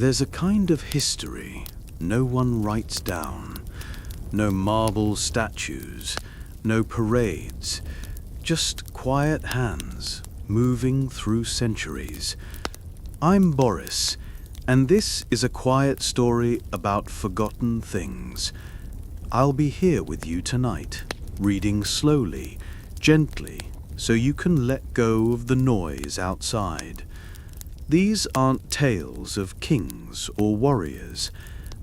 There's a kind of history no one writes down. No marble statues, no parades, just quiet hands moving through centuries. I'm Boris, and this is a quiet story about forgotten things. I'll be here with you tonight, reading slowly, gently, so you can let go of the noise outside. These aren't tales of kings or warriors.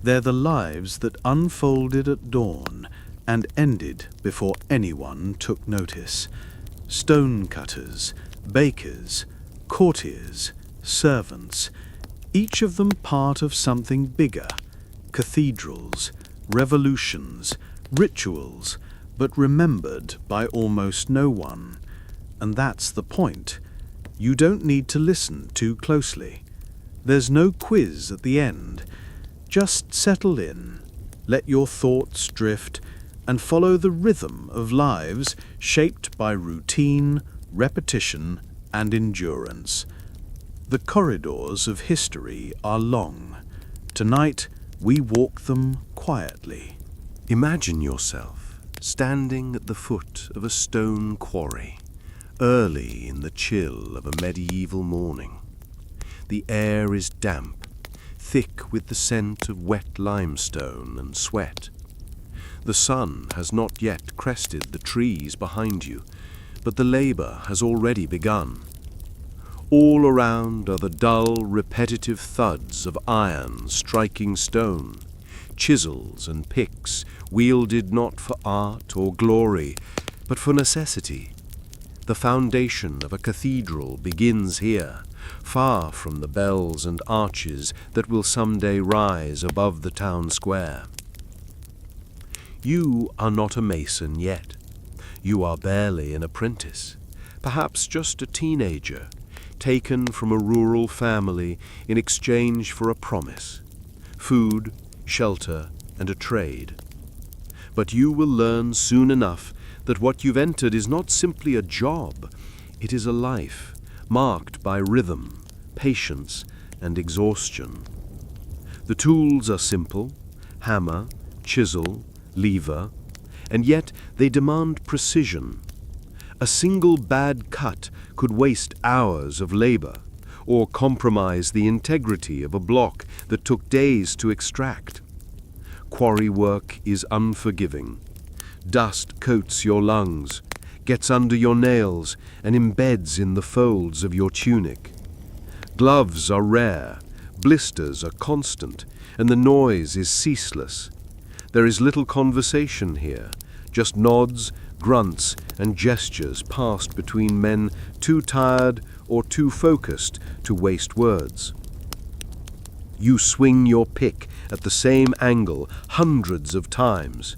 They're the lives that unfolded at dawn and ended before anyone took notice. Stonecutters, bakers, courtiers, servants, each of them part of something bigger. Cathedrals, revolutions, rituals, but remembered by almost no one. And that's the point. You don't need to listen too closely. There's no quiz at the end. Just settle in, let your thoughts drift, and follow the rhythm of lives shaped by routine, repetition, and endurance. The corridors of history are long. Tonight, we walk them quietly. Imagine yourself standing at the foot of a stone quarry, early in the chill of a medieval morning. The air is damp, thick with the scent of wet limestone and sweat. The sun has not yet crested the trees behind you, but the labour has already begun. All around are the dull, repetitive thuds of iron striking stone, chisels and picks wielded not for art or glory, but for necessity. The foundation of a cathedral begins here, far from the bells and arches that will someday rise above the town square. You are not a mason yet. You are barely an apprentice, perhaps just a teenager, taken from a rural family in exchange for a promise, food, shelter, and a trade. But you will learn soon enough that what you've entered is not simply a job, it is a life marked by rhythm, patience, and exhaustion. The tools are simple: hammer, chisel, lever, and yet they demand precision. A single bad cut could waste hours of labor, or compromise the integrity of a block that took days to extract. Quarry work is unforgiving. Dust coats your lungs, gets under your nails, and embeds in the folds of your tunic. Gloves are rare, blisters are constant, and the noise is ceaseless. There is little conversation here, just nods, grunts, and gestures passed between men too tired or too focused to waste words. You swing your pick at the same angle hundreds of times.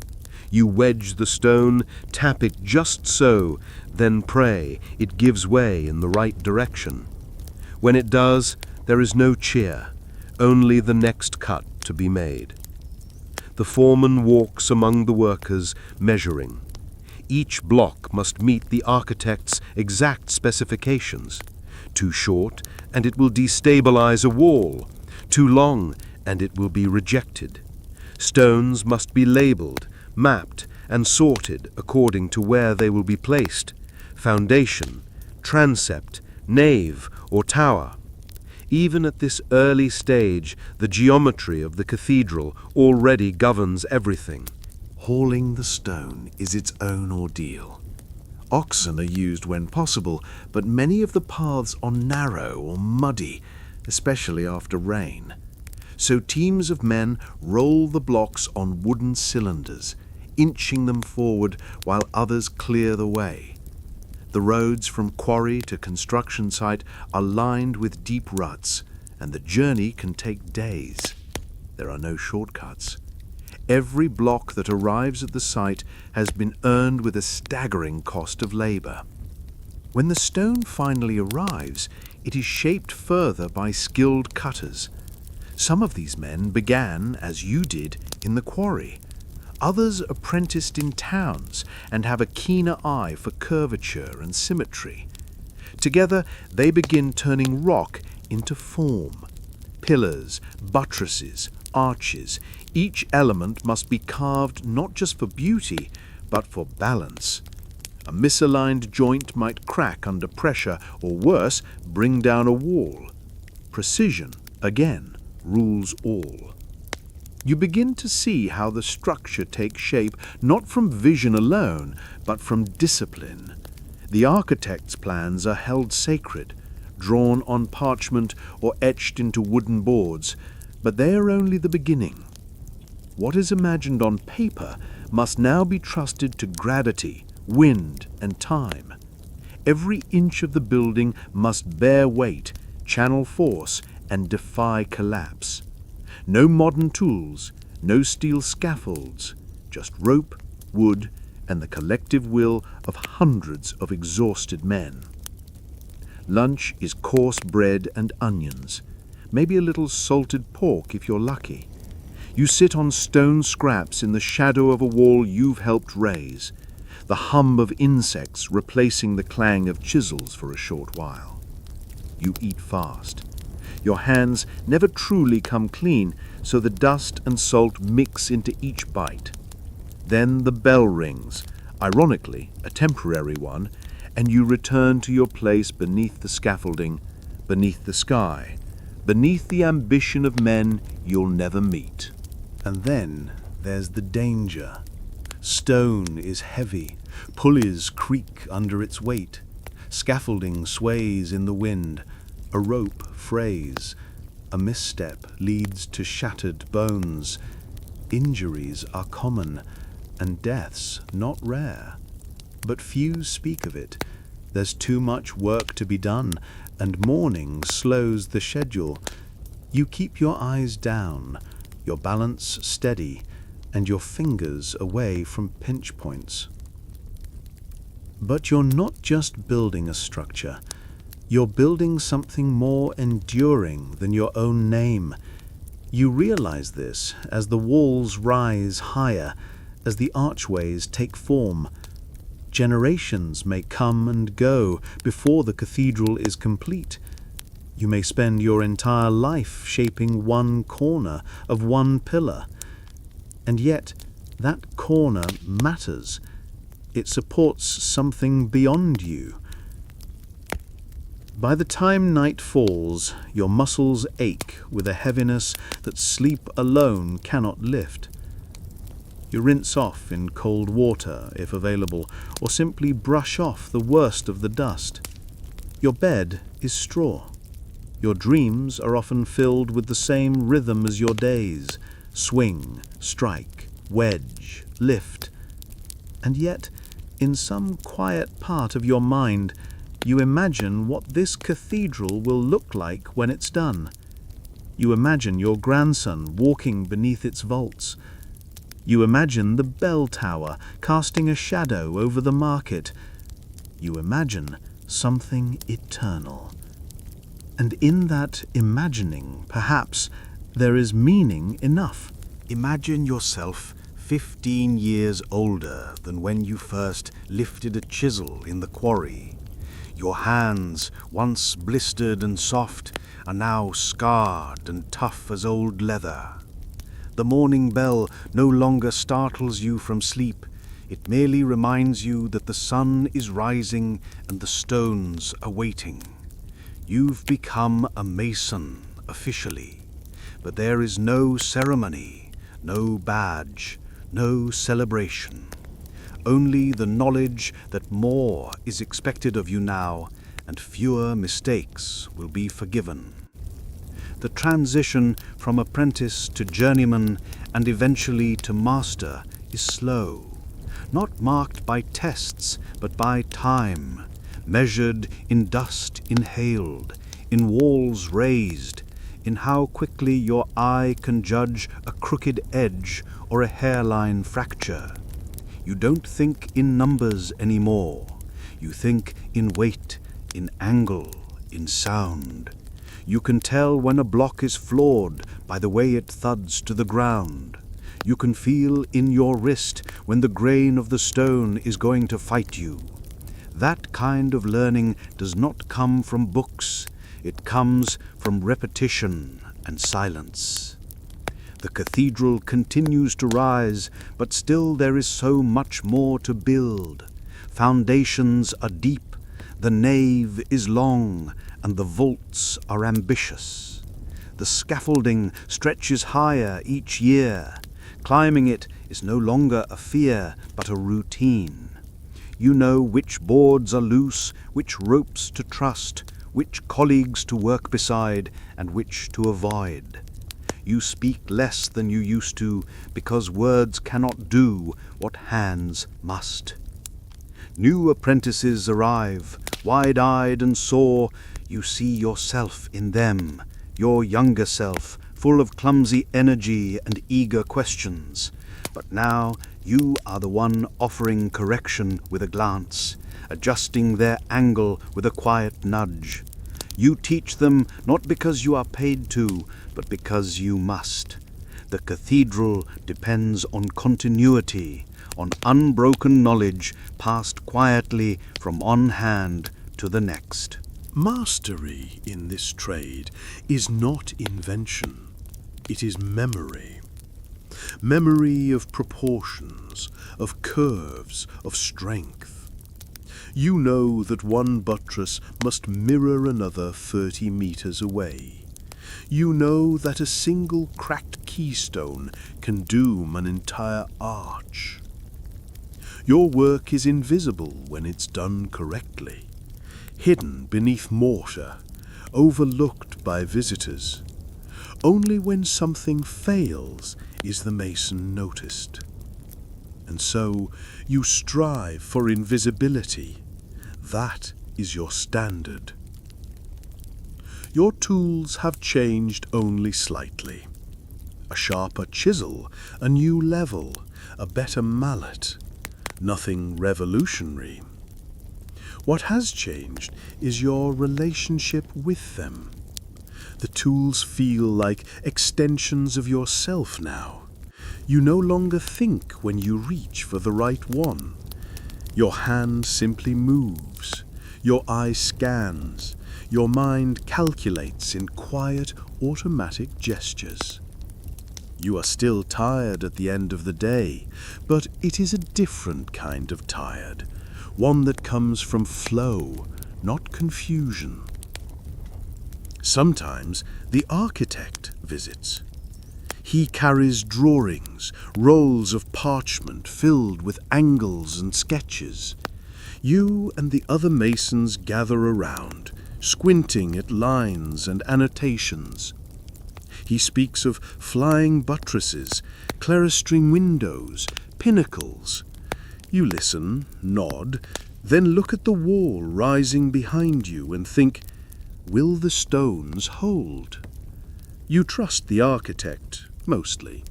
You wedge the stone, tap it just so, then pray it gives way in the right direction. When it does, there is no cheer, only the next cut to be made. The foreman walks among the workers, measuring. Each block must meet the architect's exact specifications. Too short, and it will destabilize a wall. Too long, and it will be rejected. Stones must be labeled, mapped, and sorted according to where they will be placed: foundation, transept, nave, or tower. Even at this early stage, the geometry of the cathedral already governs everything. Hauling the stone is its own ordeal. Oxen are used when possible, but many of the paths are narrow or muddy, especially after rain. So teams of men roll the blocks on wooden cylinders, inching them forward while others clear the way. The roads from quarry to construction site are lined with deep ruts, and the journey can take days. There are no shortcuts. Every block that arrives at the site has been earned with a staggering cost of labor. When the stone finally arrives, it is shaped further by skilled cutters. Some of these men began, as you did, in the quarry. Others apprenticed in towns and have a keener eye for curvature and symmetry. Together, they begin turning rock into form, Pillars, buttresses, arches, each element must be carved not just for beauty, but for balance. A misaligned joint might crack under pressure, or worse, bring down a wall. Precision, again, rules all. You begin to see how the structure takes shape not from vision alone, but from discipline. The architect's plans are held sacred, drawn on parchment or etched into wooden boards, but they are only the beginning. What is imagined on paper must now be trusted to gravity, wind, and time. Every inch of the building must bear weight, channel force, and defy collapse. No modern tools, no steel scaffolds, just rope, wood, and the collective will of hundreds of exhausted men. Lunch is coarse bread and onions, maybe a little salted pork if you're lucky. You sit on stone scraps in the shadow of a wall you've helped raise, the hum of insects replacing the clang of chisels for a short while. You eat fast. Your hands never truly come clean, so the dust and salt mix into each bite. Then the bell rings, ironically a temporary one, and you return to your place beneath the scaffolding, beneath the sky, beneath the ambition of men you'll never meet. And then there's the danger. Stone is heavy, pulleys creak under its weight, scaffolding sways in the wind, a rope frays, a misstep leads to shattered bones. Injuries are common, and deaths not rare. But few speak of it. There's too much work to be done, and mourning slows the schedule. You keep your eyes down, your balance steady, and your fingers away from pinch points. But you're not just building a structure. You're building something more enduring than your own name. You realize this as the walls rise higher, as the archways take form. Generations may come and go before the cathedral is complete. You may spend your entire life shaping one corner of one pillar. And yet, that corner matters. It supports something beyond you. By the time night falls, your muscles ache with a heaviness that sleep alone cannot lift. You rinse off in cold water, if available, or simply brush off the worst of the dust. Your bed is straw. Your dreams are often filled with the same rhythm as your days: swing, strike, wedge, lift. And yet, in some quiet part of your mind, you imagine what this cathedral will look like when it's done. You imagine your grandson walking beneath its vaults. You imagine the bell tower casting a shadow over the market. You imagine something eternal. And in that imagining, perhaps, there is meaning enough. Imagine yourself 15 years older than when you first lifted a chisel in the quarry. Your hands, once blistered and soft, are now scarred and tough as old leather. The morning bell no longer startles you from sleep. It merely reminds you that the sun is rising and the stones are waiting. You've become a mason, officially, but there is no ceremony, no badge, no celebration. Only the knowledge that more is expected of you now, and fewer mistakes will be forgiven. The transition from apprentice to journeyman and eventually to master is slow, not marked by tests, but by time, measured in dust inhaled, in walls raised, in how quickly your eye can judge a crooked edge or a hairline fracture. You don't think in numbers anymore. You think in weight, in angle, in sound. You can tell when a block is flawed by the way it thuds to the ground. You can feel in your wrist when the grain of the stone is going to fight you. That kind of learning does not come from books. It comes from repetition and silence. The cathedral continues to rise, but still there is so much more to build. Foundations are deep, the nave is long, and the vaults are ambitious. The scaffolding stretches higher each year. Climbing it is no longer a fear, but a routine. You know which boards are loose, which ropes to trust, which colleagues to work beside, and which to avoid. You speak less than you used to, because words cannot do what hands must. New apprentices arrive, wide-eyed and sore. You see yourself in them, your younger self, full of clumsy energy and eager questions. But now you are the one offering correction with a glance, adjusting their angle with a quiet nudge. You teach them not because you are paid to, but because you must. The cathedral depends on continuity, on unbroken knowledge passed quietly from one hand to the next. Mastery in this trade is not invention, it is memory. Memory of proportions, of curves, of strength. You know that one buttress must mirror another 30 meters away. You know that a single cracked keystone can doom an entire arch. Your work is invisible when it's done correctly, hidden beneath mortar, overlooked by visitors. Only when something fails is the mason noticed. And so you strive for invisibility. That is your standard. Your tools have changed only slightly. A sharper chisel, a new level, a better mallet. Nothing revolutionary. What has changed is your relationship with them. The tools feel like extensions of yourself now. You no longer think when you reach for the right one. Your hand simply moves. Your eye scans. Your mind calculates in quiet, automatic gestures. You are still tired at the end of the day, but it is a different kind of tired, one that comes from flow, not confusion. Sometimes the architect visits. He carries drawings, rolls of parchment filled with angles and sketches. You and the other masons gather around, squinting at lines and annotations. He speaks of flying buttresses, clerestory windows, pinnacles. You listen, nod, then look at the wall rising behind you and think, will the stones hold? You trust the architect, mostly,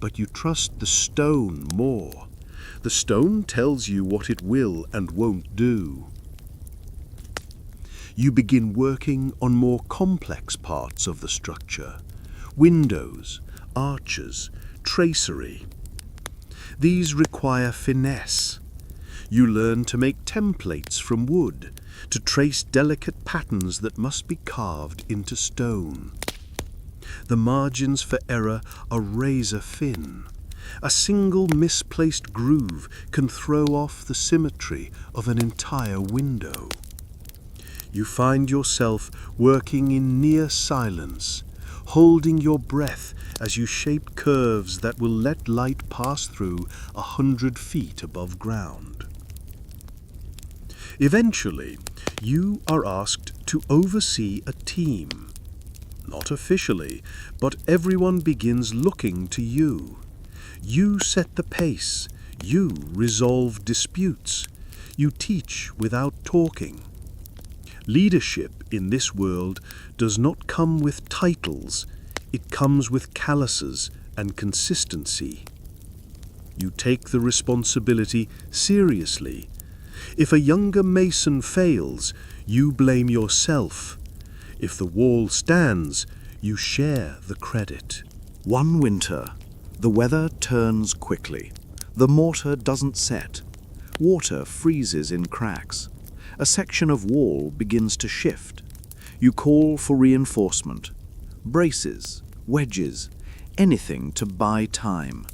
but you trust the stone more. The stone tells you what it will and won't do. You begin working on more complex parts of the structure. Windows, arches, tracery. These require finesse. You learn to make templates from wood, to trace delicate patterns that must be carved into stone. The margins for error are razor thin. A single misplaced groove can throw off the symmetry of an entire window. You find yourself working in near silence, holding your breath as you shape curves that will let light pass through 100 feet above ground. Eventually, you are asked to oversee a team. Not officially, but everyone begins looking to you. You set the pace. You resolve disputes. You teach without talking. Leadership in this world does not come with titles, it comes with calluses and consistency. You take the responsibility seriously. If a younger mason fails, you blame yourself. If the wall stands, you share the credit. One winter, the weather turns quickly. The mortar doesn't set. Water freezes in cracks. A section of wall begins to shift. You call for reinforcement. braces, wedges, anything to buy time.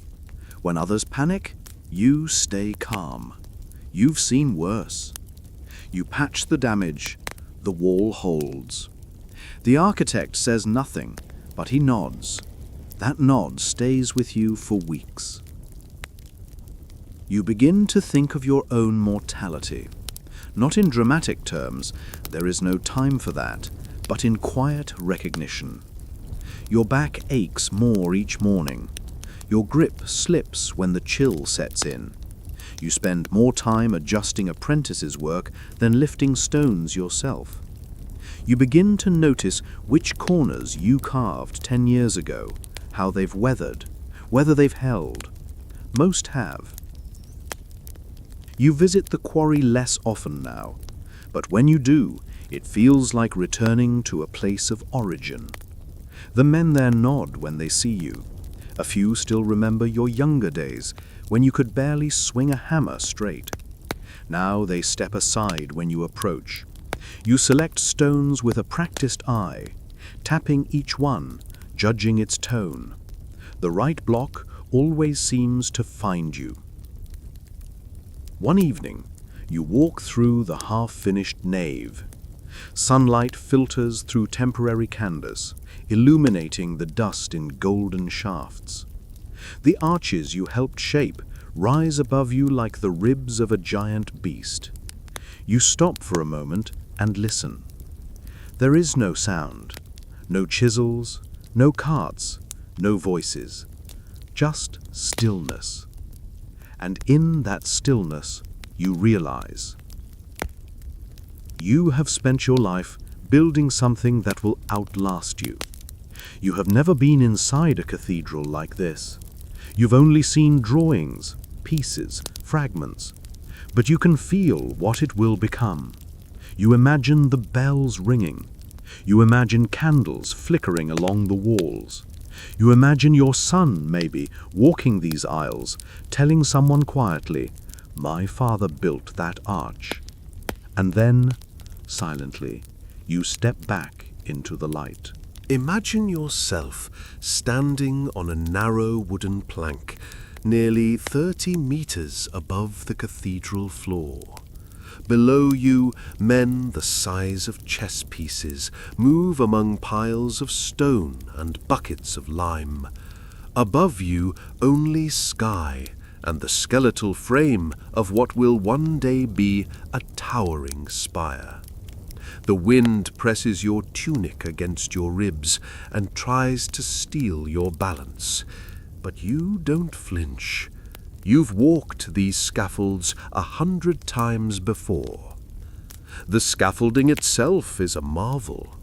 When others panic, you stay calm. You've seen worse. You patch the damage, the wall holds. The architect says nothing, but he nods. That nod stays with you for weeks. You begin to think of your own mortality. Not in dramatic terms, there is no time for that, but in quiet recognition. Your back aches more each morning. Your grip slips when the chill sets in. You spend more time adjusting apprentices' work than lifting stones yourself. You begin to notice which corners you carved 10 years ago, how they've weathered, whether they've held. Most have. You visit the quarry less often now, but when you do, it feels like returning to a place of origin. The men there nod when they see you. A few still remember your younger days, when you could barely swing a hammer straight. Now they step aside when you approach. You select stones with a practiced eye, tapping each one, judging its tone. The right block always seems to find you. One evening, you walk through the half-finished nave. Sunlight filters through temporary canvas, illuminating the dust in golden shafts. The arches you helped shape rise above you like the ribs of a giant beast. You stop for a moment and listen. There is no sound, no chisels, no carts, no voices, just stillness. And in that stillness, you realize you have spent your life building something that will outlast you. You have never been inside a cathedral like this. You've only seen drawings, pieces, fragments, but you can feel what it will become. You imagine the bells ringing. You imagine candles flickering along the walls. You imagine your son, maybe, walking these aisles, telling someone quietly, "My father built that arch." And then, silently, you step back into the light. Imagine yourself standing on a narrow wooden plank, nearly 30 meters above the cathedral floor. Below you, men the size of chess pieces move among piles of stone and buckets of lime. Above you, only sky and the skeletal frame of what will one day be a towering spire. The wind presses your tunic against your ribs and tries to steal your balance. But you don't flinch. You've walked these scaffolds 100 times before. The scaffolding itself is a marvel.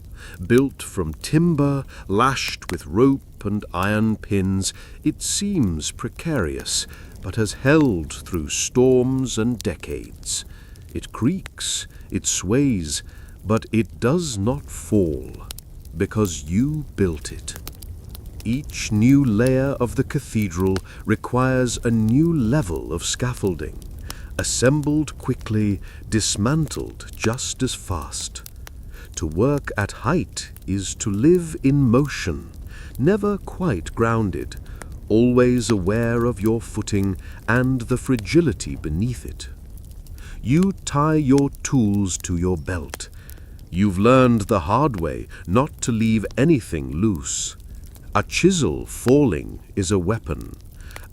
Built from timber, lashed with rope and iron pins, it seems precarious, but has held through storms and decades. It creaks, it sways, but it does not fall, because you built it. Each new layer of the cathedral requires a new level of scaffolding, assembled quickly, dismantled just as fast. To work at height is to live in motion, never quite grounded, always aware of your footing and the fragility beneath it. You tie your tools to your belt. You've learned the hard way not to leave anything loose. A chisel falling is a weapon.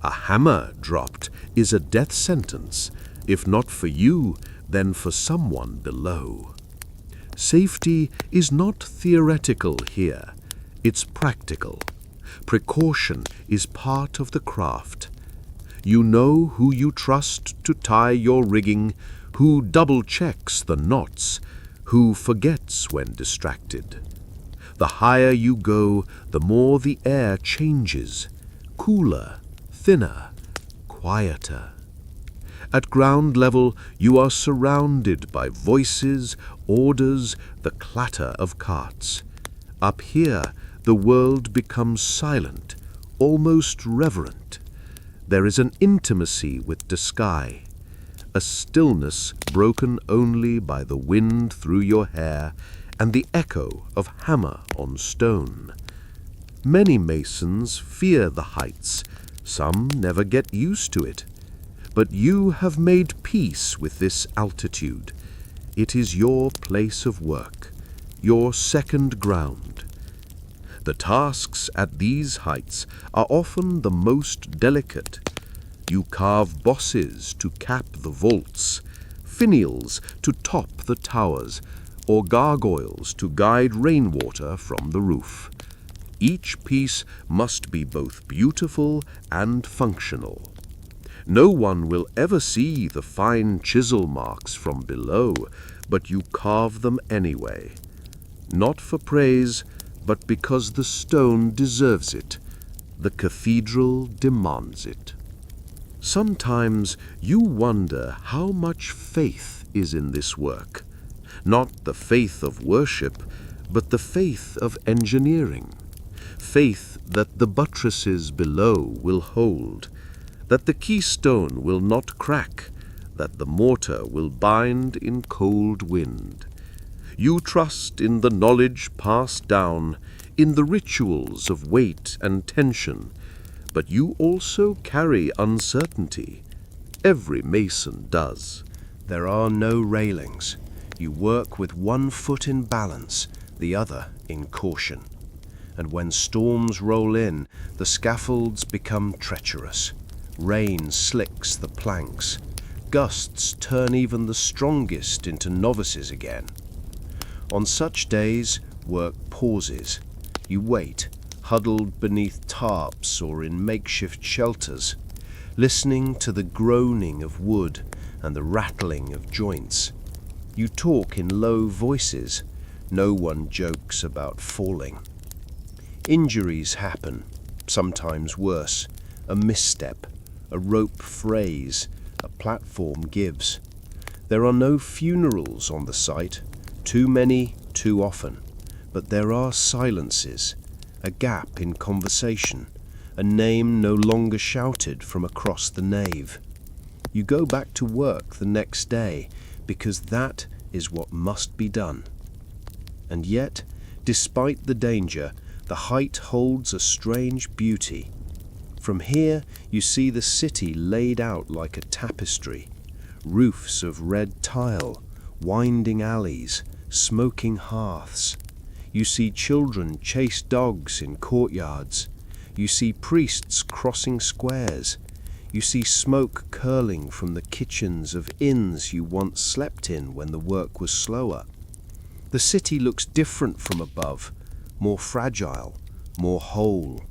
A hammer dropped is a death sentence, if not for you, then for someone below. Safety is not theoretical here, it's practical. Precaution is part of the craft. You know who you trust to tie your rigging, who double-checks the knots, who forgets when distracted. The higher you go, the more the air changes, cooler, thinner, quieter. At ground level, you are surrounded by voices, orders, the clatter of carts. Up here, the world becomes silent, almost reverent. There is an intimacy with the sky, a stillness broken only by the wind through your hair and the echo of hammer on stone. Many masons fear the heights. Some never get used to it. But you have made peace with this altitude. It is your place of work, your second ground. The tasks at these heights are often the most delicate. You carve bosses to cap the vaults, finials to top the towers, or gargoyles to guide rainwater from the roof. Each piece must be both beautiful and functional. No one will ever see the fine chisel marks from below, but you carve them anyway. Not for praise, but because the stone deserves it. The cathedral demands it. Sometimes you wonder how much faith is in this work. Not the faith of worship, but the faith of engineering. Faith that the buttresses below will hold, that the keystone will not crack, that the mortar will bind in cold wind. You trust in the knowledge passed down, in the rituals of weight and tension, but you also carry uncertainty. Every mason does. There are no railings. You work with one foot in balance, the other in caution. And when storms roll in, the scaffolds become treacherous. Rain slicks the planks. Gusts turn even the strongest into novices again. On such days, work pauses. You wait, huddled beneath tarps or in makeshift shelters, listening to the groaning of wood and the rattling of joints. You talk in low voices. No one jokes about falling. Injuries happen, sometimes worse. A misstep, a rope frays, a platform gives. There are no funerals on the site, too many, too often. But there are silences, a gap in conversation, a name no longer shouted from across the nave. You go back to work the next day because that is what must be done. And yet, despite the danger, the height holds a strange beauty. From here you see the city laid out like a tapestry, roofs of red tile, winding alleys, smoking hearths. You see children chase dogs in courtyards. You see priests crossing squares. You see smoke curling from the kitchens of inns you once slept in when the work was slower. The city looks different from above, more fragile, more whole.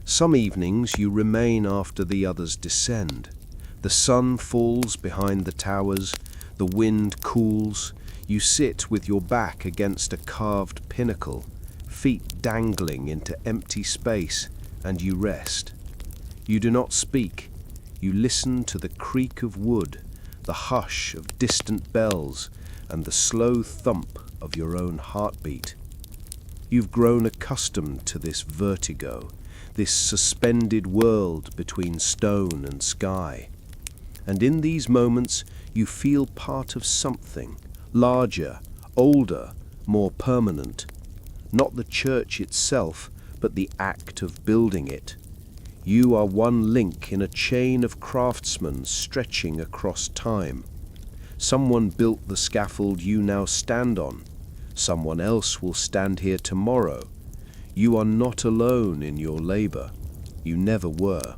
Some evenings you remain after the others descend. The sun falls behind the towers, the wind cools. You sit with your back against a carved pinnacle, feet dangling into empty space, and you rest. You do not speak. You listen to the creak of wood, the hush of distant bells, and the slow thump of your own heartbeat. You've grown accustomed to this vertigo, this suspended world between stone and sky. And in these moments you feel part of something, larger, older, more permanent. Not the church itself, but the act of building it. You are one link in a chain of craftsmen stretching across time. Someone built the scaffold you now stand on. Someone else will stand here tomorrow. You are not alone in your labor. You never were.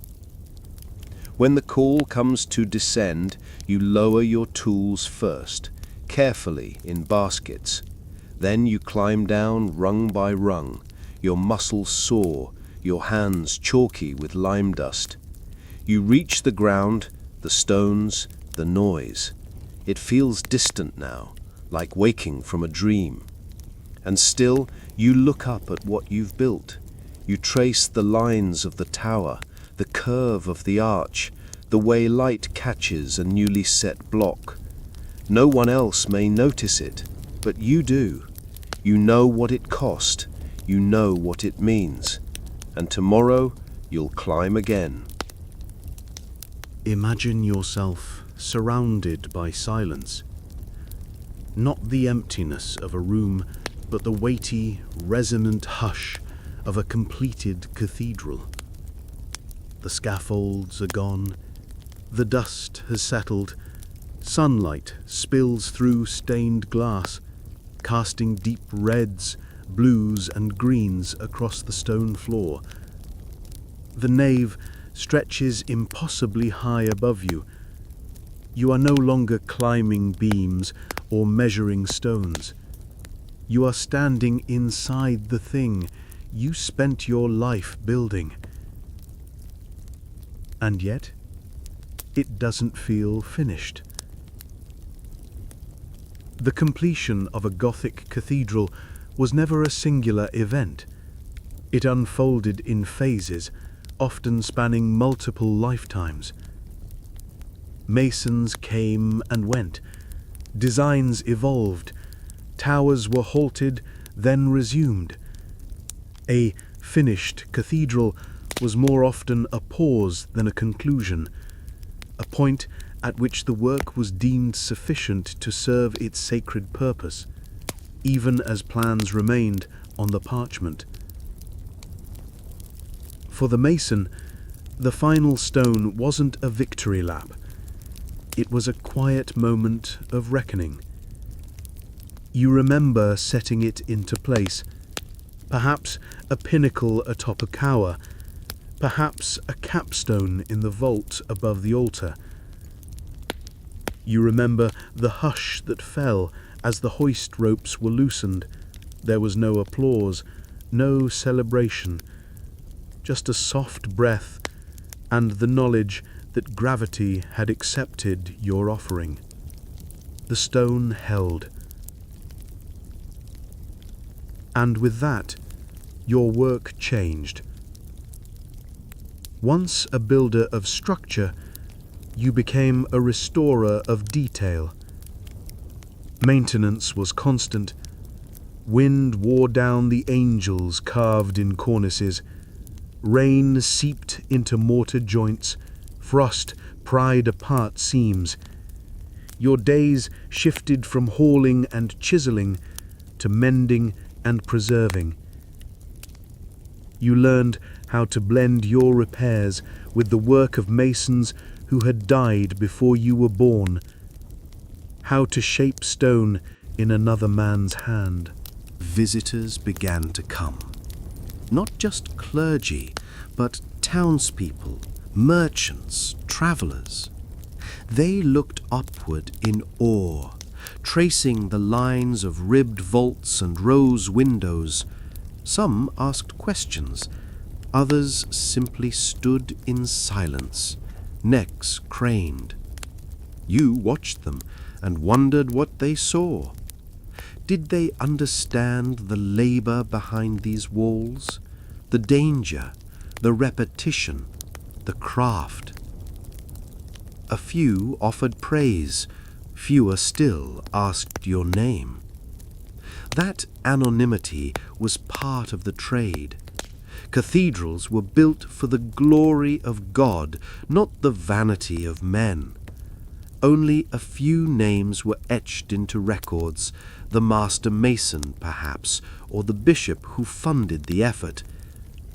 When the call comes to descend, you lower your tools first, carefully in baskets. Then you climb down rung by rung, your muscles sore, your hands chalky with lime dust. You reach the ground, the stones, the noise. It feels distant now, like waking from a dream. And still, you look up at what you've built. You trace the lines of the tower, the curve of the arch, the way light catches a newly set block. No one else may notice it, but you do. You know what it cost. You know what it means. And tomorrow, you'll climb again. Imagine yourself surrounded by silence. Not the emptiness of a room, but the weighty, resonant hush of a completed cathedral. The scaffolds are gone, the dust has settled, sunlight spills through stained glass, casting deep reds, blues and greens across the stone floor. The nave stretches impossibly high above you. You are no longer climbing beams or measuring stones. You are standing inside the thing you spent your life building. And yet, it doesn't feel finished. The completion of a Gothic cathedral was never a singular event. It unfolded in phases, often spanning multiple lifetimes. Masons came and went, designs evolved, towers were halted, then resumed. A finished cathedral was more often a pause than a conclusion, a point at which the work was deemed sufficient to serve its sacred purpose, even as plans remained on the parchment. For the mason, the final stone wasn't a victory lap. It was a quiet moment of reckoning. You remember setting it into place, perhaps a pinnacle atop a tower, perhaps a capstone in the vault above the altar. You remember the hush that fell as the hoist ropes were loosened. There was no applause, no celebration, just a soft breath and the knowledge that gravity had accepted your offering. The stone held. And with that, your work changed. Once a builder of structure, you became a restorer of detail. Maintenance was constant. Wind wore down the angels carved in cornices. Rain seeped into mortar joints. Frost pried apart seams. Your days shifted from hauling and chiseling to mending and preserving. You learned how to blend your repairs with the work of masons who had died before you were born, how to shape stone in another man's hand. Visitors began to come. Not just clergy, but townspeople, merchants, travellers. They looked upward in awe, tracing the lines of ribbed vaults and rose windows. Some asked questions, others simply stood in silence, necks craned. You watched them and wondered what they saw. Did they understand the labour behind these walls, the danger, the repetition, the craft? A few offered praise, fewer still asked your name. That anonymity was part of the trade. Cathedrals were built for the glory of God, not the vanity of men. Only a few names were etched into records, the master mason, perhaps, or the bishop who funded the effort.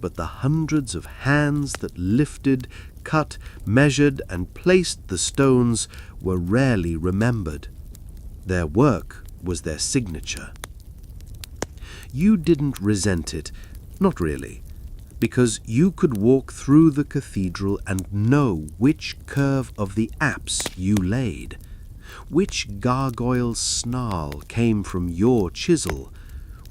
But the hundreds of hands that lifted, cut, measured, and placed the stones were rarely remembered. Their work was their signature. You didn't resent it, not really, because you could walk through the cathedral and know which curve of the apse you laid, which gargoyle's snarl came from your chisel,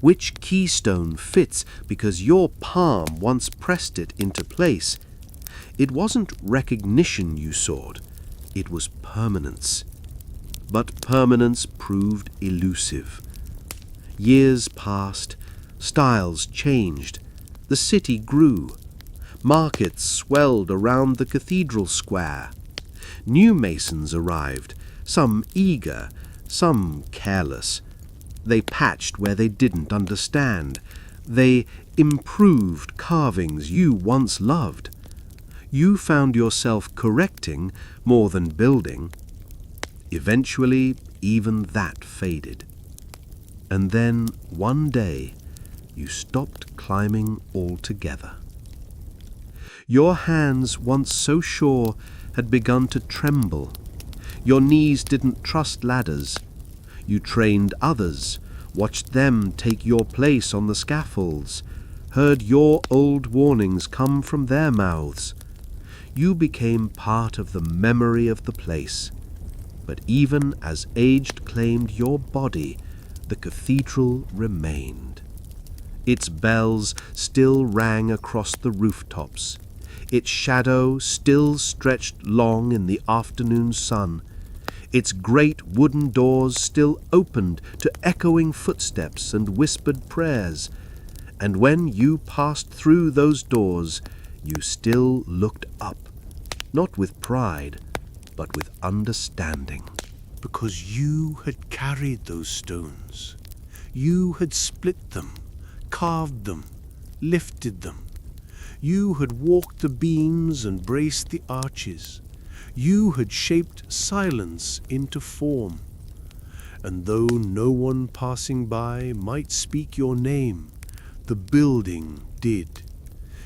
which keystone fits because your palm once pressed it into place. It wasn't recognition you sought, it was permanence. But permanence proved elusive. Years passed, styles changed, the city grew. Markets swelled around the cathedral square. New masons arrived, some eager, some careless. They patched where they didn't understand. They improved carvings you once loved. You found yourself correcting more than building. Eventually, even that faded. And then, one day, you stopped climbing altogether. Your hands, once so sure, had begun to tremble. Your knees didn't trust ladders. You trained others, watched them take your place on the scaffolds, heard your old warnings come from their mouths. You became part of the memory of the place. But even as age claimed your body, the cathedral remained. Its bells still rang across the rooftops. Its shadow still stretched long in the afternoon sun. Its great wooden doors still opened to echoing footsteps and whispered prayers. And when you passed through those doors, you still looked up, not with pride, but with understanding. Because you had carried those stones. You had split them, carved them, lifted them. You had walked the beams and braced the arches. You had shaped silence into form. And though no one passing by might speak your name, the building did.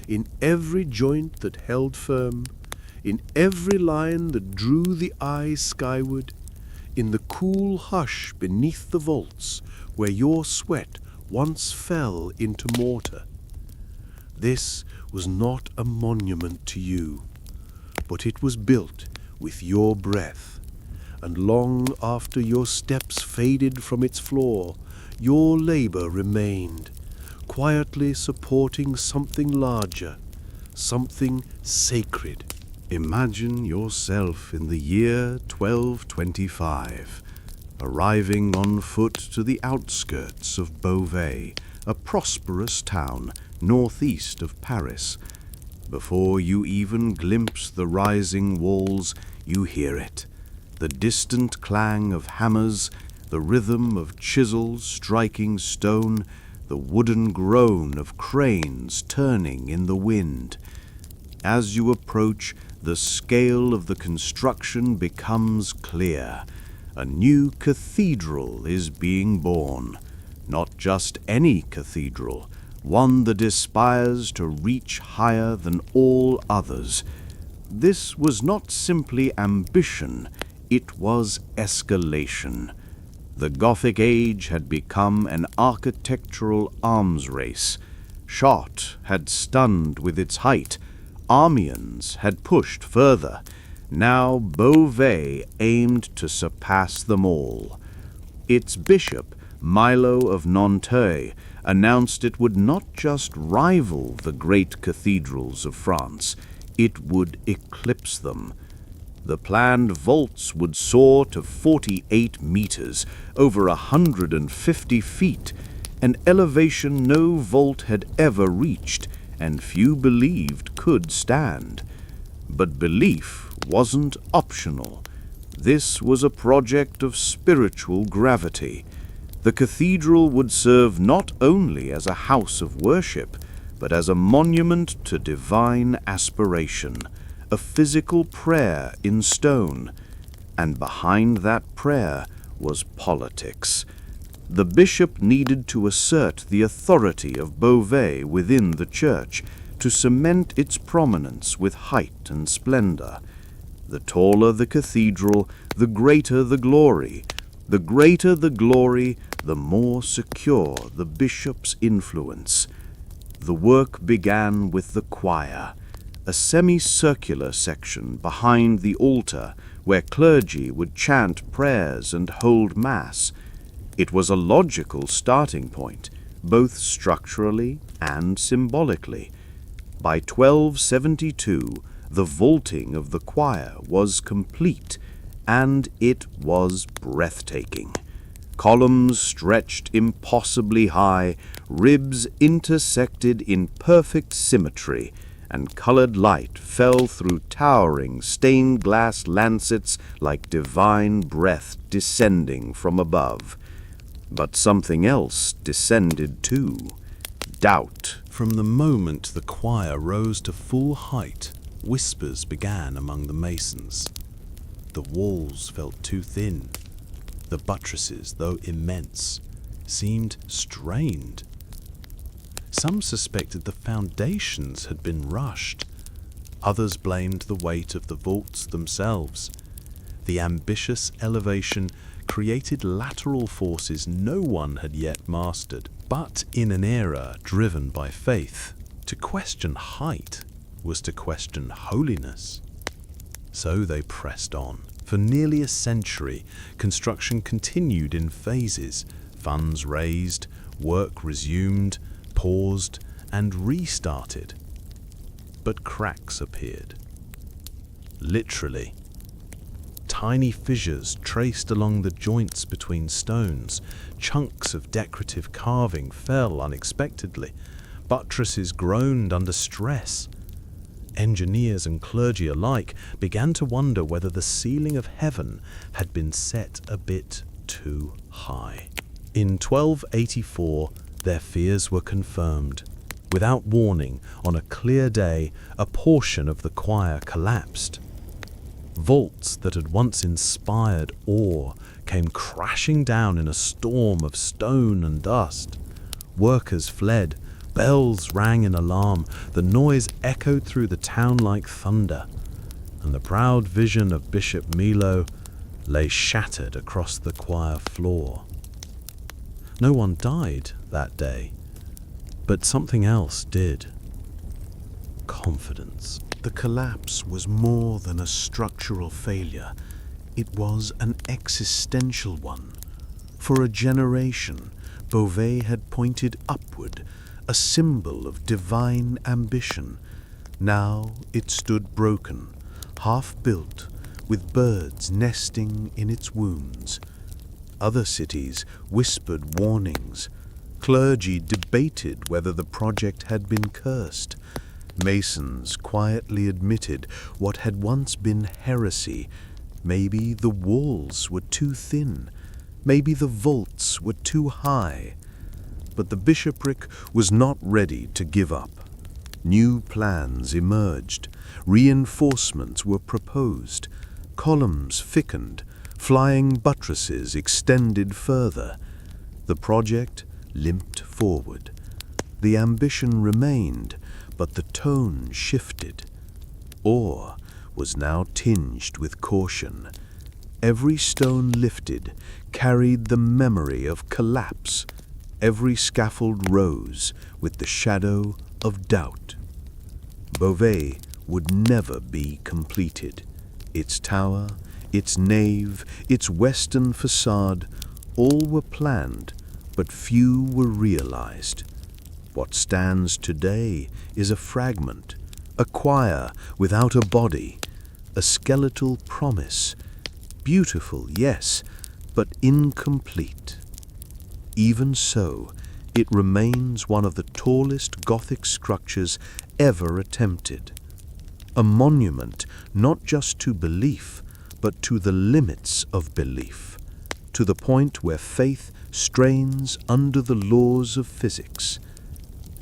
In every joint that held firm, in every line that drew the eye skyward, in the cool hush beneath the vaults where your sweat once fell into mortar. This was not a monument to you, but it was built with your breath, and long after your steps faded from its floor, your labor remained, quietly supporting something larger, something sacred. Imagine yourself in the year 1225, arriving on foot to the outskirts of Beauvais, a prosperous town northeast of Paris. Before you even glimpse the rising walls, you hear it, the distant clang of hammers, the rhythm of chisels striking stone, the wooden groan of cranes turning in the wind. As you approach, the scale of the construction becomes clear. A new cathedral is being born. Not just any cathedral, one that aspires to reach higher than all others. This was not simply ambition, it was escalation. The Gothic age had become an architectural arms race. Chartres had stunned with its height. Amiens had pushed further. Now Beauvais aimed to surpass them all. Its bishop, Milo of Nanteuil, announced it would not just rival the great cathedrals of France, it would eclipse them. The planned vaults would soar to 48 meters, over 150 feet, an elevation no vault had ever reached, and few believed could stand. But belief wasn't optional. This was a project of spiritual gravity. The cathedral would serve not only as a house of worship, but as a monument to divine aspiration, a physical prayer in stone. And behind that prayer was politics. The bishop needed to assert the authority of Beauvais within the church, to cement its prominence with height and splendor. The taller the cathedral, the greater the glory. The greater the glory, the more secure the bishop's influence. The work began with the choir, a semicircular section behind the altar where clergy would chant prayers and hold mass. It was a logical starting point, both structurally and symbolically. By 1272, the vaulting of the choir was complete, and it was breathtaking. Columns stretched impossibly high, ribs intersected in perfect symmetry, and colored light fell through towering stained glass lancets like divine breath descending from above. But something else descended too. Doubt. From the moment the choir rose to full height, whispers began among the masons. The walls felt too thin. The buttresses, though immense, seemed strained. Some suspected the foundations had been rushed. Others blamed the weight of the vaults themselves. The ambitious elevation created lateral forces no one had yet mastered. But in an era driven by faith, to question height was to question holiness. So they pressed on. For nearly a century, construction continued in phases. Funds raised, work resumed, paused, and restarted. But cracks appeared. Literally. Tiny fissures traced along the joints between stones. Chunks of decorative carving fell unexpectedly. Buttresses groaned under stress. Engineers and clergy alike began to wonder whether the ceiling of heaven had been set a bit too high. In 1284, their fears were confirmed. Without warning, on a clear day, a portion of the choir collapsed. Vaults that had once inspired awe came crashing down in a storm of stone and dust. Workers fled. Bells rang in alarm. The noise echoed through the town like thunder, and the proud vision of Bishop Milo lay shattered across the choir floor. No one died that day, but something else did. Confidence. The collapse was more than a structural failure. It was an existential one. For a generation, Beauvais had pointed upward, a symbol of divine ambition. Now it stood broken, half-built, with birds nesting in its wounds. Other cities whispered warnings. Clergy debated whether the project had been cursed. Masons quietly admitted what had once been heresy. Maybe the walls were too thin. Maybe the vaults were too high. But the bishopric was not ready to give up. New plans emerged. Reinforcements were proposed. Columns thickened. Flying buttresses extended further. The project limped forward. The ambition remained, but the tone shifted. Awe was now tinged with caution. Every stone lifted carried the memory of collapse. Every scaffold rose with the shadow of doubt. Beauvais would never be completed. Its tower, its nave, its western facade, all were planned, but few were realized. What stands today is a fragment, a choir without a body, a skeletal promise. Beautiful, yes, but incomplete. Even so, it remains one of the tallest Gothic structures ever attempted. A monument not just to belief, but to the limits of belief, to the point where faith strains under the laws of physics.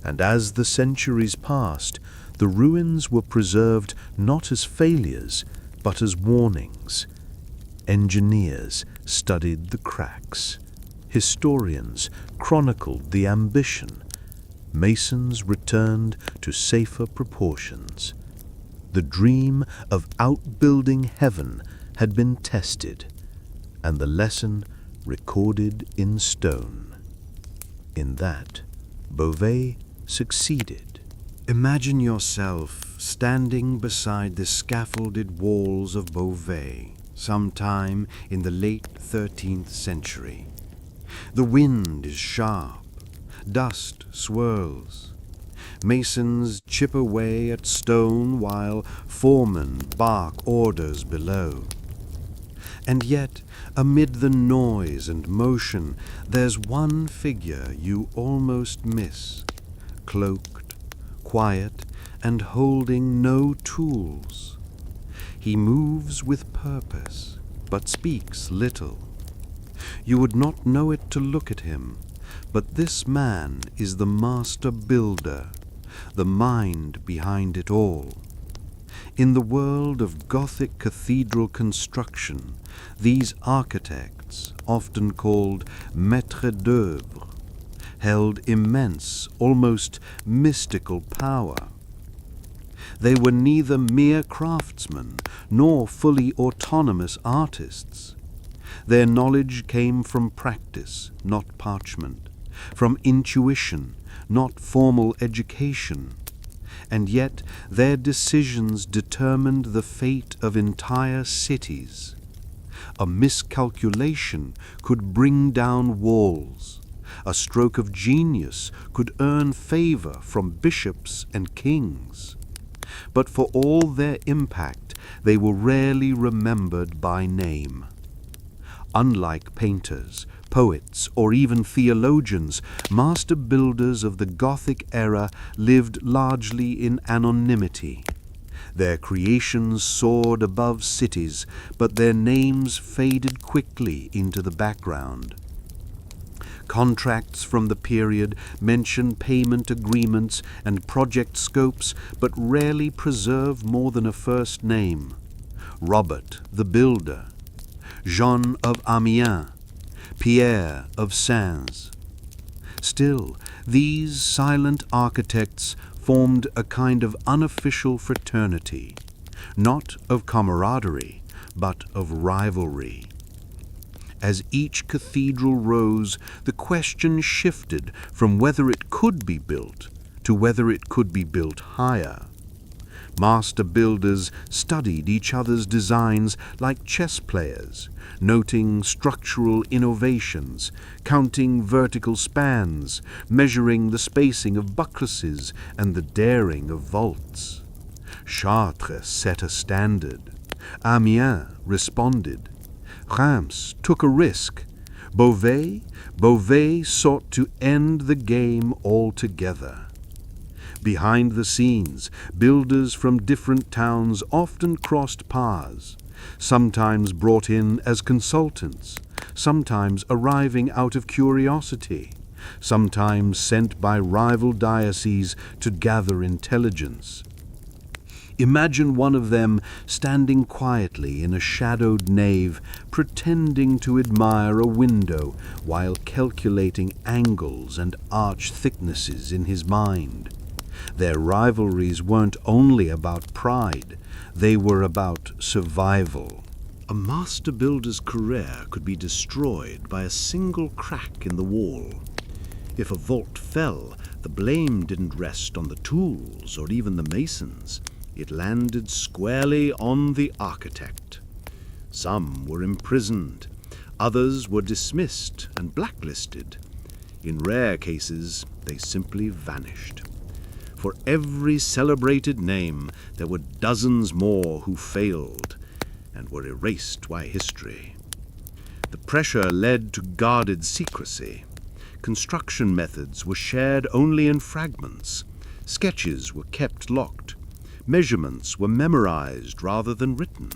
And as the centuries passed, the ruins were preserved not as failures, but as warnings. Engineers studied the cracks. Historians chronicled the ambition. Masons returned to safer proportions. The dream of outbuilding heaven had been tested, and the lesson recorded in stone. In that, Beauvais succeeded. Imagine yourself standing beside the scaffolded walls of Beauvais sometime in the late 13th century. The wind is sharp, dust swirls. Masons chip away at stone while foremen bark orders below. And yet, amid the noise and motion, there's one figure you almost miss, cloaked, quiet, and holding no tools. He moves with purpose, but speaks little. You would not know it to look at him, but this man is the master builder, the mind behind it all. In the world of Gothic cathedral construction, these architects, often called maîtres d'œuvre, held immense, almost mystical power. They were neither mere craftsmen nor fully autonomous artists. Their knowledge came from practice, not parchment, from intuition, not formal education. And yet their decisions determined the fate of entire cities. A miscalculation could bring down walls. A stroke of genius could earn favor from bishops and kings. But for all their impact, they were rarely remembered by name. Unlike painters, poets, or even theologians, master builders of the Gothic era lived largely in anonymity. Their creations soared above cities, but their names faded quickly into the background. Contracts from the period mention payment agreements and project scopes, but rarely preserve more than a first name. Robert the Builder, Jean of Amiens, Pierre of Sens. Still, these silent architects formed a kind of unofficial fraternity, not of camaraderie, but of rivalry. As each cathedral rose, the question shifted from whether it could be built to whether it could be built higher. Master builders studied each other's designs like chess players, noting structural innovations, counting vertical spans, measuring the spacing of buttresses and the daring of vaults. Chartres set a standard. Amiens responded. Reims took a risk. Beauvais sought to end the game altogether. Behind the scenes, builders from different towns often crossed paths, sometimes brought in as consultants, sometimes arriving out of curiosity, sometimes sent by rival dioceses to gather intelligence. Imagine one of them standing quietly in a shadowed nave, pretending to admire a window while calculating angles and arch thicknesses in his mind. Their rivalries weren't only about pride, they were about survival. A master builder's career could be destroyed by a single crack in the wall. If a vault fell, the blame didn't rest on the tools or even the masons. It landed squarely on the architect. Some were imprisoned, others were dismissed and blacklisted. In rare cases, they simply vanished. For every celebrated name, there were dozens more who failed and were erased by history. The pressure led to guarded secrecy. Construction methods were shared only in fragments. Sketches were kept locked. Measurements were memorized rather than written.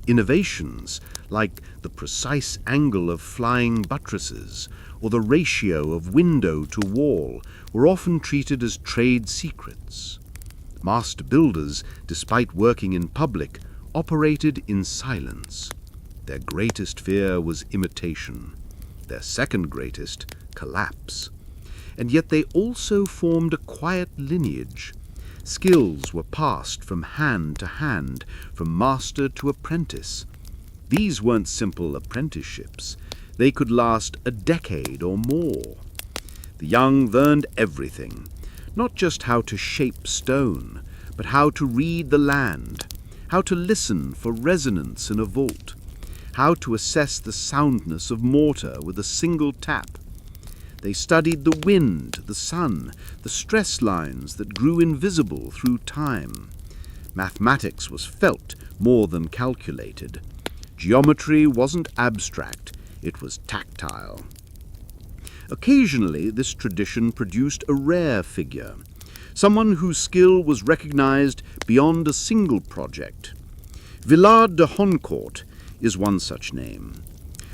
Innovations, like the precise angle of flying buttresses or the ratio of window to wall, were often treated as trade secrets. Master builders, despite working in public, operated in silence. Their greatest fear was imitation. Their second greatest, collapse. And yet they also formed a quiet lineage. Skills were passed from hand to hand, from master to apprentice. These weren't simple apprenticeships. They could last a decade or more. The young learned everything, not just how to shape stone, but how to read the land, how to listen for resonance in a vault, how to assess the soundness of mortar with a single tap. They studied the wind, the sun, the stress lines that grew invisible through time. Mathematics was felt more than calculated. Geometry wasn't abstract, it was tactile. Occasionally, this tradition produced a rare figure, someone whose skill was recognized beyond a single project. Villard de Honcourt is one such name.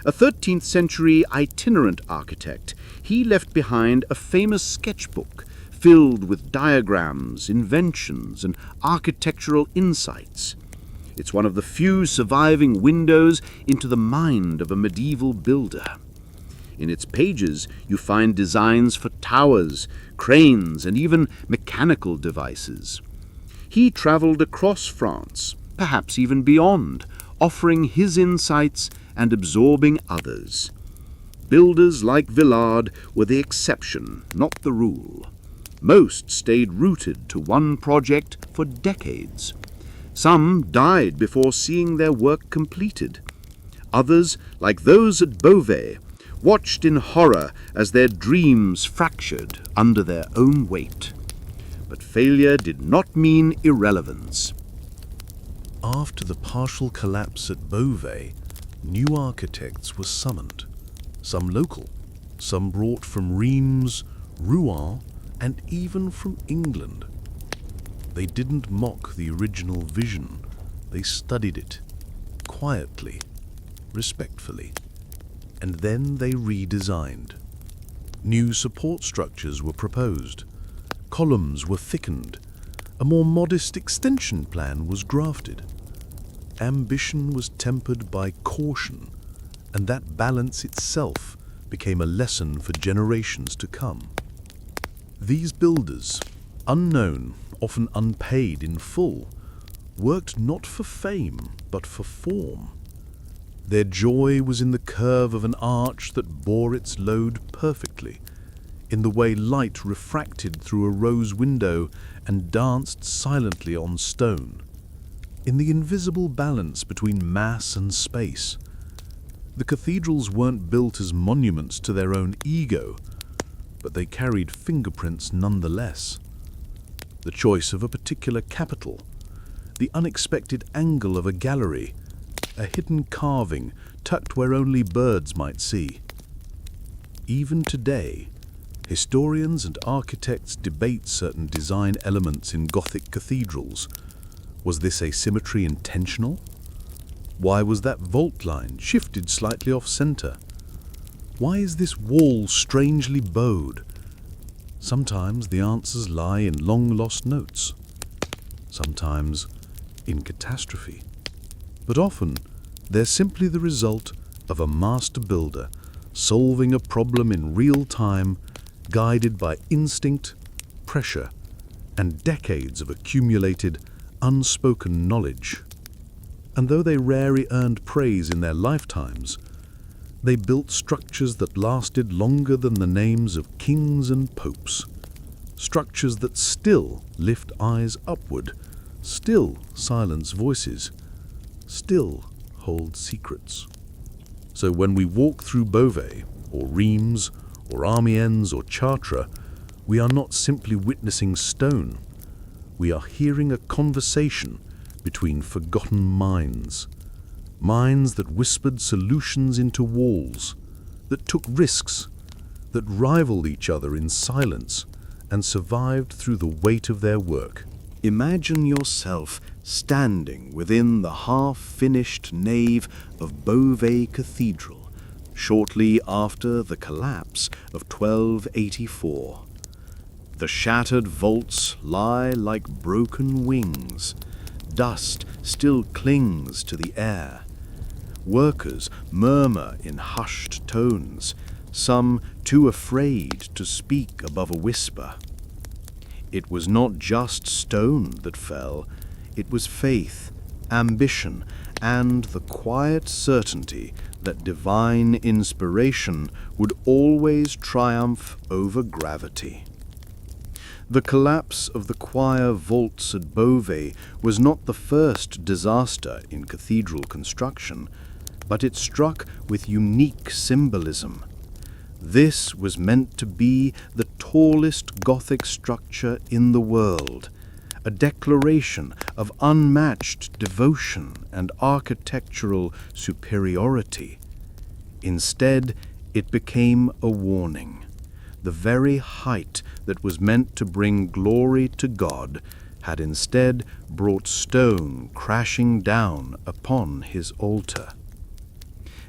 A 13th century itinerant architect, he left behind a famous sketchbook filled with diagrams, inventions, and architectural insights. It's one of the few surviving windows into the mind of a medieval builder. In its pages you find designs for towers, cranes, and even mechanical devices. He travelled across France, perhaps even beyond, offering his insights and absorbing others. Builders like Villard were the exception, not the rule. Most stayed rooted to one project for decades. Some died before seeing their work completed. Others, like those at Beauvais, watched in horror as their dreams fractured under their own weight. But failure did not mean irrelevance. After the partial collapse at Beauvais, new architects were summoned. Some local, some brought from Reims, Rouen, and even from England. They didn't mock the original vision. They studied it, quietly, respectfully. And then they redesigned. New support structures were proposed. Columns were thickened. A more modest extension plan was drafted. Ambition was tempered by caution, and that balance itself became a lesson for generations to come. These builders, unknown, often unpaid in full, worked not for fame, but for form. Their joy was in the curve of an arch that bore its load perfectly, in the way light refracted through a rose window and danced silently on stone, in the invisible balance between mass and space. The cathedrals weren't built as monuments to their own ego, but they carried fingerprints nonetheless. The choice of a particular capital, the unexpected angle of a gallery, a hidden carving tucked where only birds might see. Even today, historians and architects debate certain design elements in Gothic cathedrals. Was this asymmetry intentional? Why was that vault line shifted slightly off-center? Why is this wall strangely bowed? Sometimes the answers lie in long-lost notes. Sometimes in catastrophe. But often, they're simply the result of a master builder solving a problem in real time, guided by instinct, pressure, and decades of accumulated, unspoken knowledge. And though they rarely earned praise in their lifetimes, they built structures that lasted longer than the names of kings and popes. Structures that still lift eyes upward, still silence voices, still hold secrets. So when we walk through Beauvais, or Reims, or Amiens, or Chartres, we are not simply witnessing stone. We are hearing a conversation between forgotten minds. Minds that whispered solutions into walls, that took risks, that rivaled each other in silence, and survived through the weight of their work. Imagine yourself standing within the half-finished nave of Beauvais Cathedral shortly after the collapse of 1284. The shattered vaults lie like broken wings. Dust still clings to the air. Workers murmur in hushed tones, some too afraid to speak above a whisper. It was not just stone that fell, it was faith, ambition, and the quiet certainty that divine inspiration would always triumph over gravity. The collapse of the choir vaults at Beauvais was not the first disaster in cathedral construction, but it struck with unique symbolism. This was meant to be the tallest Gothic structure in the world, a declaration of unmatched devotion and architectural superiority. Instead, it became a warning. The very height that was meant to bring glory to God had instead brought stone crashing down upon his altar.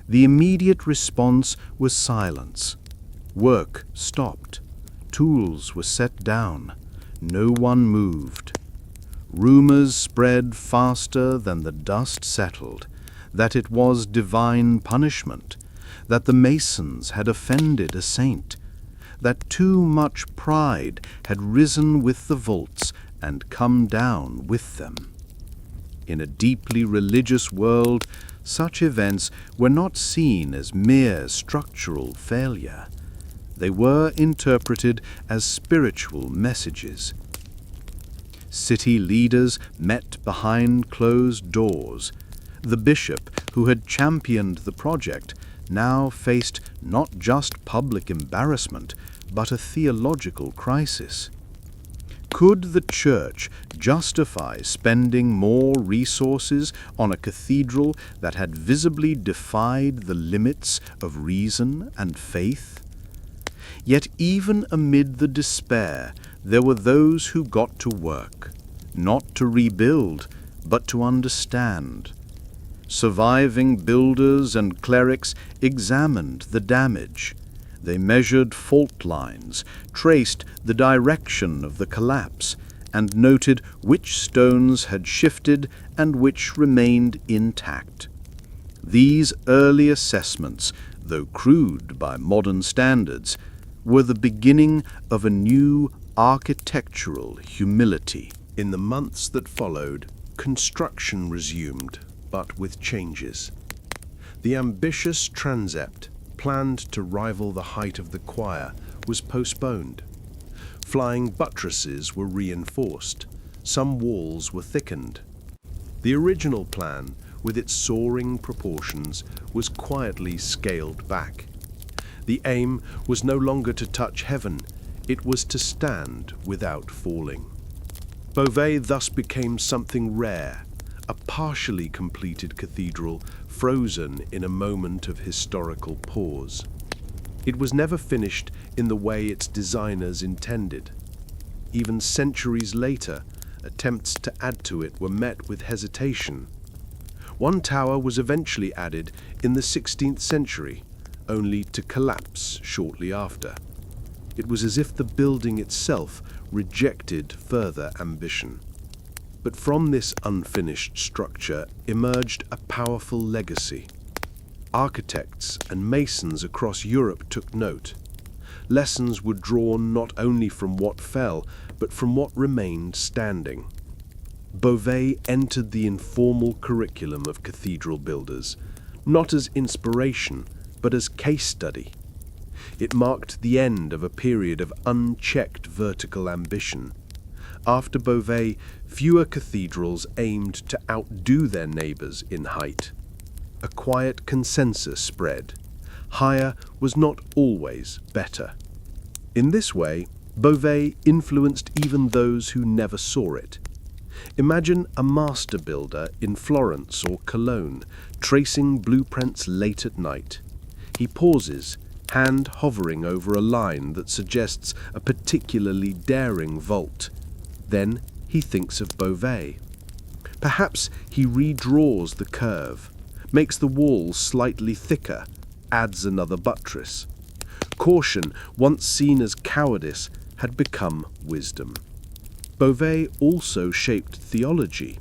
The immediate response was silence. Work stopped. Tools were set down. No one moved. Rumors spread faster than the dust settled that it was divine punishment, that the masons had offended a saint, that too much pride had risen with the vaults and come down with them. In a deeply religious world, such events were not seen as mere structural failure. They were interpreted as spiritual messages. City leaders met behind closed doors. The bishop who had championed the project now faced not just public embarrassment, but a theological crisis. Could the Church justify spending more resources on a cathedral that had visibly defied the limits of reason and faith? Yet even amid the despair, there were those who got to work, not to rebuild, but to understand. Surviving builders and clerics examined the damage. They measured fault lines, traced the direction of the collapse, and noted which stones had shifted and which remained intact. These early assessments, though crude by modern standards, were the beginning of a new architectural humility. In the months that followed, construction resumed, but with changes. The ambitious transept, planned to rival the height of the choir, was postponed. Flying buttresses were reinforced. Some walls were thickened. The original plan, with its soaring proportions, was quietly scaled back. The aim was no longer to touch heaven, it was to stand without falling. Beauvais thus became something rare, a partially completed cathedral frozen in a moment of historical pause. It was never finished in the way its designers intended. Even centuries later, attempts to add to it were met with hesitation. One tower was eventually added in the 16th century, only to collapse shortly after. It was as if the building itself rejected further ambition. But from this unfinished structure emerged a powerful legacy. Architects and masons across Europe took note. Lessons were drawn not only from what fell, but from what remained standing. Beauvais entered the informal curriculum of cathedral builders, not as inspiration, but as case study. It marked the end of a period of unchecked vertical ambition. After Beauvais, fewer cathedrals aimed to outdo their neighbours in height. A quiet consensus spread. Higher was not always better. In this way, Beauvais influenced even those who never saw it. Imagine a master builder in Florence or Cologne, tracing blueprints late at night. He pauses, hand hovering over a line that suggests a particularly daring vault. Then he thinks of Beauvais. Perhaps he redraws the curve, makes the wall slightly thicker, adds another buttress. Caution, once seen as cowardice, had become wisdom. Beauvais also shaped theology.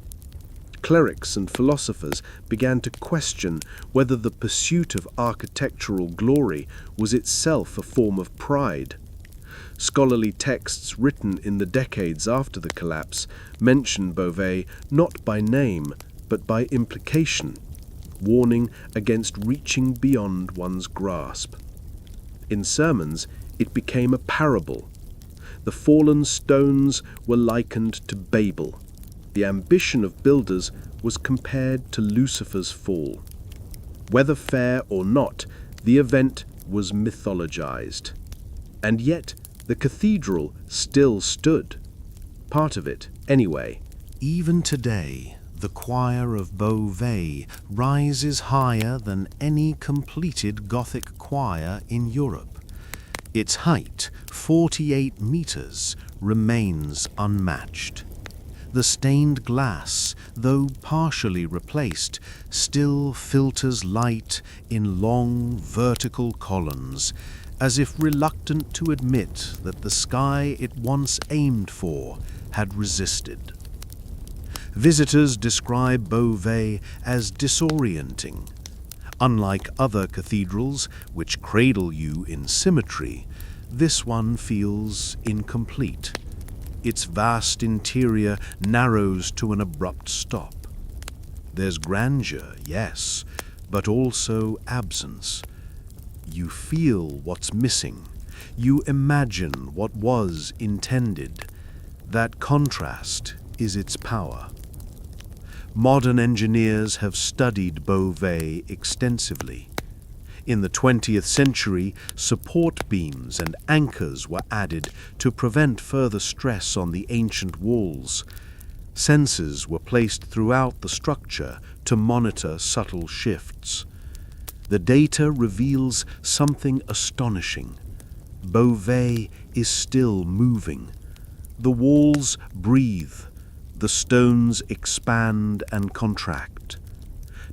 Clerics and philosophers began to question whether the pursuit of architectural glory was itself a form of pride. Scholarly texts written in the decades after the collapse mention Beauvais not by name, but by implication, warning against reaching beyond one's grasp. In sermons, it became a parable. The fallen stones were likened to Babel. The ambition of builders was compared to Lucifer's fall. Whether fair or not, the event was mythologized. And yet, the cathedral still stood. Part of it, anyway. Even today, the choir of Beauvais rises higher than any completed Gothic choir in Europe. Its height, 48 meters, remains unmatched. The stained glass, though partially replaced, still filters light in long vertical columns, as if reluctant to admit that the sky it once aimed for had resisted. Visitors describe Beauvais as disorienting, Unlike other cathedrals, which cradle you in symmetry, this one feels incomplete. Its vast interior narrows to an abrupt stop. There's grandeur, yes, but also absence. You feel what's missing. You imagine what was intended. That contrast is its power. Modern engineers have studied Beauvais extensively. In the 20th century, support beams and anchors were added to prevent further stress on the ancient walls. Sensors were placed throughout the structure to monitor subtle shifts. The data reveals something astonishing. Beauvais is still moving. The walls breathe. The stones expand and contract.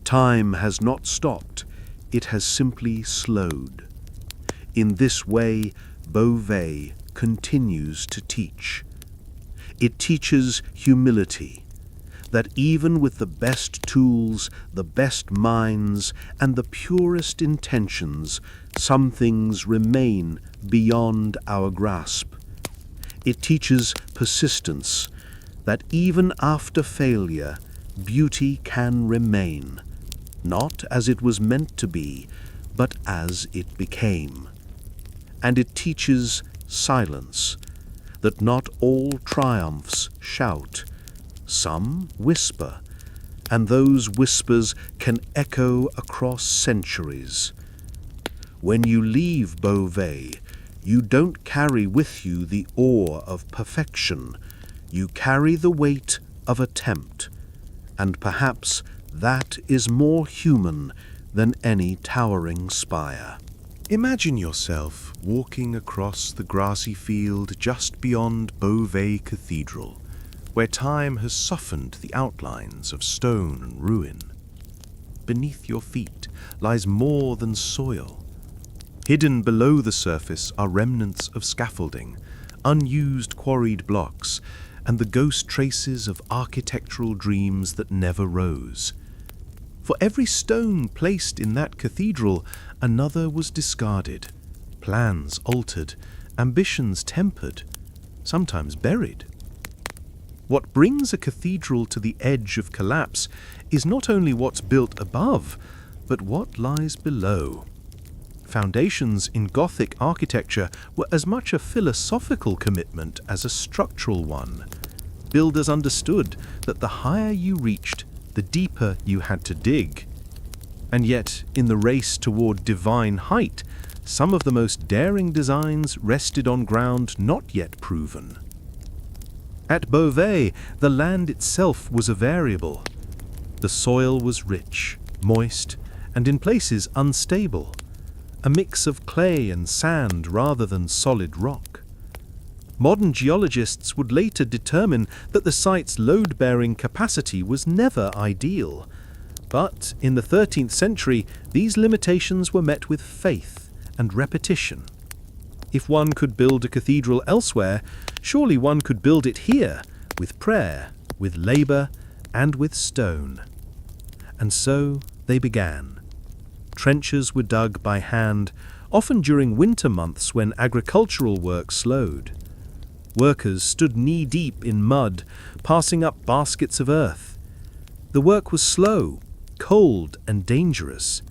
Time has not stopped. It has simply slowed. In this way, Beauvais continues to teach. It teaches humility, that even with the best tools, the best minds, and the purest intentions, some things remain beyond our grasp. It teaches persistence, that even after failure, beauty can remain, not as it was meant to be, but as it became. And it teaches silence, that not all triumphs shout. Some whisper, and those whispers can echo across centuries. When you leave Beauvais, you don't carry with you the awe of perfection. You carry the weight of attempt, and perhaps that is more human than any towering spire. Imagine yourself walking across the grassy field just beyond Beauvais Cathedral, where time has softened the outlines of stone and ruin. Beneath your feet lies more than soil. Hidden below the surface are remnants of scaffolding, unused quarried blocks, and the ghost traces of architectural dreams that never rose. For every stone placed in that cathedral, another was discarded, plans altered, ambitions tempered, sometimes buried. What brings a cathedral to the edge of collapse is not only what's built above, but what lies below. Foundations in Gothic architecture were as much a philosophical commitment as a structural one. Builders understood that the higher you reached, the deeper you had to dig. And yet, in the race toward divine height, some of the most daring designs rested on ground not yet proven. At Beauvais, the land itself was a variable. The soil was rich, moist, and in places unstable, a mix of clay and sand rather than solid rock. Modern geologists would later determine that the site's load-bearing capacity was never ideal. But in the 13th century, these limitations were met with faith and repetition. If one could build a cathedral elsewhere, surely one could build it here, with prayer, with labor, and with stone. And so they began. Trenches were dug by hand, often during winter months when agricultural work slowed. Workers stood knee-deep in mud, passing up baskets of earth. The work was slow, cold, and dangerous.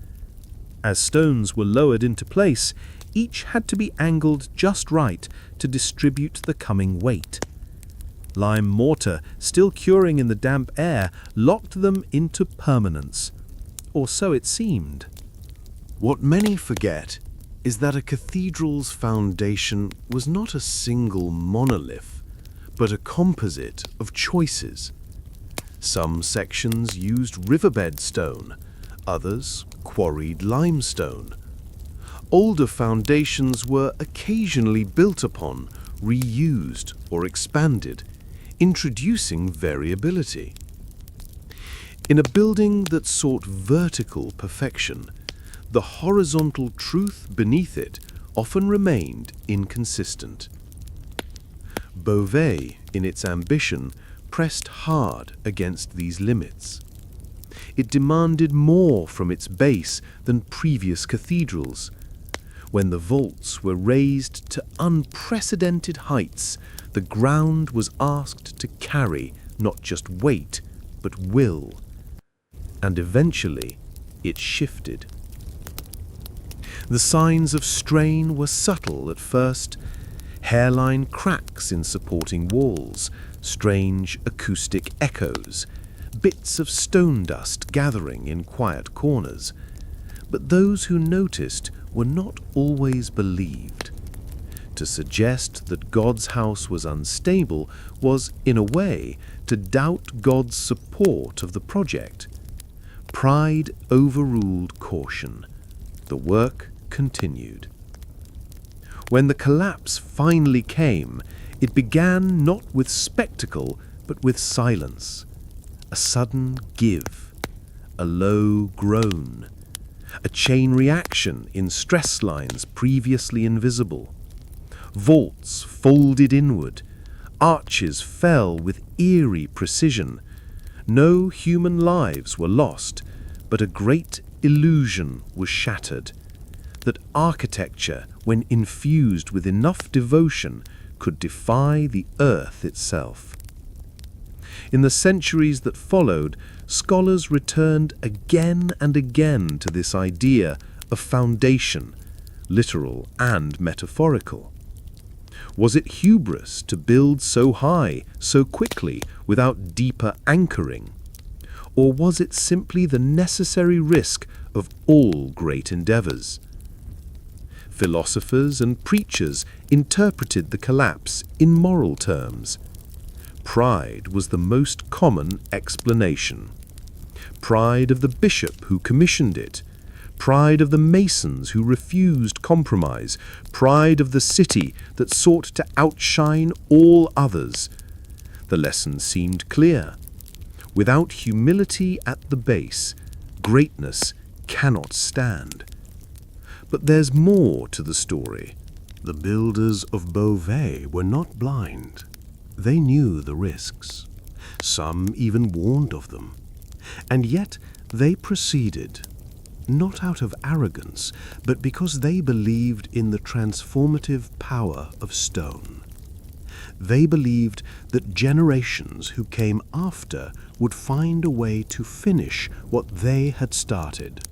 As stones were lowered into place, each had to be angled just right to distribute the coming weight. Lime mortar, still curing in the damp air, locked them into permanence. Or so it seemed. What many forget is that a cathedral's foundation was not a single monolith, but a composite of choices. Some sections used riverbed stone, others quarried limestone. Older foundations were occasionally built upon, reused, or expanded, introducing variability. In a building that sought vertical perfection, the horizontal truth beneath it often remained inconsistent. Beauvais, in its ambition, pressed hard against these limits. It demanded more from its base than previous cathedrals. When the vaults were raised to unprecedented heights, the ground was asked to carry not just weight, but will. And eventually, it shifted. The signs of strain were subtle at first: hairline cracks in supporting walls, strange acoustic echoes, bits of stone dust gathering in quiet corners. But those who noticed were not always believed. To suggest that God's house was unstable was, in a way, to doubt God's support of the project. Pride overruled caution. The work continued. When the collapse finally came, it began not with spectacle, but with silence. A sudden give, a low groan, a chain reaction in stress lines previously invisible. Vaults folded inward, arches fell with eerie precision. No human lives were lost, but a great illusion was shattered, that architecture, when infused with enough devotion, could defy the earth itself. In the centuries that followed, scholars returned again and again to this idea of foundation, literal and metaphorical. Was it hubris to build so high, so quickly, without deeper anchoring? Or was it simply the necessary risk of all great endeavors? Philosophers and preachers interpreted the collapse in moral terms. Pride was the most common explanation. Pride of the bishop who commissioned it, pride of the masons who refused compromise, pride of the city that sought to outshine all others. The lesson seemed clear. Without humility at the base, greatness cannot stand. But there's more to the story. The builders of Beauvais were not blind. They knew the risks. Some even warned of them. And yet they proceeded, not out of arrogance, but because they believed in the transformative power of stone. They believed that generations who came after would find a way to finish what they had started,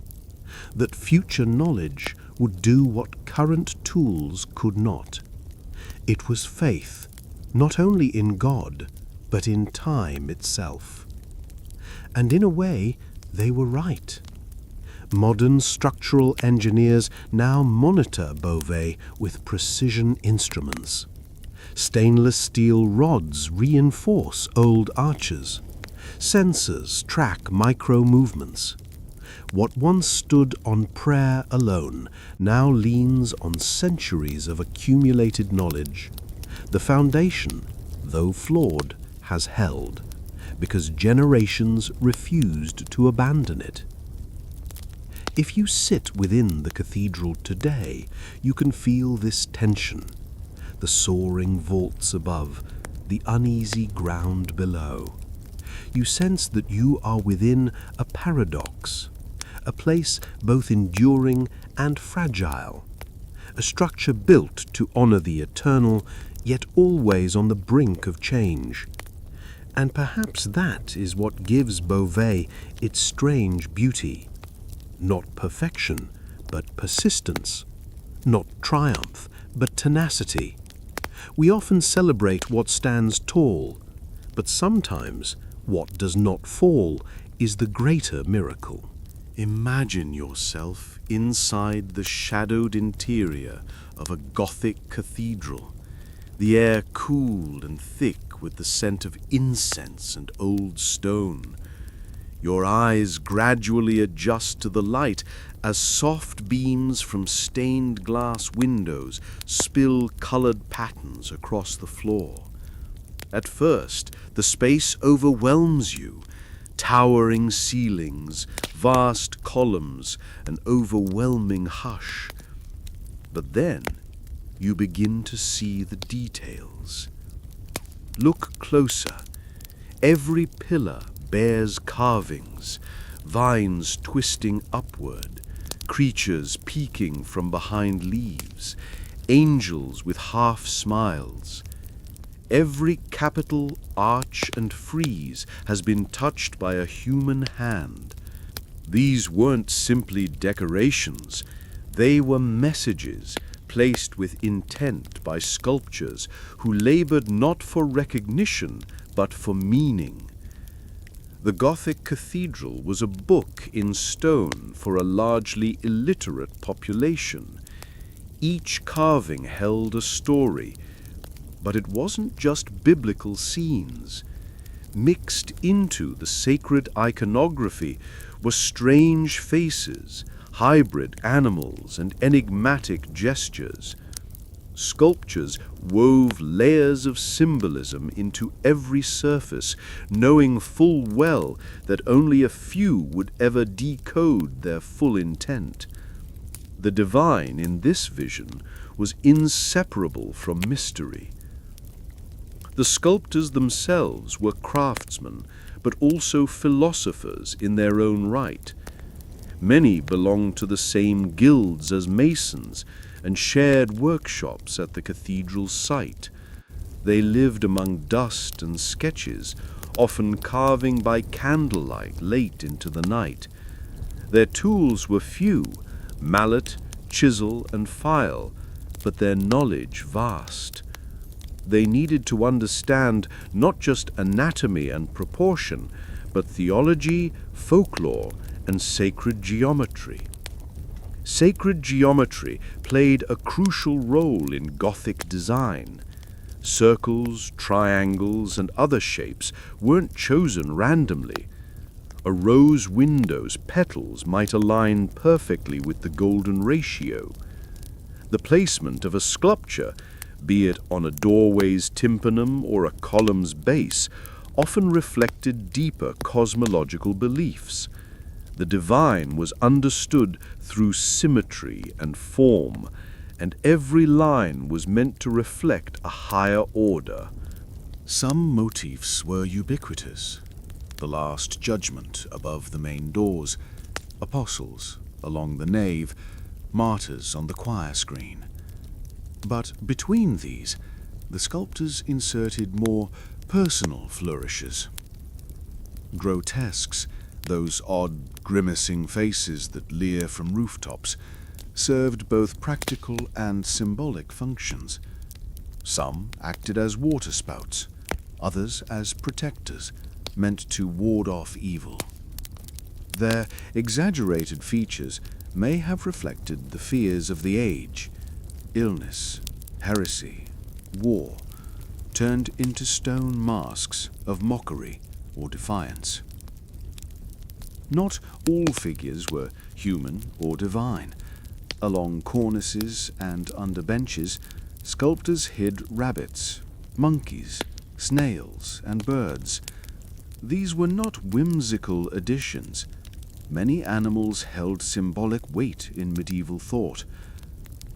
that future knowledge would do what current tools could not. It was faith, not only in God, but in time itself. And in a way, they were right. Modern structural engineers now monitor Beauvais with precision instruments. Stainless steel rods reinforce old arches. Sensors track micro-movements. What once stood on prayer alone now leans on centuries of accumulated knowledge. The foundation, though flawed, has held, because generations refused to abandon it. If you sit within the cathedral today, you can feel this tension, the soaring vaults above, the uneasy ground below. You sense that you are within a paradox, a place both enduring and fragile, a structure built to honor the eternal, yet always on the brink of change. And perhaps that is what gives Beauvais its strange beauty. Not perfection, but persistence. Not triumph, but tenacity. We often celebrate what stands tall, but sometimes what does not fall is the greater miracle. Imagine yourself inside the shadowed interior of a Gothic cathedral, the air cool and thick with the scent of incense and old stone. Your eyes gradually adjust to the light as soft beams from stained glass windows spill colored patterns across the floor. At first, the space overwhelms you. Towering ceilings, vast columns, an overwhelming hush. But then you begin to see the details. Look closer. Every pillar bears carvings, vines twisting upward, creatures peeking from behind leaves, angels with half smiles. Every capital, arch, and frieze has been touched by a human hand. These weren't simply decorations, they were messages placed with intent by sculptors who labored not for recognition but for meaning. The Gothic cathedral was a book in stone for a largely illiterate population. Each carving held a story, but it wasn't just biblical scenes. Mixed into the sacred iconography were strange faces, hybrid animals, and enigmatic gestures. Sculptures wove layers of symbolism into every surface, knowing full well that only a few would ever decode their full intent. The divine in this vision was inseparable from mystery. The sculptors themselves were craftsmen, but also philosophers in their own right. Many belonged to the same guilds as masons and shared workshops at the cathedral's site. They lived among dust and sketches, often carving by candlelight late into the night. Their tools were few, mallet, chisel, and file, but their knowledge vast. They needed to understand not just anatomy and proportion, but theology, folklore, and sacred geometry. Sacred geometry played a crucial role in Gothic design. Circles, triangles, and other shapes weren't chosen randomly. A rose window's petals might align perfectly with the golden ratio. The placement of a sculpture, be it on a doorway's tympanum or a column's base, often reflected deeper cosmological beliefs. The divine was understood through symmetry and form, and every line was meant to reflect a higher order. Some motifs were ubiquitous. The Last Judgment above the main doors, apostles along the nave, martyrs on the choir screen. But between these, the sculptors inserted more personal flourishes. Grotesques, those odd, grimacing faces that leer from rooftops, served both practical and symbolic functions. Some acted as waterspouts, others as protectors, meant to ward off evil. Their exaggerated features may have reflected the fears of the age: illness, heresy, war, turned into stone masks of mockery or defiance. Not all figures were human or divine. Along cornices and under benches, sculptors hid rabbits, monkeys, snails, and birds. These were not whimsical additions. Many animals held symbolic weight in medieval thought.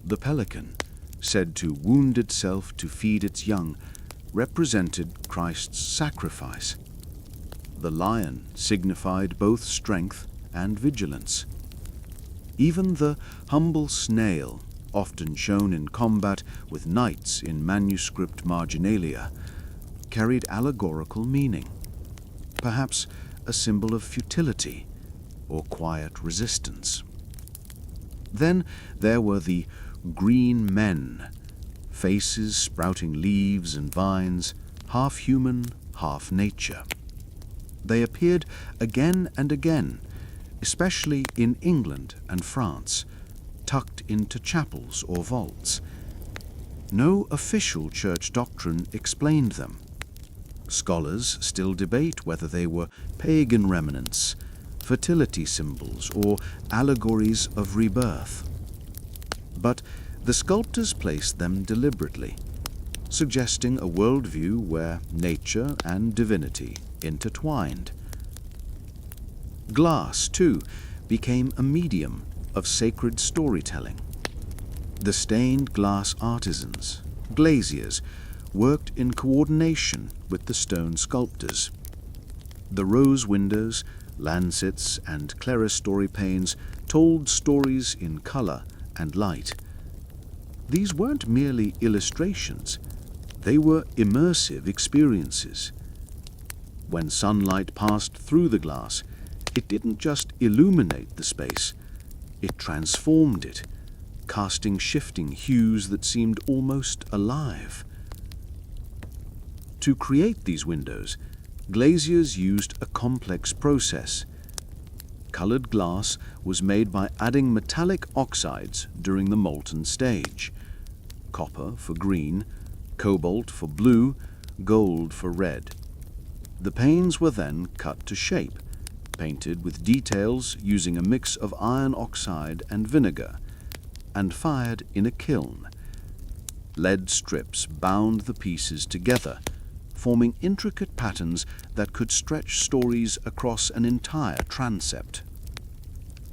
The pelican, said to wound itself to feed its young, represented Christ's sacrifice. The lion signified both strength and vigilance. Even the humble snail, often shown in combat with knights in manuscript marginalia, carried allegorical meaning, perhaps a symbol of futility or quiet resistance. Then there were the green men, faces sprouting leaves and vines, half human, half nature. They appeared again and again, especially in England and France, tucked into chapels or vaults. No official church doctrine explained them. Scholars still debate whether they were pagan remnants, fertility symbols, or allegories of rebirth. But the sculptors placed them deliberately, suggesting a worldview where nature and divinity intertwined. Glass, too, became a medium of sacred storytelling. The stained glass artisans, glaziers, worked in coordination with the stone sculptors. The rose windows, Lancets and clerestory panes told stories in colour and light. These weren't merely illustrations, they were immersive experiences. When sunlight passed through the glass, it didn't just illuminate the space, it transformed it, casting shifting hues that seemed almost alive. To create these windows, glaziers used a complex process. Coloured glass was made by adding metallic oxides during the molten stage. Copper for green, cobalt for blue, gold for red. The panes were then cut to shape, painted with details using a mix of iron oxide and vinegar, and fired in a kiln. Lead strips bound the pieces together, forming intricate patterns that could stretch stories across an entire transept.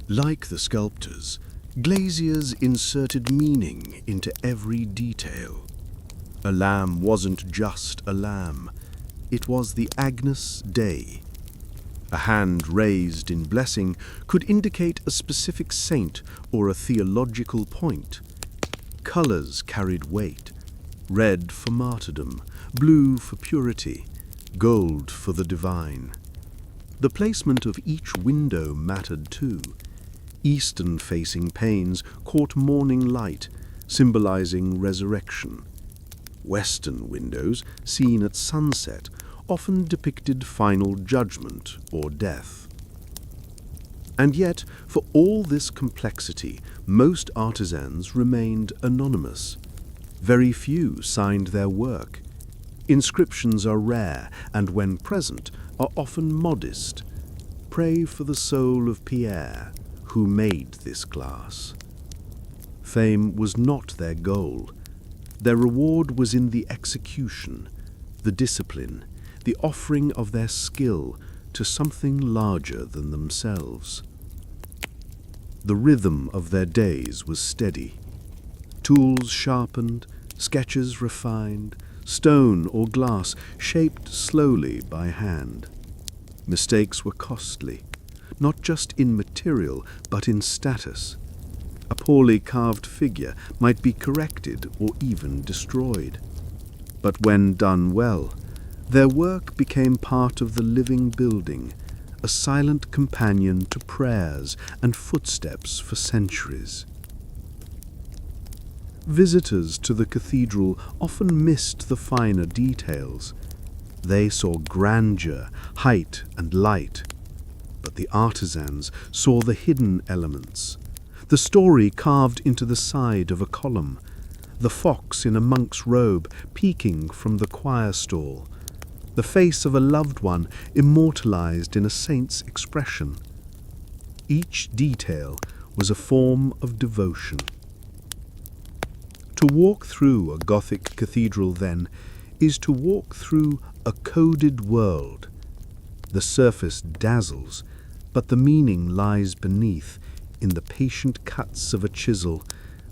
Like the sculptors, glaziers inserted meaning into every detail. A lamb wasn't just a lamb, it was the Agnus Dei. A hand raised in blessing could indicate a specific saint or a theological point. Colours carried weight: red for martyrdom, blue for purity, gold for the divine. The placement of each window mattered too. Eastern-facing panes caught morning light, symbolizing resurrection. Western windows, seen at sunset, often depicted final judgment or death. And yet, for all this complexity, most artisans remained anonymous. Very few signed their work. Inscriptions are rare, and when present, are often modest. Pray for the soul of Pierre, who made this glass. Fame was not their goal. Their reward was in the execution, the discipline, the offering of their skill to something larger than themselves. The rhythm of their days was steady. Tools sharpened, sketches refined, stone or glass shaped slowly by hand. Mistakes were costly, not just in material, but in status. A poorly carved figure might be corrected or even destroyed. But when done well, their work became part of the living building, a silent companion to prayers and footsteps for centuries. Visitors to the cathedral often missed the finer details. They saw grandeur, height, and light. But the artisans saw the hidden elements. The story carved into the side of a column, the fox in a monk's robe peeking from the choir stall, the face of a loved one immortalized in a saint's expression. Each detail was a form of devotion. To walk through a Gothic cathedral, then, is to walk through a coded world. The surface dazzles, but the meaning lies beneath, in the patient cuts of a chisel,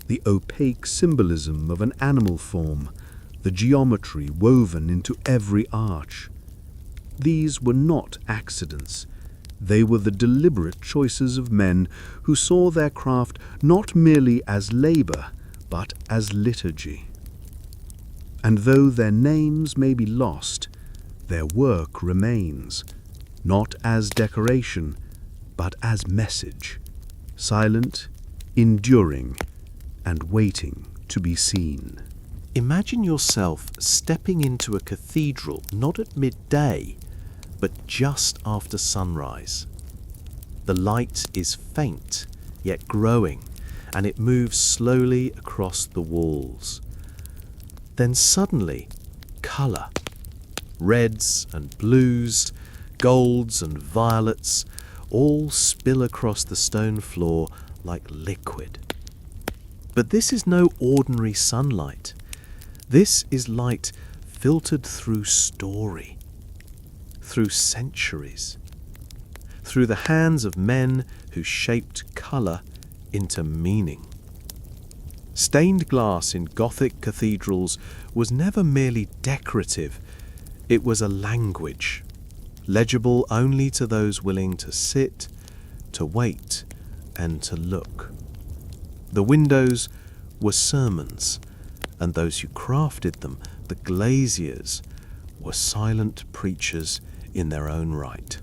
the opaque symbolism of an animal form, the geometry woven into every arch. These were not accidents. They were the deliberate choices of men who saw their craft not merely as labour, but as liturgy. And though their names may be lost, their work remains, not as decoration, but as message, silent, enduring, and waiting to be seen. Imagine yourself stepping into a cathedral not at midday, but just after sunrise. The light is faint, yet growing, and it moves slowly across the walls. Then suddenly, colour. Reds and blues, golds and violets, all spill across the stone floor like liquid. But this is no ordinary sunlight. This is light filtered through story, through centuries, through the hands of men who shaped colour into meaning. Stained glass in Gothic cathedrals was never merely decorative, it was a language. legible only to those willing to sit, to wait, and to look. The windows were sermons, and those who crafted them, the glaziers, were silent preachers in their own right.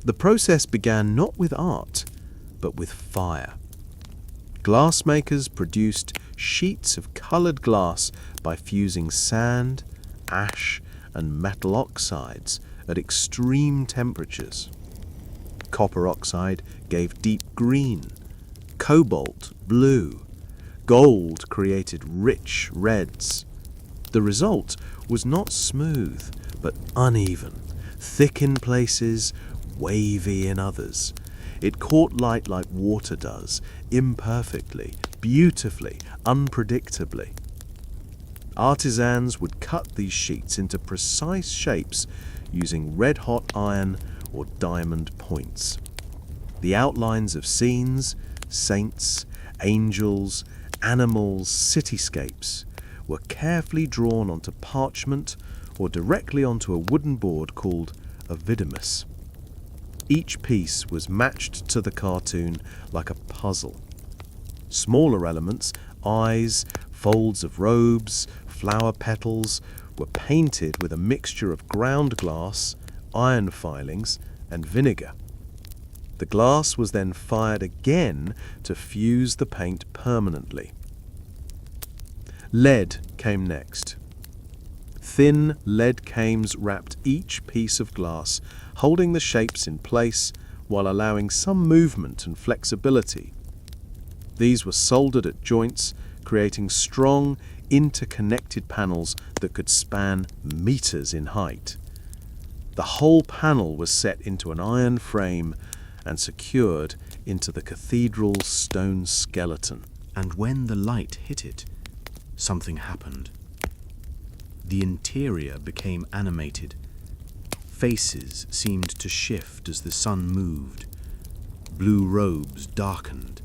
The process began not with art, but with fire. Glassmakers produced sheets of coloured glass by fusing sand, ash, and metal oxides at extreme temperatures. Copper oxide gave deep green, cobalt blue, gold created rich reds. The result was not smooth, but uneven, thick in places, wavy in others. It caught light like water does, imperfectly, beautifully, unpredictably. Artisans would cut these sheets into precise shapes using red-hot iron or diamond points. The outlines of scenes, saints, angels, animals, cityscapes were carefully drawn onto parchment or directly onto a wooden board called a vidimus. Each piece was matched to the cartoon like a puzzle. Smaller elements, eyes, folds of robes, flower petals, were painted with a mixture of ground glass, iron filings, and vinegar. The glass was then fired again to fuse the paint permanently. Lead came next. Thin lead cames wrapped each piece of glass, holding the shapes in place while allowing some movement and flexibility. These were soldered at joints, creating strong, interconnected panels that could span meters in height. The whole panel was set into an iron frame and secured into the cathedral's stone skeleton. And when the light hit it, something happened. The interior became animated. Faces seemed to shift as the sun moved. Blue robes darkened,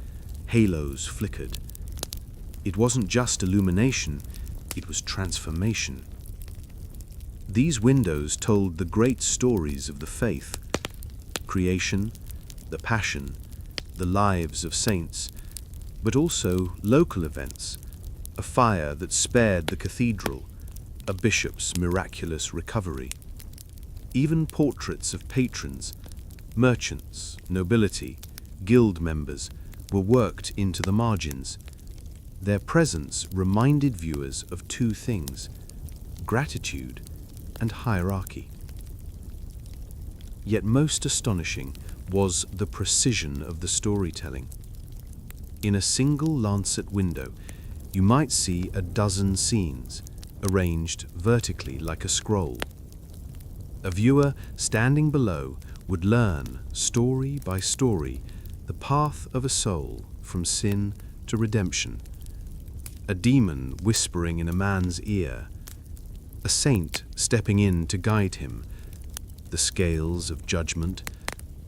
halos flickered. It wasn't just illumination, it was transformation. These windows told the great stories of the faith: creation, the passion, the lives of saints, but also local events: a fire that spared the cathedral, a bishop's miraculous recovery. Even portraits of patrons, merchants, nobility, guild members were worked into the margins. Their presence reminded viewers of two things: gratitude and hierarchy. Yet most astonishing was the precision of the storytelling. In a single lancet window, you might see a dozen scenes, arranged vertically like a scroll. A viewer standing below would learn, story by story, the path of a soul from sin to redemption. A demon whispering in a man's ear, a saint stepping in to guide him, the scales of judgment,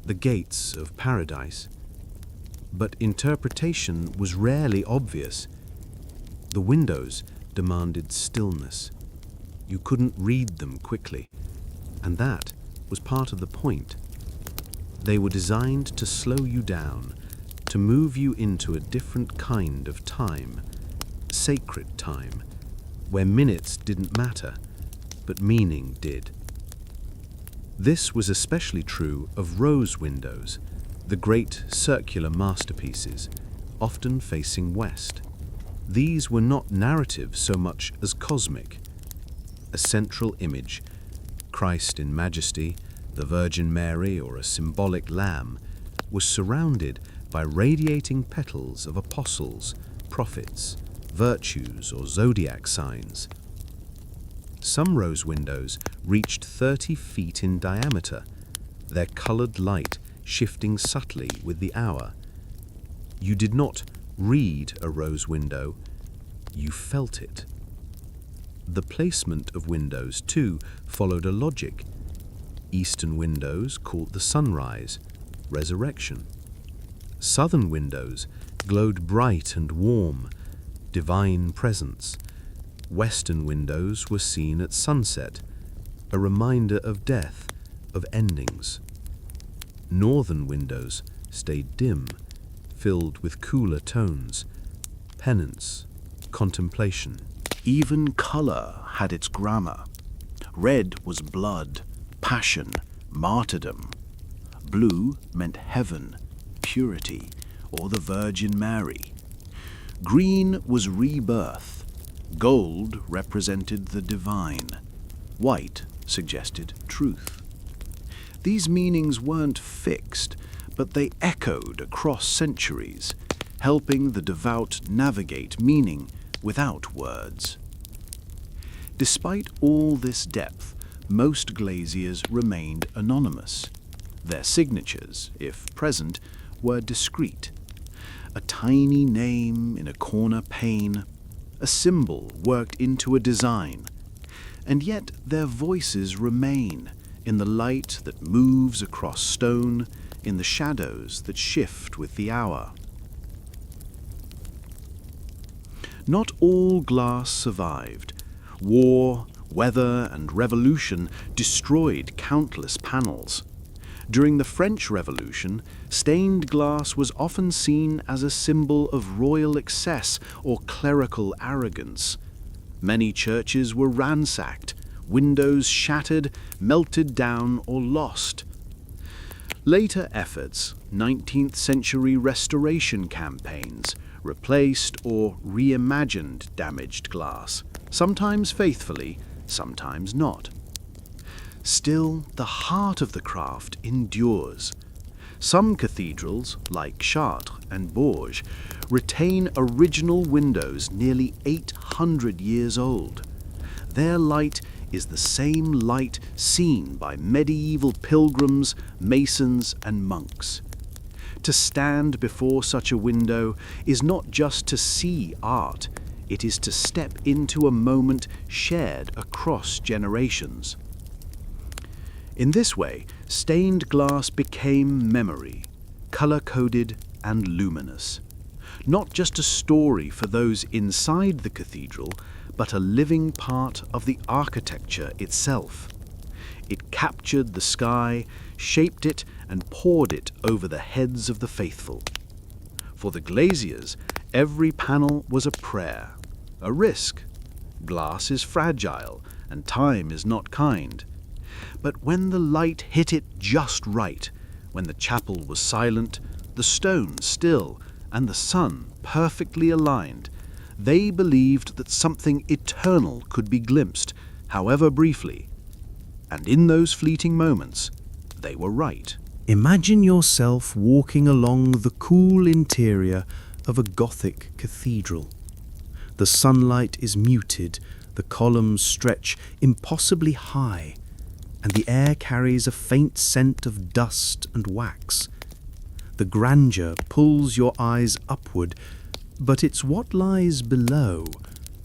the gates of paradise. But interpretation was rarely obvious. The windows demanded stillness. You couldn't read them quickly, and that was part of the point. They were designed to slow you down, to move you into a different kind of time, sacred time, where minutes didn't matter, but meaning did. This was especially true of rose windows, the great circular masterpieces, often facing west. These were not narrative so much as cosmic. A central image, Christ in majesty, the Virgin Mary, or a symbolic lamb, was surrounded by radiating petals of apostles, prophets, virtues, or zodiac signs. Some rose windows reached 30 feet in diameter, their colored light shifting subtly with the hour. You did not read a rose window, you felt it. The placement of windows, too, followed a logic. Eastern windows caught the sunrise, resurrection. Southern windows glowed bright and warm, divine presence. Western windows were seen at sunset, a reminder of death, of endings. Northern windows stayed dim, filled with cooler tones, penance, contemplation. Even colour had its grammar. Red was blood, passion, martyrdom. Blue meant heaven, purity, or the Virgin Mary. Green was rebirth. Gold represented the divine. White suggested truth. These meanings weren't fixed, but they echoed across centuries, helping the devout navigate meaning without words. Despite all this depth, most glaziers remained anonymous. Their signatures, if present, were discreet. A tiny name in a corner pane, a symbol worked into a design, and yet their voices remain in the light that moves across stone, in the shadows that shift with the hour. Not all glass survived. War, weather, and revolution destroyed countless panels. During the French Revolution, stained glass was often seen as a symbol of royal excess or clerical arrogance. Many churches were ransacked, windows shattered, melted down, or lost. Later efforts, 19th century restoration campaigns, replaced or reimagined damaged glass, sometimes faithfully, sometimes not. Still, the heart of the craft endures. Some cathedrals, like Chartres and Bourges, retain original windows nearly 800 years old. Their light is the same light seen by medieval pilgrims, masons, and monks. To stand before such a window is not just to see art, it is to step into a moment shared across generations. In this way, stained glass became memory, color-coded and luminous. Not just a story for those inside the cathedral, but a living part of the architecture itself. It captured the sky, shaped it, and poured it over the heads of the faithful. For the glaziers, every panel was a prayer, a risk. Glass is fragile, and time is not kind. But when the light hit it just right, when the chapel was silent, the stone still, and the sun perfectly aligned, they believed that something eternal could be glimpsed, however briefly. And in those fleeting moments, they were right. Imagine yourself walking along the cool interior of a Gothic cathedral. The sunlight is muted, the columns stretch impossibly high, and the air carries a faint scent of dust and wax. The grandeur pulls your eyes upward, but it's what lies below,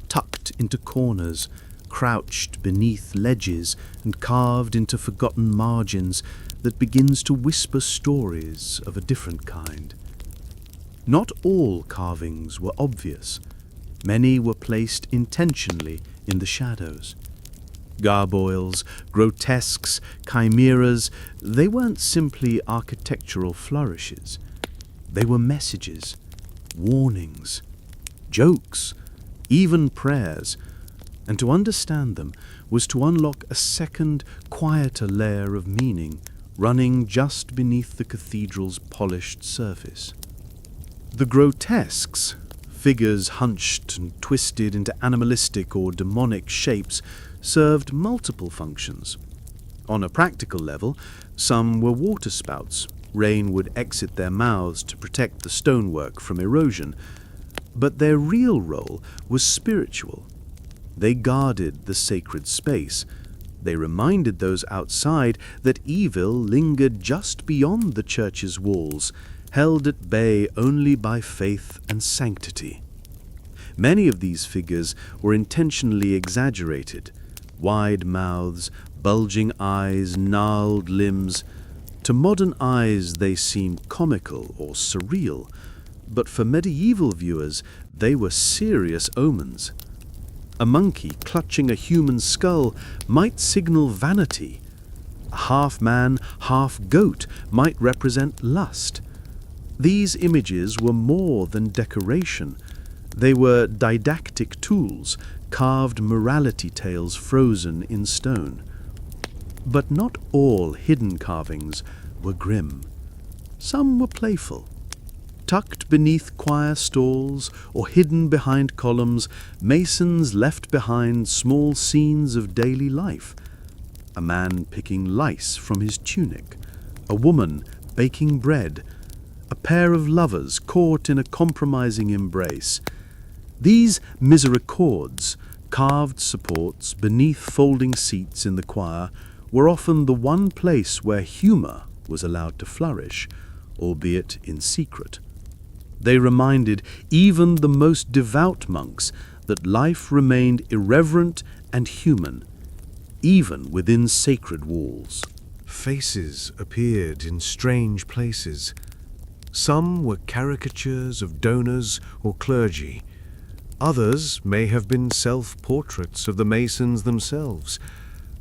tucked into corners, crouched beneath ledges and carved into forgotten margins, that begins to whisper stories of a different kind. Not all carvings were obvious. Many were placed intentionally in the shadows. Gargoyles, grotesques, chimeras, they weren't simply architectural flourishes. They were messages, warnings, jokes, even prayers, and to understand them was to unlock a second, quieter layer of meaning running just beneath the cathedral's polished surface. The grotesques, figures hunched and twisted into animalistic or demonic shapes, served multiple functions. On a practical level, some were waterspouts. Rain would exit their mouths to protect the stonework from erosion, but their real role was spiritual. They guarded the sacred space. They reminded those outside that evil lingered just beyond the church's walls, held at bay only by faith and sanctity. Many of these figures were intentionally exaggerated. Wide mouths, bulging eyes, gnarled limbs. To modern eyes they seem comical or surreal, but for medieval viewers they were serious omens. A monkey clutching a human skull might signal vanity. A half-man, half-goat might represent lust. These images were more than decoration. They were didactic tools, carved morality tales frozen in stone. But not all hidden carvings were grim. Some were playful. Tucked beneath choir stalls or hidden behind columns, masons left behind small scenes of daily life. A man picking lice from his tunic, a woman baking bread, a pair of lovers caught in a compromising embrace. These misericords, carved supports beneath folding seats in the choir, were often the one place where humour was allowed to flourish, albeit in secret. They reminded even the most devout monks that life remained irreverent and human, even within sacred walls. Faces appeared in strange places. Some were caricatures of donors or clergy. Others may have been self-portraits of the masons themselves,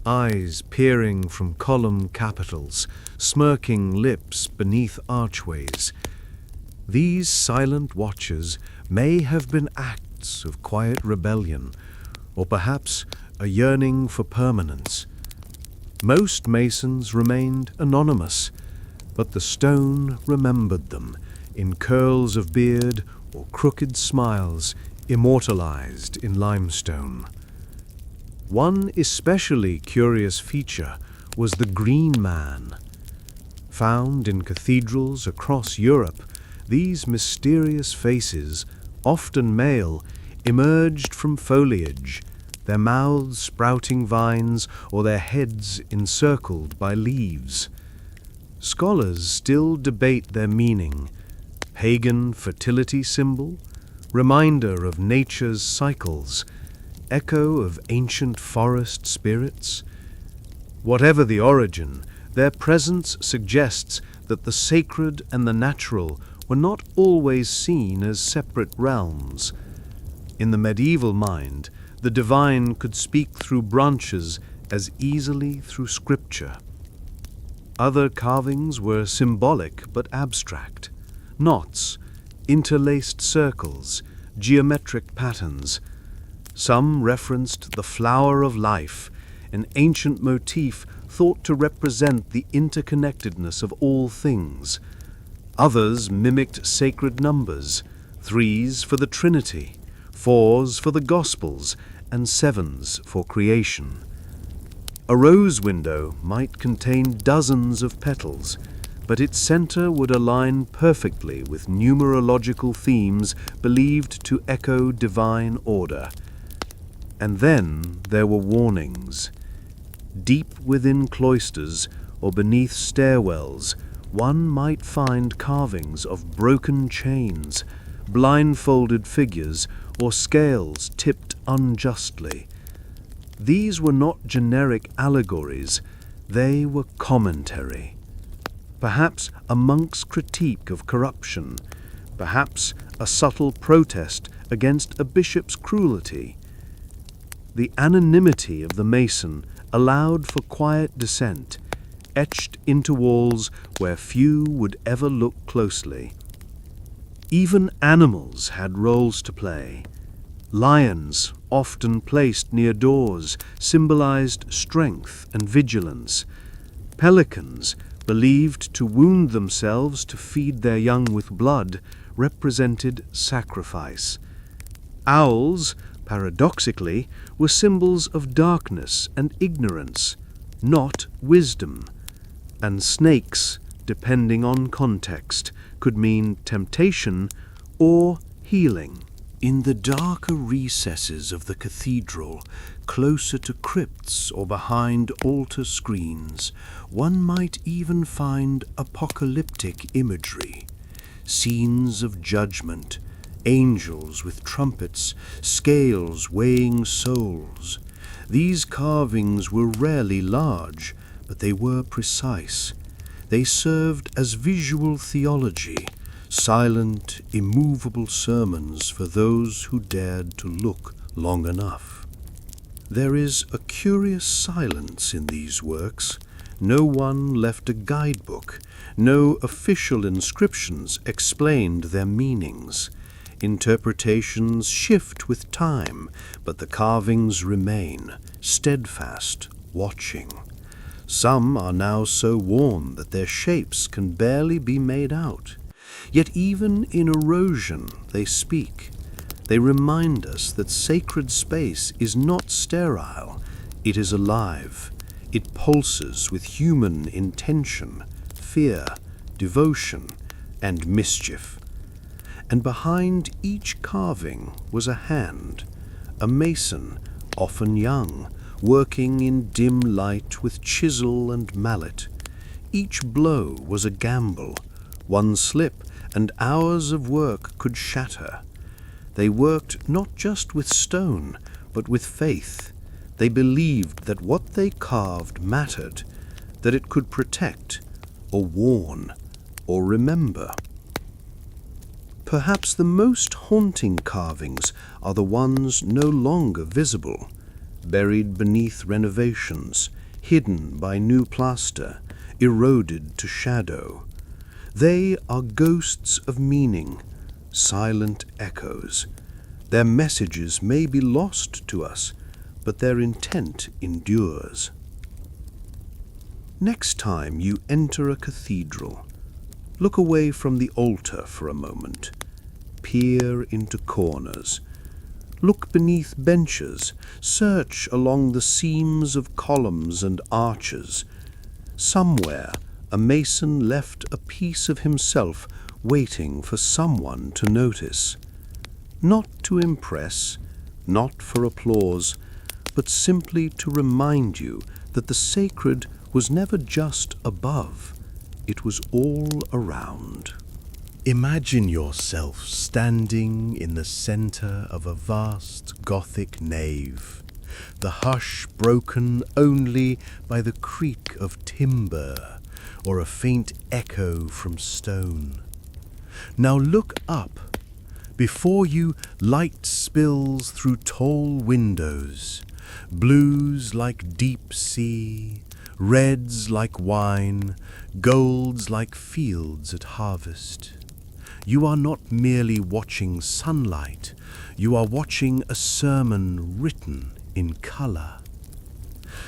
eyes peering from column capitals, smirking lips beneath archways. These silent watchers may have been acts of quiet rebellion, or perhaps a yearning for permanence. Most masons remained anonymous, but the stone remembered them in curls of beard or crooked smiles immortalized in limestone. One especially curious feature was the Green Man. Found in cathedrals across Europe, these mysterious faces, often male, emerged from foliage, their mouths sprouting vines or their heads encircled by leaves. Scholars still debate their meaning. Pagan fertility symbol, reminder of nature's cycles, echo of ancient forest spirits. Whatever the origin, their presence suggests that the sacred and the natural were not always seen as separate realms. In the medieval mind, the divine could speak through branches as easily through scripture. Other carvings were symbolic but abstract. Knots, interlaced circles, geometric patterns. Some referenced the flower of life, an ancient motif thought to represent the interconnectedness of all things. Others mimicked sacred numbers, 3s for the Trinity, 4s for the Gospels, and 7s for creation. A rose window might contain dozens of petals, but its center would align perfectly with numerological themes believed to echo divine order. And then there were warnings. Deep within cloisters or beneath stairwells, one might find carvings of broken chains, blindfolded figures, or scales tipped unjustly. These were not generic allegories, they were commentary. Perhaps a monk's critique of corruption, perhaps a subtle protest against a bishop's cruelty. The anonymity of the mason allowed for quiet dissent, etched into walls where few would ever look closely. Even animals had roles to play. Lions, often placed near doors, symbolized strength and vigilance. Pelicans, believed to wound themselves to feed their young with blood, represented sacrifice. Owls, paradoxically, were symbols of darkness and ignorance, not wisdom. And snakes, depending on context, could mean temptation or healing. In the darker recesses of the cathedral, closer to crypts or behind altar screens, one might even find apocalyptic imagery. Scenes of judgment, angels with trumpets, scales weighing souls. These carvings were rarely large, but they were precise. They served as visual theology, silent, immovable sermons for those who dared to look long enough. There is a curious silence in these works. No one left a guidebook. No official inscriptions explained their meanings. Interpretations shift with time, but the carvings remain, steadfast, watching. Some are now so worn that their shapes can barely be made out. Yet even in erosion they speak. They remind us that sacred space is not sterile, it is alive. It pulses with human intention, fear, devotion, and mischief. And behind each carving was a hand, a mason, often young, working in dim light with chisel and mallet. Each blow was a gamble. One slip and hours of work could shatter. They worked not just with stone, but with faith. They believed that what they carved mattered, that it could protect, or warn, or remember. Perhaps the most haunting carvings are the ones no longer visible, buried beneath renovations, hidden by new plaster, eroded to shadow. They are ghosts of meaning, silent echoes. Their messages may be lost to us, but their intent endures. Next time you enter a cathedral, look away from the altar for a moment. Peer into corners. Look beneath benches. Search along the seams of columns and arches. Somewhere, a mason left a piece of himself waiting for someone to notice. Not to impress, not for applause, but simply to remind you that the sacred was never just above, it was all around. Imagine yourself standing in the center of a vast Gothic nave, the hush broken only by the creak of timber or a faint echo from stone. Now look up. Before you, light spills through tall windows, blues like deep sea, reds like wine, golds like fields at harvest. You are not merely watching sunlight, you are watching a sermon written in color.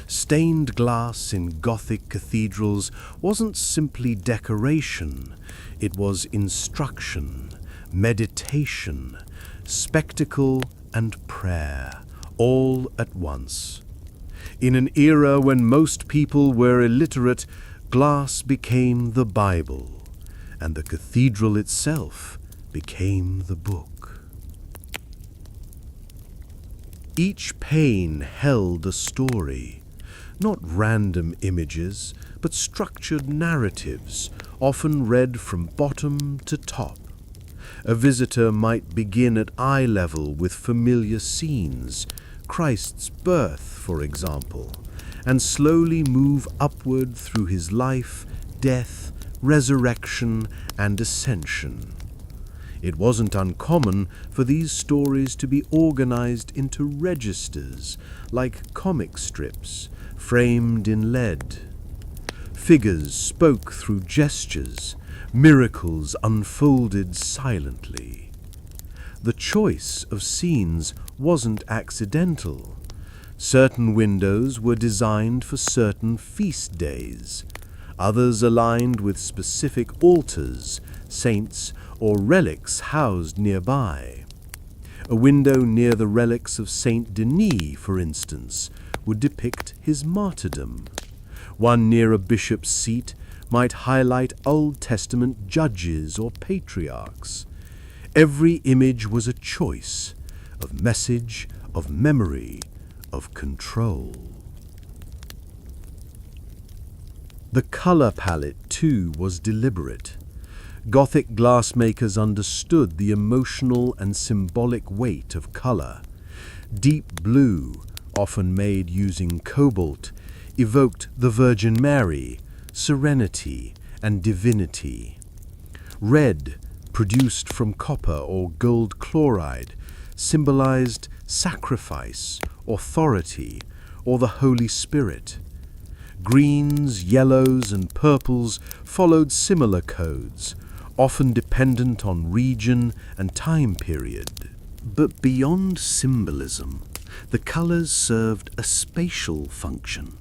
Stained glass in Gothic cathedrals wasn't simply decoration, it was instruction, meditation, spectacle and prayer, all at once. In an era when most people were illiterate, glass became the Bible, and the cathedral itself became the book. Each pane held a story, not random images, but structured narratives, often read from bottom to top. A visitor might begin at eye level with familiar scenes, Christ's birth, for example, and slowly move upward through his life, death, resurrection, and ascension. It wasn't uncommon for these stories to be organized into registers, like comic strips, framed in lead. Figures spoke through gestures, miracles unfolded silently. The choice of scenes wasn't accidental. Certain windows were designed for certain feast days, others aligned with specific altars, saints, or relics housed nearby. A window near the relics of Saint Denis, for instance, would depict his martyrdom. One near a bishop's seat might highlight Old Testament judges or patriarchs. Every image was a choice of message, of memory, of control. The color palette, too, was deliberate. Gothic glassmakers understood the emotional and symbolic weight of color. Deep blue, often made using cobalt, evoked the Virgin Mary, serenity, and divinity. Red, produced from copper or gold chloride, symbolized sacrifice authority, or the Holy Spirit. Greens, yellows, and purples followed similar codes, often dependent on region and time period. But beyond symbolism, the colours served a spatial function.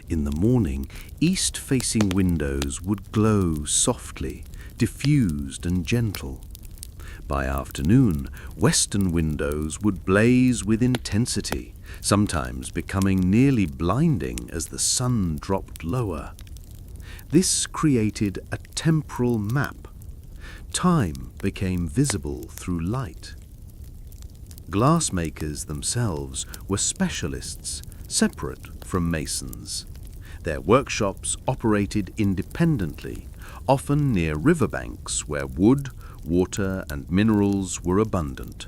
In the morning, east-facing windows would glow softly, diffused and gentle. By afternoon, western windows would blaze with intensity, sometimes becoming nearly blinding as the sun dropped lower. This created a temporal map. Time became visible through light. Glassmakers themselves were specialists, separate from masons. Their workshops operated independently, often near riverbanks where wood, water, and minerals were abundant.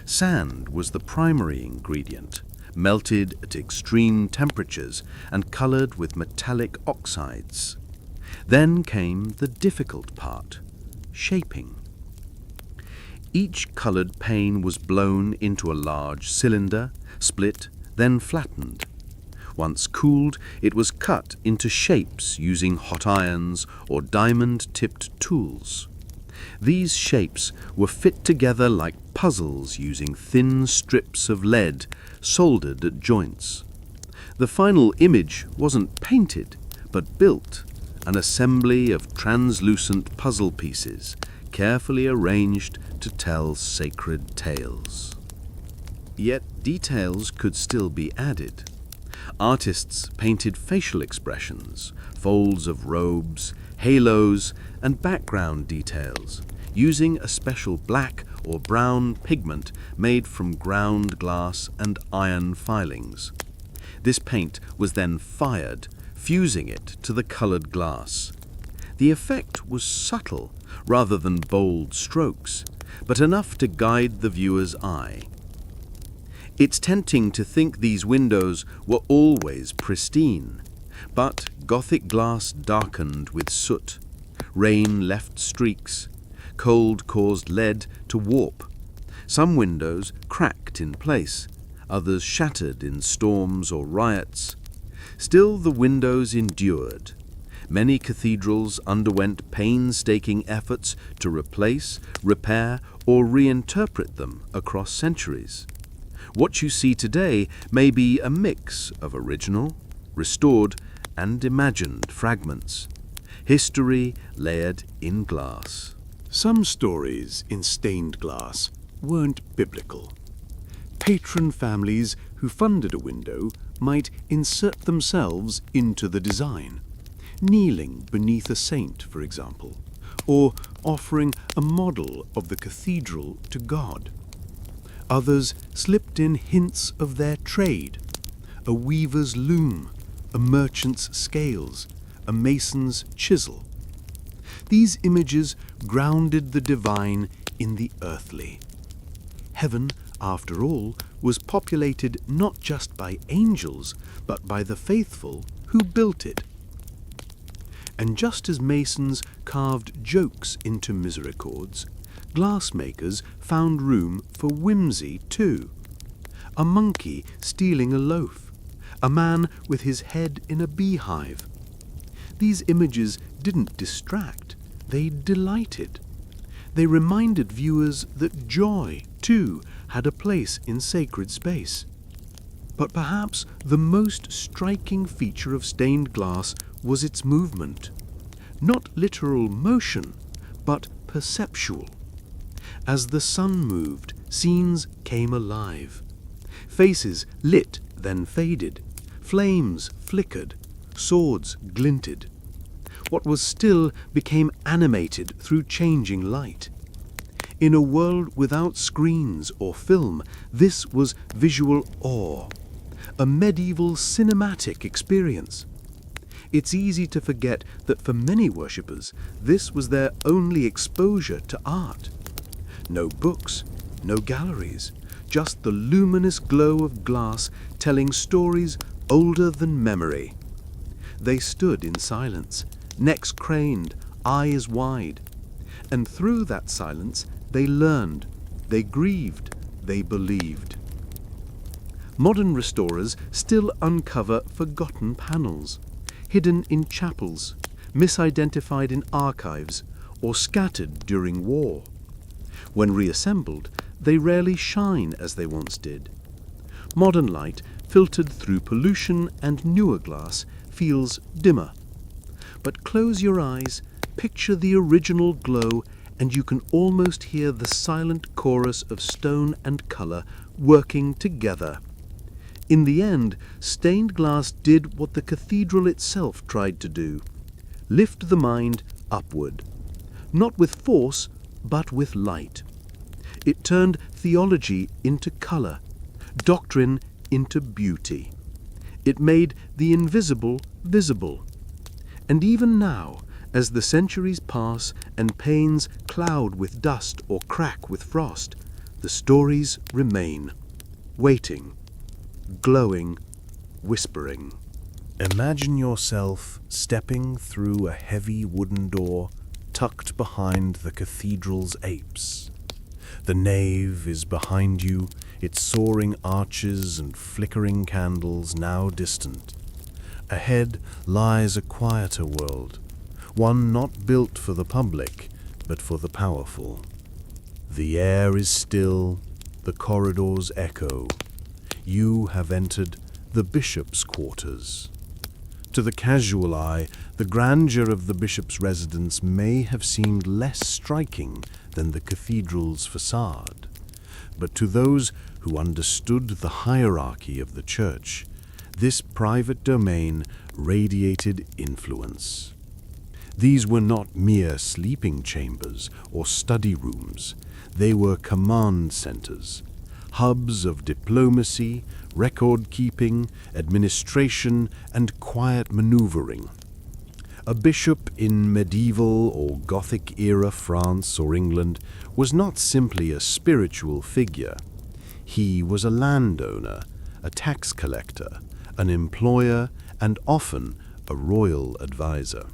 Sand was the primary ingredient, melted at extreme temperatures and colored with metallic oxides. Then came the difficult part, shaping. Each colored pane was blown into a large cylinder, split, then flattened. Once cooled, it was cut into shapes using hot irons or diamond-tipped tools. These shapes were fit together like puzzles using thin strips of lead soldered at joints. The final image wasn't painted, but built, an assembly of translucent puzzle pieces, carefully arranged to tell sacred tales. Yet details could still be added. Artists painted facial expressions, folds of robes, halos, and background details, using a special black or brown pigment made from ground glass and iron filings. This paint was then fired, fusing it to the colored glass. The effect was subtle rather than bold strokes, but enough to guide the viewer's eye. It's tempting to think these windows were always pristine, but Gothic glass darkened with soot, rain left streaks, cold caused lead to warp. Some windows cracked in place, others shattered in storms or riots. Still the windows endured. Many cathedrals underwent painstaking efforts to replace, repair, or reinterpret them across centuries. What you see today may be a mix of original, restored, and imagined fragments. History layered in glass. Some stories in stained glass weren't biblical. Patron families who funded a window might insert themselves into the design, kneeling beneath a saint, for example, or offering a model of the cathedral to God. Others slipped in hints of their trade, a weaver's loom, a merchant's scales, a mason's chisel. These images grounded the divine in the earthly. Heaven, after all, was populated not just by angels, but by the faithful who built it. And just as masons carved jokes into misericords, glassmakers found room for whimsy too. A monkey stealing a loaf, a man with his head in a beehive. These images didn't distract, they delighted. They reminded viewers that joy, too, had a place in sacred space. But perhaps the most striking feature of stained glass was its movement. Not literal motion, but perceptual. As the sun moved, scenes came alive. Faces lit, then faded. Flames flickered. Swords glinted. What was still became animated through changing light. In a world without screens or film, this was visual awe, a medieval cinematic experience. It's easy to forget that for many worshippers, this was their only exposure to art. No books, no galleries, just the luminous glow of glass telling stories older than memory. They stood in silence, necks craned, eyes wide. And through that silence, they learned, they grieved, they believed. Modern restorers still uncover forgotten panels, hidden in chapels, misidentified in archives, or scattered during war. When reassembled, they rarely shine as they once did. Modern light, filtered through pollution and newer glass, feels dimmer. But close your eyes, picture the original glow, and you can almost hear the silent chorus of stone and color working together. In the end, stained glass did what the cathedral itself tried to do: lift the mind upward, not with force, but with light. It turned theology into color, doctrine into beauty. It made the invisible visible. And even now, as the centuries pass and panes cloud with dust or crack with frost, the stories remain, waiting, glowing, whispering. Imagine yourself stepping through a heavy wooden door tucked behind the cathedral's apse. The nave is behind you, its soaring arches and flickering candles now distant. Ahead lies a quieter world, one not built for the public, but for the powerful. The air is still, the corridors echo. You have entered the bishop's quarters. To the casual eye, the grandeur of the bishop's residence may have seemed less striking than the cathedral's facade. But to those who understood the hierarchy of the church, this private domain radiated influence. These were not mere sleeping chambers or study rooms. They were command centers, hubs of diplomacy, record-keeping, administration, and quiet maneuvering. A bishop in medieval or Gothic-era France or England was not simply a spiritual figure. He was a landowner, a tax collector, an employer, and often a royal advisor.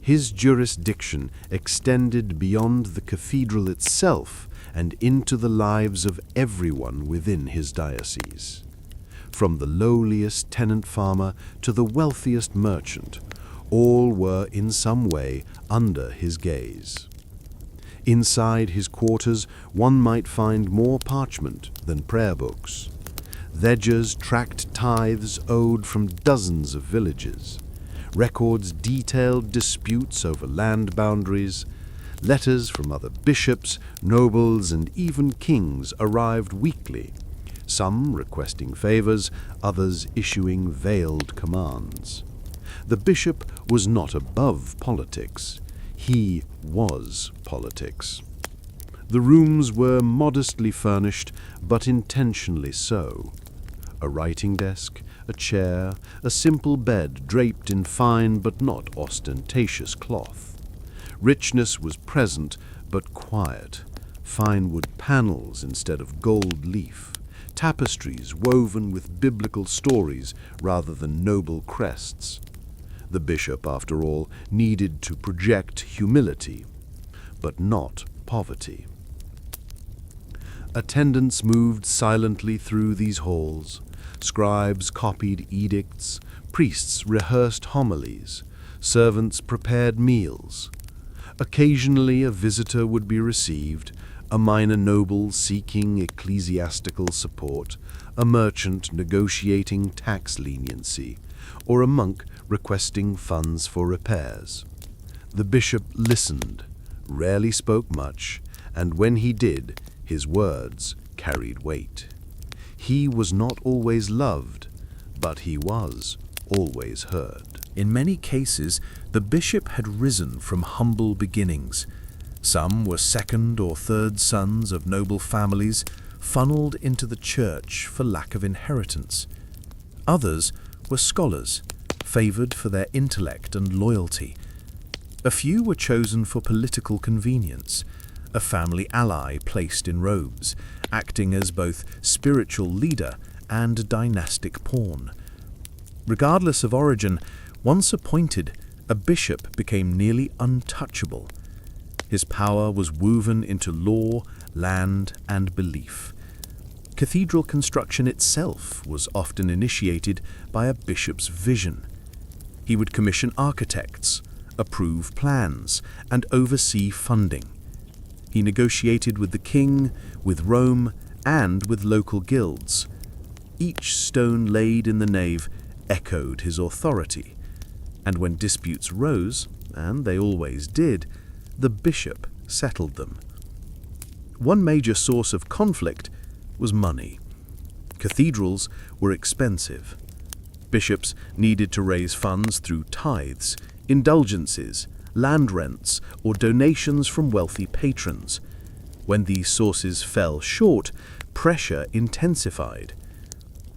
His jurisdiction extended beyond the cathedral itself and into the lives of everyone within his diocese. From the lowliest tenant farmer to the wealthiest merchant, all were in some way under his gaze. Inside his quarters, one might find more parchment than prayer books. Ledgers tracked tithes owed from dozens of villages. Records detailed disputes over land boundaries. Letters from other bishops, nobles, and even kings arrived weekly, some requesting favors, others issuing veiled commands. The bishop was not above politics. He was politics. The rooms were modestly furnished, but intentionally so. A writing desk, a chair, a simple bed draped in fine but not ostentatious cloth. Richness was present, but quiet. Fine wood panels instead of gold leaf. Tapestries woven with biblical stories rather than noble crests. The bishop, after all, needed to project humility, but not poverty. Attendants moved silently through these halls. Scribes copied edicts, priests rehearsed homilies, servants prepared meals. Occasionally a visitor would be received, a minor noble seeking ecclesiastical support, a merchant negotiating tax leniency, or a monk requesting funds for repairs. The bishop listened, rarely spoke much, and when he did, his words carried weight. He was not always loved, but he was always heard. In many cases, the bishop had risen from humble beginnings. Some were second or third sons of noble families, funneled into the church for lack of inheritance. Others were scholars, favored for their intellect and loyalty. A few were chosen for political convenience, a family ally placed in robes, acting as both spiritual leader and dynastic pawn. Regardless of origin, once appointed, a bishop became nearly untouchable. His power was woven into law, land, and belief. Cathedral construction itself was often initiated by a bishop's vision. He would commission architects, approve plans, and oversee funding. He negotiated with the king, with Rome, and with local guilds. Each stone laid in the nave echoed his authority, and when disputes rose, and they always did, the bishop settled them. One major source of conflict was money. Cathedrals were expensive. Bishops needed to raise funds through tithes, indulgences, land rents, or donations from wealthy patrons. When these sources fell short, pressure intensified.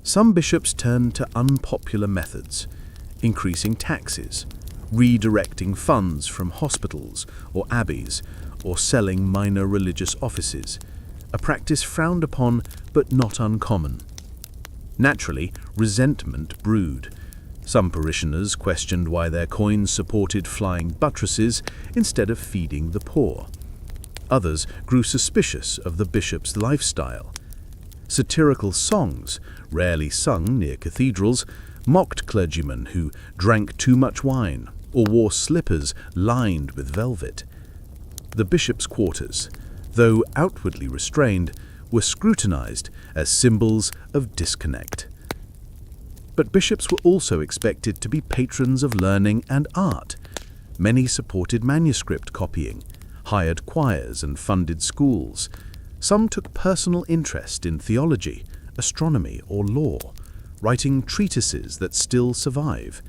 Some bishops turned to unpopular methods, increasing taxes, redirecting funds from hospitals or abbeys, or selling minor religious offices, a practice frowned upon but not uncommon. Naturally, resentment brewed. Some parishioners questioned why their coins supported flying buttresses instead of feeding the poor. Others grew suspicious of the bishop's lifestyle. Satirical songs, rarely sung near cathedrals, mocked clergymen who drank too much wine or wore slippers lined with velvet. The bishop's quarters, though outwardly restrained, were scrutinized as symbols of disconnect. But bishops were also expected to be patrons of learning and art. Many supported manuscript copying, hired choirs and funded schools. Some took personal interest in theology, astronomy, or law, writing treatises that still survive.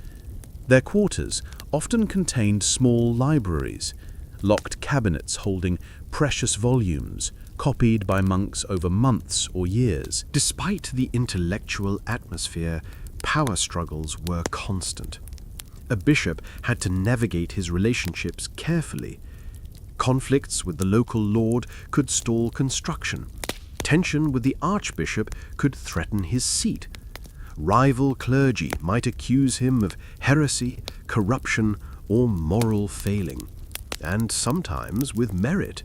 Their quarters often contained small libraries, locked cabinets holding precious volumes, copied by monks over months or years. Despite the intellectual atmosphere, power struggles were constant. A bishop had to navigate his relationships carefully. Conflicts with the local lord could stall construction. Tension with the archbishop could threaten his seat. Rival clergy might accuse him of heresy, corruption, or moral failing, and sometimes with merit.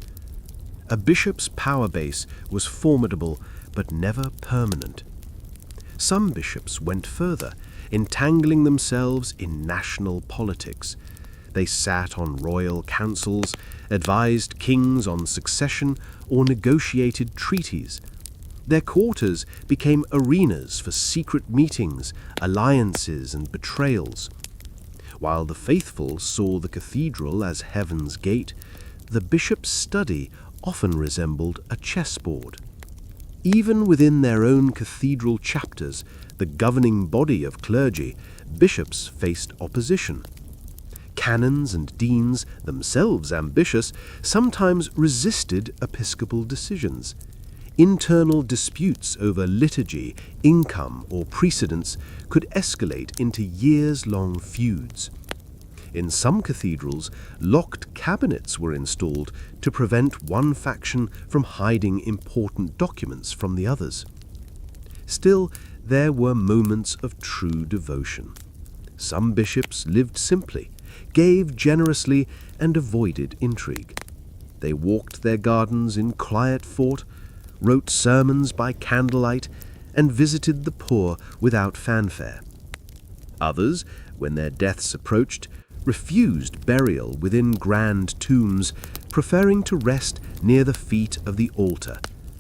A bishop's power base was formidable but never permanent. Some bishops went further, entangling themselves in national politics. They sat on royal councils, advised kings on succession, or negotiated treaties. Their quarters became arenas for secret meetings, alliances, and betrayals. While the faithful saw the cathedral as heaven's gate, the bishop's study often resembled a chessboard. Even within their own cathedral chapters, the governing body of clergy, bishops faced opposition. Canons and deans, themselves ambitious, sometimes resisted episcopal decisions. Internal disputes over liturgy, income, or precedence could escalate into years-long feuds. In some cathedrals, locked cabinets were installed to prevent one faction from hiding important documents from the others. Still, there were moments of true devotion. Some bishops lived simply, gave generously, and avoided intrigue. They walked their gardens in quiet thought, wrote sermons by candlelight, and visited the poor without fanfare. Others, when their deaths approached, refused burial within grand tombs, preferring to rest near the feet of the altar,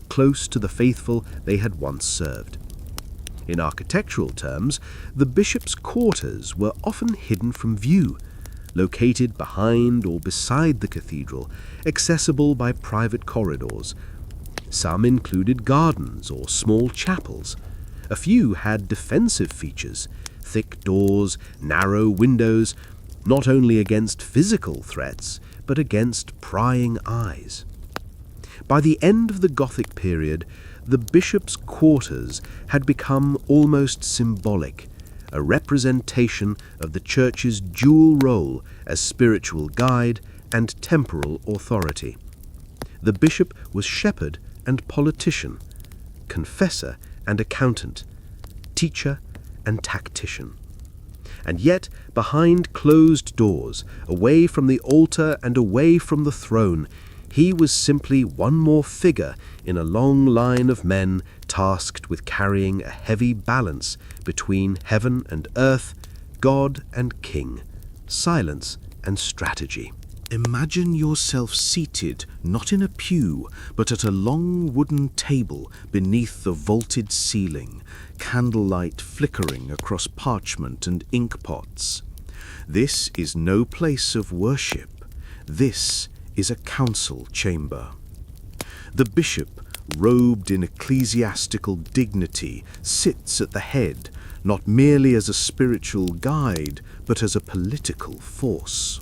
close to the faithful they had once served. In architectural terms, the bishop's quarters were often hidden from view, located behind or beside the cathedral, accessible by private corridors. Some included gardens or small chapels. A few had defensive features, thick doors, narrow windows, not only against physical threats, but against prying eyes. By the end of the Gothic period, the bishop's quarters had become almost symbolic, a representation of the church's dual role as spiritual guide and temporal authority. The bishop was shepherd and politician, confessor and accountant, teacher and tactician. And yet, behind closed doors, away from the altar and away from the throne, he was simply one more figure in a long line of men tasked with carrying a heavy balance between heaven and earth, God and king, silence and strategy. Imagine yourself seated not in a pew, but at a long wooden table beneath the vaulted ceiling, candlelight flickering across parchment and ink pots. This is no place of worship. This is a council chamber. The bishop, robed in ecclesiastical dignity, sits at the head, not merely as a spiritual guide, but as a political force.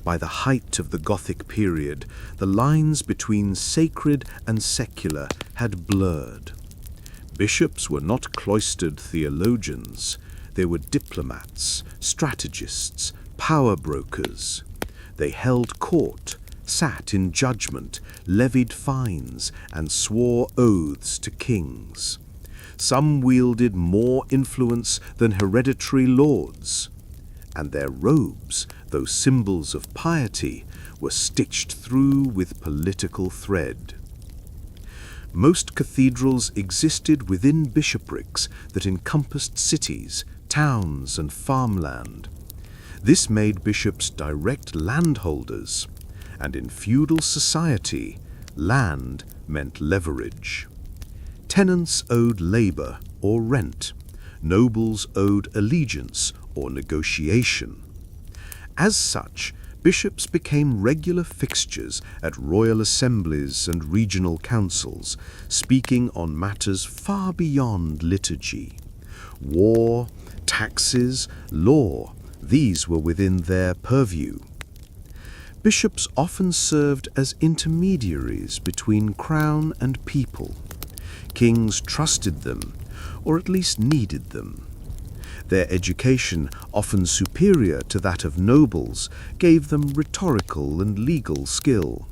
By the height of the Gothic period, the lines between sacred and secular had blurred. Bishops were not cloistered theologians. They were diplomats, strategists, power brokers. They held court, sat in judgment, levied fines, and swore oaths to kings. Some wielded more influence than hereditary lords, and their robes, though symbols of piety, were stitched through with political thread. Most cathedrals existed within bishoprics that encompassed cities, towns, and farmland. This made bishops direct landholders, and in feudal society, land meant leverage. Tenants owed labor or rent. Nobles owed allegiance or negotiation. As such, bishops became regular fixtures at royal assemblies and regional councils, speaking on matters far beyond liturgy. War, taxes, law, these were within their purview. Bishops often served as intermediaries between crown and people. Kings trusted them, or at least needed them. Their education, often superior to that of nobles, gave them rhetorical and legal skill.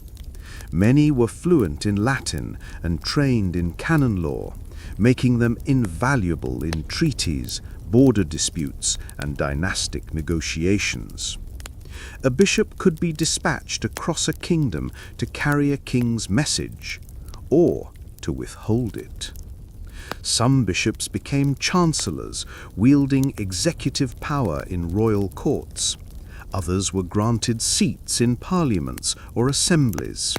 Many were fluent in Latin and trained in canon law, making them invaluable in treaties, border disputes, and dynastic negotiations. A bishop could be dispatched across a kingdom to carry a king's message, or to withhold it. Some bishops became chancellors, wielding executive power in royal courts. Others were granted seats in parliaments or assemblies.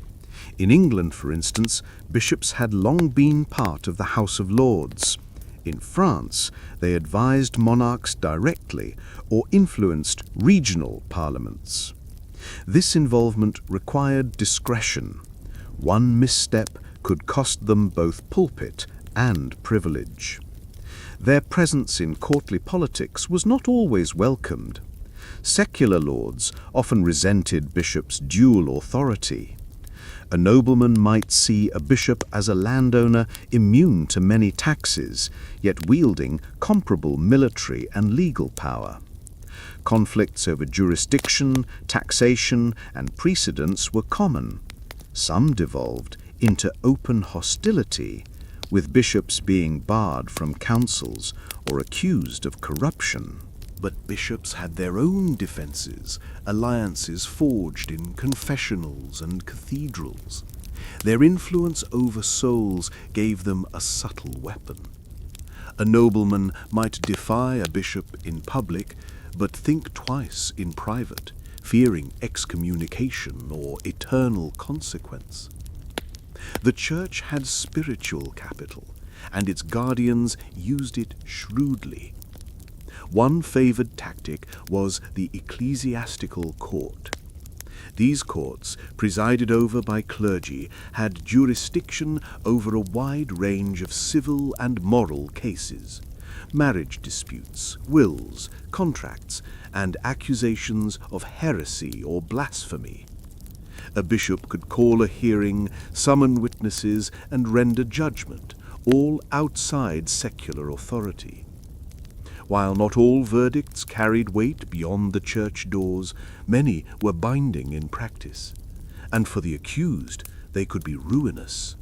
In England, for instance, bishops had long been part of the House of Lords. In France, they advised monarchs directly or influenced regional parliaments. This involvement required discretion. One misstep could cost them both pulpit and privilege. Their presence in courtly politics was not always welcomed. Secular lords often resented bishops' dual authority. A nobleman might see a bishop as a landowner immune to many taxes, yet wielding comparable military and legal power. Conflicts over jurisdiction, taxation, and precedence were common. Some devolved into open hostility, with bishops being barred from councils or accused of corruption. But bishops had their own defences, alliances forged in confessionals and cathedrals. Their influence over souls gave them a subtle weapon. A nobleman might defy a bishop in public, but think twice in private, fearing excommunication or eternal consequence. The Church had spiritual capital, and its guardians used it shrewdly. One favoured tactic was the ecclesiastical court. These courts, presided over by clergy, had jurisdiction over a wide range of civil and moral cases: marriage disputes, wills, contracts, and accusations of heresy or blasphemy. A bishop could call a hearing, summon witnesses, and render judgment, all outside secular authority. While not all verdicts carried weight beyond the church doors, many were binding in practice, and for the accused they could be ruinous.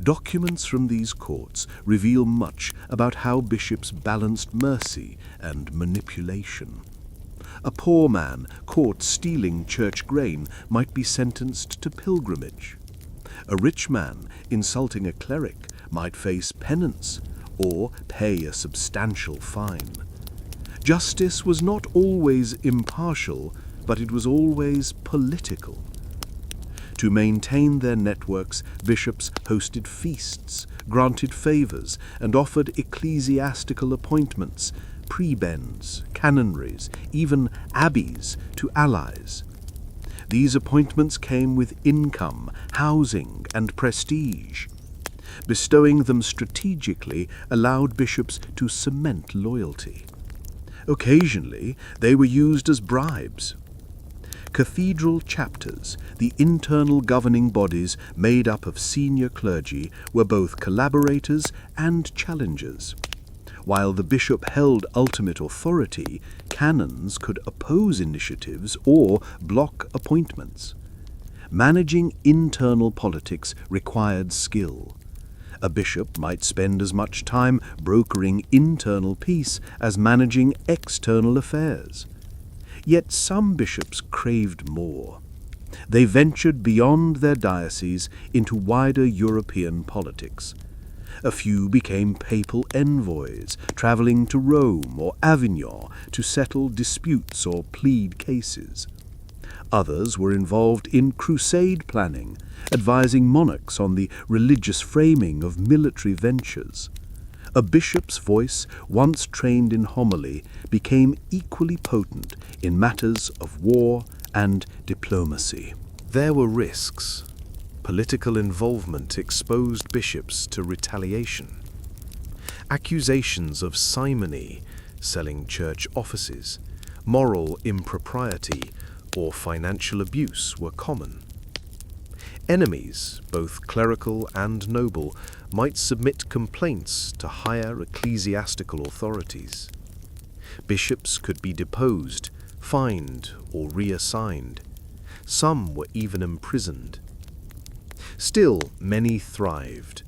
Documents from these courts reveal much about how bishops balanced mercy and manipulation. A poor man caught stealing church grain might be sentenced to pilgrimage. A rich man insulting a cleric might face penance or pay a substantial fine. Justice was not always impartial, but it was always political. To maintain their networks, bishops hosted feasts, granted favours, and offered ecclesiastical appointments, prebends, canonries, even abbeys to allies. These appointments came with income, housing, and prestige. Bestowing them strategically allowed bishops to cement loyalty. Occasionally, they were used as bribes. Cathedral chapters, the internal governing bodies made up of senior clergy, were both collaborators and challengers. While the bishop held ultimate authority, canons could oppose initiatives or block appointments. Managing internal politics required skill. A bishop might spend as much time brokering internal peace as managing external affairs. Yet some bishops craved more. They ventured beyond their diocese into wider European politics. A few became papal envoys, travelling to Rome or Avignon to settle disputes or plead cases. Others were involved in crusade planning, advising monarchs on the religious framing of military ventures. A bishop's voice, once trained in homily, became equally potent in matters of war and diplomacy. There were risks. Political involvement exposed bishops to retaliation. Accusations of simony, selling church offices, moral impropriety, or financial abuse were common. Enemies, both clerical and noble, might submit complaints to higher ecclesiastical authorities. Bishops could be deposed, fined, or reassigned. Some were even imprisoned. Still, many thrived.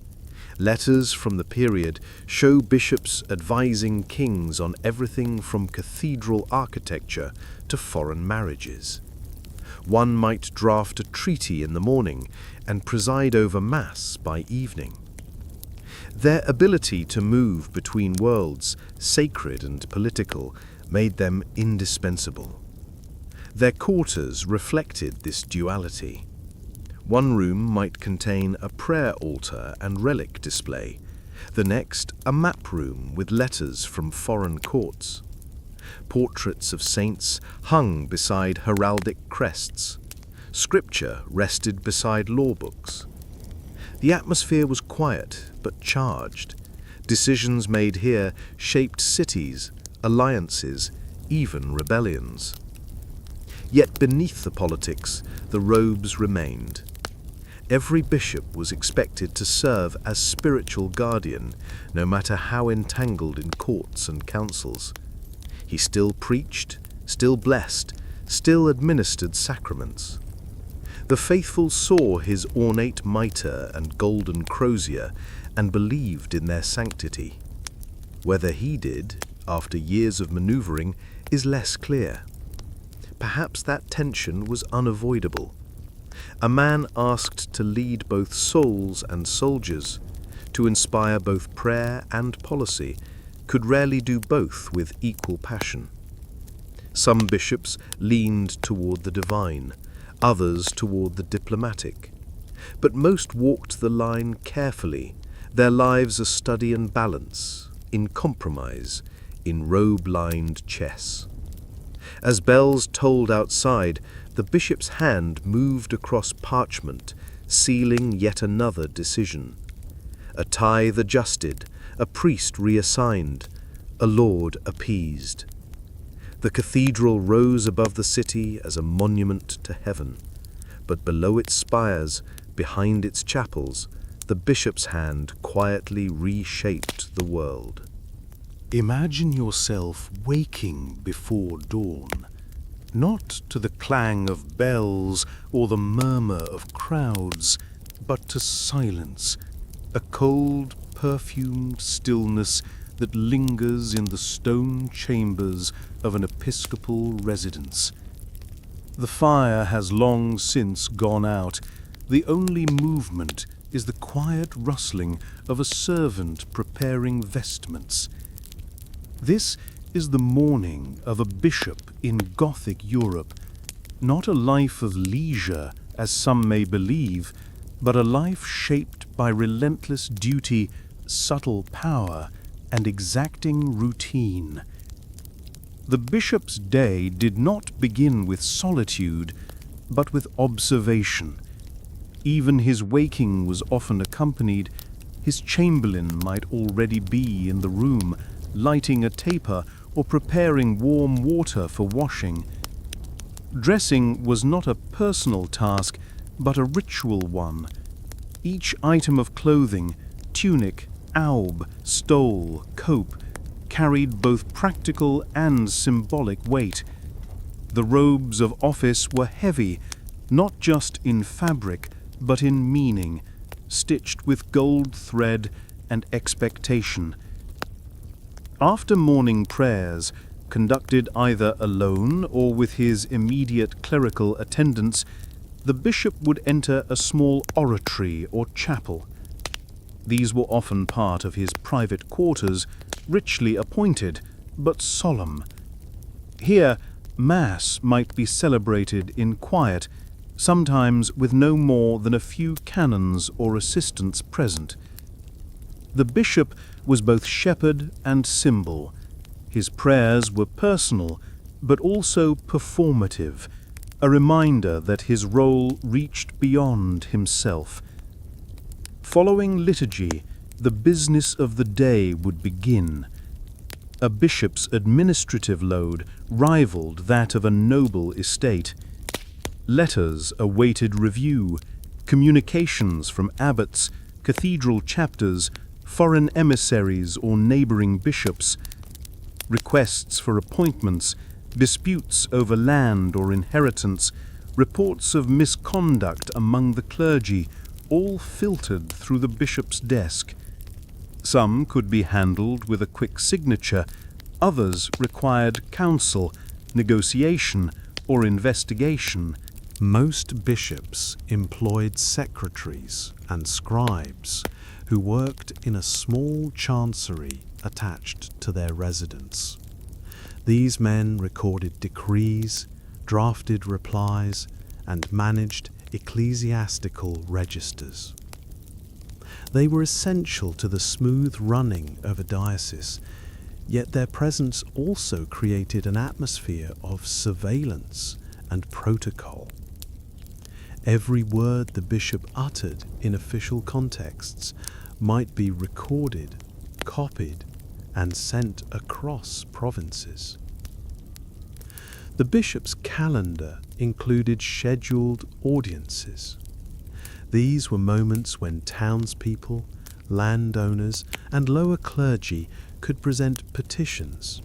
Letters from the period show bishops advising kings on everything from cathedral architecture to foreign marriages. One might draft a treaty in the morning and preside over Mass by evening. Their ability to move between worlds, sacred and political, made them indispensable. Their quarters reflected this duality. One room might contain a prayer altar and relic display, the next a map room with letters from foreign courts. Portraits of saints hung beside heraldic crests. Scripture rested beside law books. The atmosphere was quiet but charged. Decisions made here shaped cities, alliances, even rebellions. Yet beneath the politics, the robes remained. Every bishop was expected to serve as spiritual guardian, no matter how entangled in courts and councils. He still preached, still blessed, still administered sacraments. The faithful saw his ornate mitre and golden crozier and believed in their sanctity. Whether he did, after years of manoeuvring, is less clear. Perhaps that tension was unavoidable. A man asked to lead both souls and soldiers, to inspire both prayer and policy, could rarely do both with equal passion. Some bishops leaned toward the divine, others toward the diplomatic. But most walked the line carefully, their lives a study in balance, in compromise, in robe-lined chess. As bells tolled outside, the bishop's hand moved across parchment, sealing yet another decision. A tithe adjusted, a priest reassigned, a lord appeased. The cathedral rose above the city as a monument to heaven, but below its spires, behind its chapels, the bishop's hand quietly reshaped the world. Imagine yourself waking before dawn, not to the clang of bells or the murmur of crowds, but to silence, a cold, perfumed stillness that lingers in the stone chambers of an episcopal residence. The fire has long since gone out. The only movement is the quiet rustling of a servant preparing vestments. This is the morning of a bishop in Gothic Europe, not a life of leisure, as some may believe, but a life shaped by relentless duty, subtle power, and exacting routine. The bishop's day did not begin with solitude, but with observation. Even his waking was often accompanied. His chamberlain might already be in the room, lighting a taper or preparing warm water for washing. Dressing was not a personal task, but a ritual one. Each item of clothing, tunic, alb, stole, cope, carried both practical and symbolic weight. The robes of office were heavy, not just in fabric, but in meaning, stitched with gold thread and expectation. After morning prayers, conducted either alone or with his immediate clerical attendants, the bishop would enter a small oratory or chapel. These were often part of his private quarters, richly appointed, but solemn. Here, Mass might be celebrated in quiet, sometimes with no more than a few canons or assistants present. The bishop was both shepherd and symbol. His prayers were personal, but also performative, a reminder that his role reached beyond himself. Following liturgy, the business of the day would begin. A bishop's administrative load rivaled that of a noble estate. Letters awaited review, communications from abbots, cathedral chapters, foreign emissaries or neighboring bishops, requests for appointments, disputes over land or inheritance, reports of misconduct among the clergy, all filtered through the bishop's desk. Some could be handled with a quick signature, others required counsel, negotiation, or investigation. Most bishops employed secretaries and scribes who worked in a small chancery attached to their residence. These men recorded decrees, drafted replies, and managed ecclesiastical registers. They were essential to the smooth running of a diocese, yet their presence also created an atmosphere of surveillance and protocol. Every word the bishop uttered in official contexts might be recorded, copied, and sent across provinces. The bishop's calendar included scheduled audiences. These were moments when townspeople, landowners, and lower clergy could present petitions.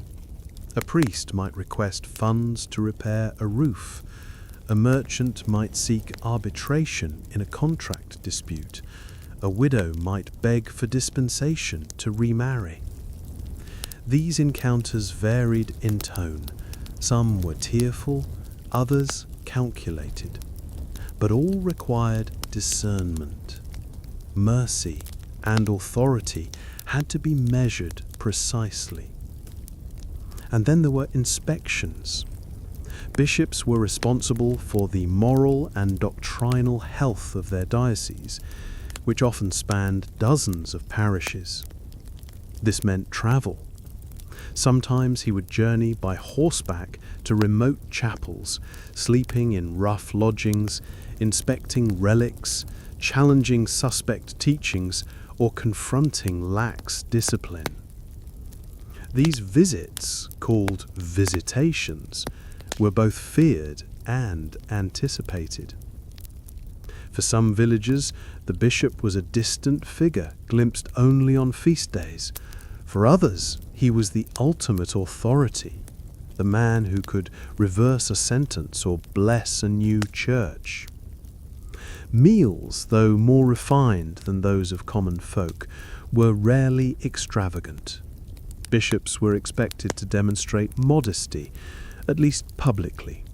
A priest might request funds to repair a roof. A merchant might seek arbitration in a contract dispute. A widow might beg for dispensation to remarry. These encounters varied in tone. Some were tearful, others calculated, but all required discernment. Mercy and authority had to be measured precisely. And then there were inspections. Bishops were responsible for the moral and doctrinal health of their diocese, which often spanned dozens of parishes. This meant travel. Sometimes he would journey by horseback to remote chapels, sleeping in rough lodgings, inspecting relics, challenging suspect teachings, or confronting lax discipline. These visits, called visitations, were both feared and anticipated. For some villagers, the bishop was a distant figure glimpsed only on feast days. For others, he was the ultimate authority, the man who could reverse a sentence or bless a new church. Meals, though more refined than those of common folk, were rarely extravagant. Bishops were expected to demonstrate modesty, at least publicly.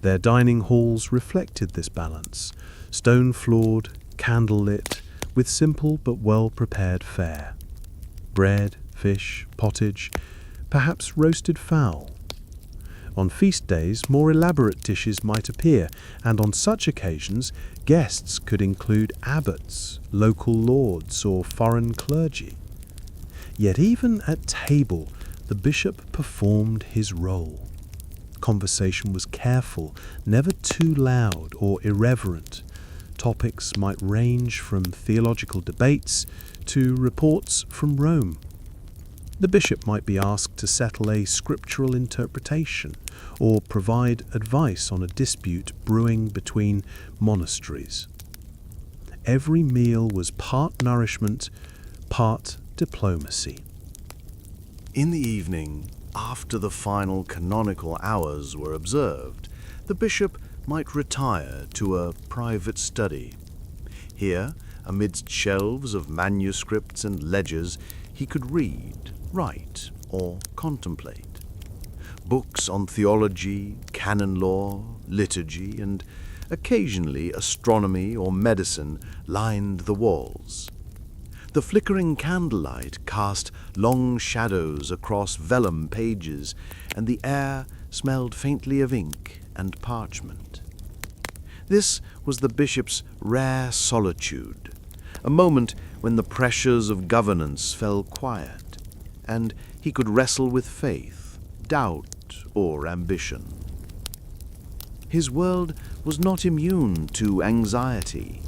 Their dining halls reflected this balance, stone-floored, candle-lit, with simple but well-prepared fare. Bread, fish, pottage, perhaps roasted fowl. On feast days, more elaborate dishes might appear, and on such occasions, guests could include abbots, local lords, or foreign clergy. Yet even at table, the bishop performed his role. Conversation was careful, never too loud or irreverent. Topics might range from theological debates to reports from Rome. The bishop might be asked to settle a scriptural interpretation or provide advice on a dispute brewing between monasteries. Every meal was part nourishment, part diplomacy. In the evening, after the final canonical hours were observed, the bishop might retire to a private study. Here, amidst shelves of manuscripts and ledgers, he could read, write, or contemplate. Books on theology, canon law, liturgy, and occasionally astronomy or medicine lined the walls. The flickering candlelight cast long shadows across vellum pages, and the air smelled faintly of ink and parchment. This was the bishop's rare solitude, a moment when the pressures of governance fell quiet, and he could wrestle with faith, doubt, or ambition. His world was not immune to anxiety.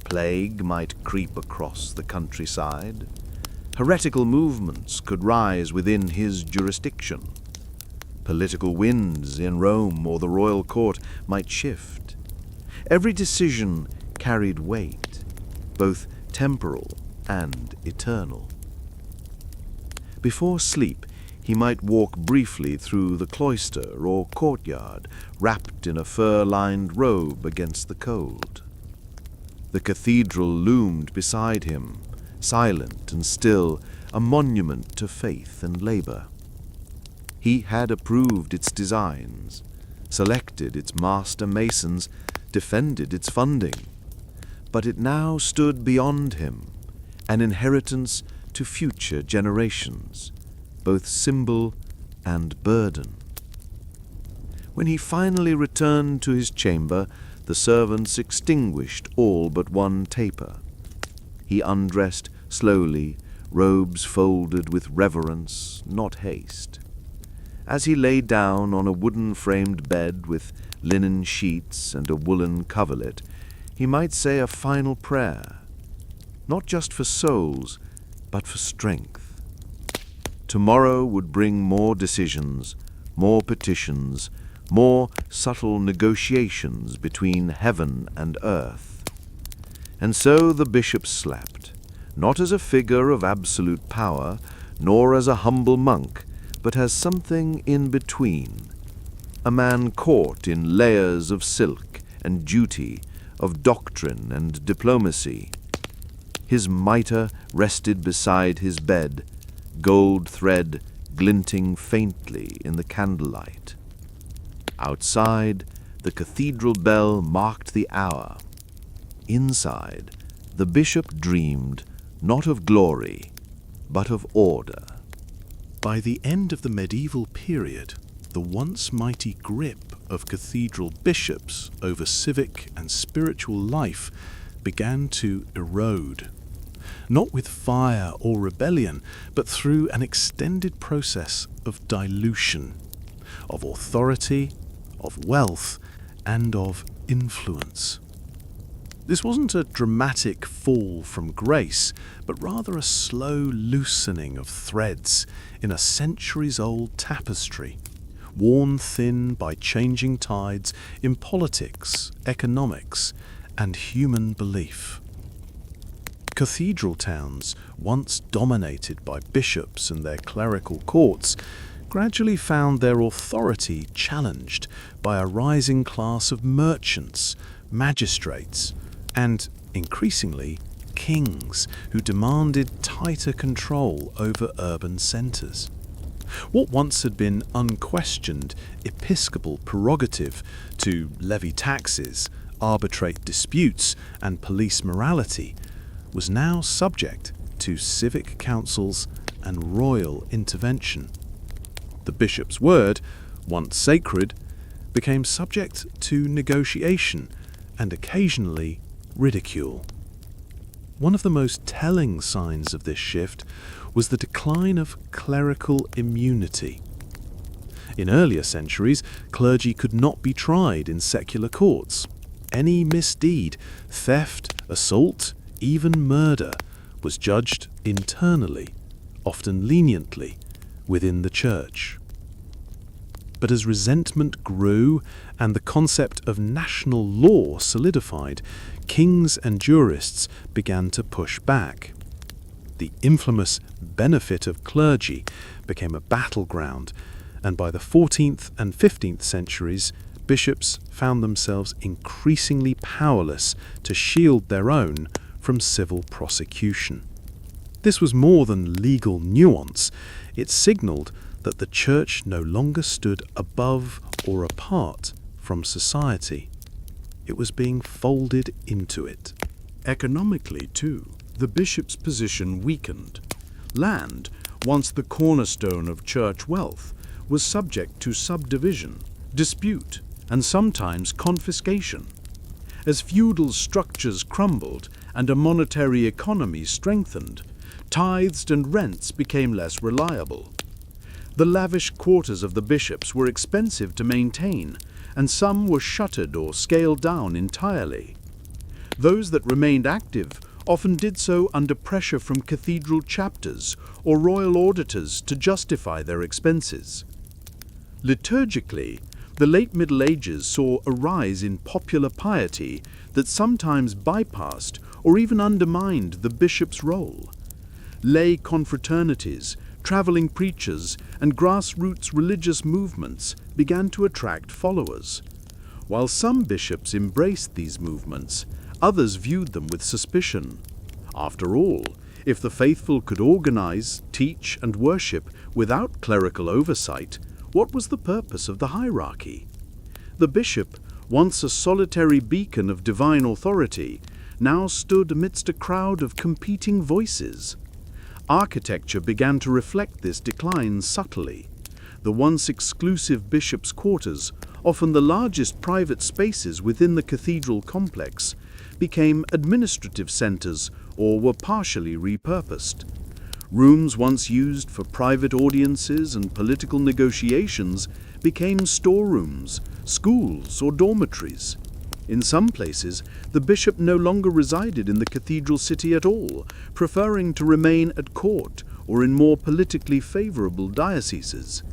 Plague might creep across the countryside. Heretical movements could rise within his jurisdiction. Political winds in Rome or the royal court might shift. Every decision carried weight, both temporal and eternal. Before sleep, he might walk briefly through the cloister or courtyard, wrapped in a fur-lined robe against the cold. The cathedral loomed beside him, silent and still, a monument to faith and labor. He had approved its designs, selected its master masons, defended its funding. But it now stood beyond him, an inheritance to future generations, both symbol and burden. When he finally returned to his chamber, the servants extinguished all but one taper. He undressed slowly, robes folded with reverence, not haste. As he lay down on a wooden-framed bed with linen sheets and a woolen coverlet, he might say a final prayer, not just for souls, but for strength. Tomorrow would bring more decisions, more petitions, more subtle negotiations between heaven and earth. And so the bishop slept, not as a figure of absolute power, nor as a humble monk, but as something in between, a man caught in layers of silk and duty, of doctrine and diplomacy. His mitre rested beside his bed, gold thread glinting faintly in the candlelight. Outside, the cathedral bell marked the hour. Inside, the bishop dreamed not of glory, but of order. By the end of the medieval period, the once mighty grip of cathedral bishops over civic and spiritual life began to erode. Not with fire or rebellion, but through an extended process of dilution, of authority, of wealth, and of influence. This wasn't a dramatic fall from grace, but rather a slow loosening of threads in a centuries-old tapestry, worn thin by changing tides in politics, economics, and human belief. Cathedral towns, once dominated by bishops and their clerical courts, gradually found their authority challenged by a rising class of merchants, magistrates, and, increasingly, kings who demanded tighter control over urban centres. What once had been unquestioned episcopal prerogative to levy taxes, arbitrate disputes, and police morality was now subject to civic councils and royal intervention. The bishop's word, once sacred, became subject to negotiation and occasionally ridicule. One of the most telling signs of this shift was the decline of clerical immunity. In earlier centuries, clergy could not be tried in secular courts. Any misdeed, theft, assault, even murder, was judged internally, often leniently, within the church. But as resentment grew and the concept of national law solidified, kings and jurists began to push back. The infamous benefit of clergy became a battleground, and by the 14th and 15th centuries, bishops found themselves increasingly powerless to shield their own from civil prosecution. This was more than legal nuance. It signaled that the church no longer stood above or apart from society. It was being folded into it. Economically, too, the bishop's position weakened. Land, once the cornerstone of church wealth, was subject to subdivision, dispute, and sometimes confiscation. As feudal structures crumbled and a monetary economy strengthened, tithes and rents became less reliable. The lavish quarters of the bishops were expensive to maintain, and some were shuttered or scaled down entirely. Those that remained active often did so under pressure from cathedral chapters or royal auditors to justify their expenses. Liturgically, the late Middle Ages saw a rise in popular piety that sometimes bypassed or even undermined the bishop's role. Lay confraternities, traveling preachers, and grassroots religious movements began to attract followers. While some bishops embraced these movements, others viewed them with suspicion. After all, if the faithful could organize, teach, and worship without clerical oversight, what was the purpose of the hierarchy? The bishop, once a solitary beacon of divine authority, now stood amidst a crowd of competing voices. Architecture began to reflect this decline subtly. The once exclusive bishop's quarters, often the largest private spaces within the cathedral complex, became administrative centers or were partially repurposed. Rooms once used for private audiences and political negotiations became storerooms, schools, or dormitories. In some places, the bishop no longer resided in the cathedral city at all, preferring to remain at court or in more politically favorable dioceses.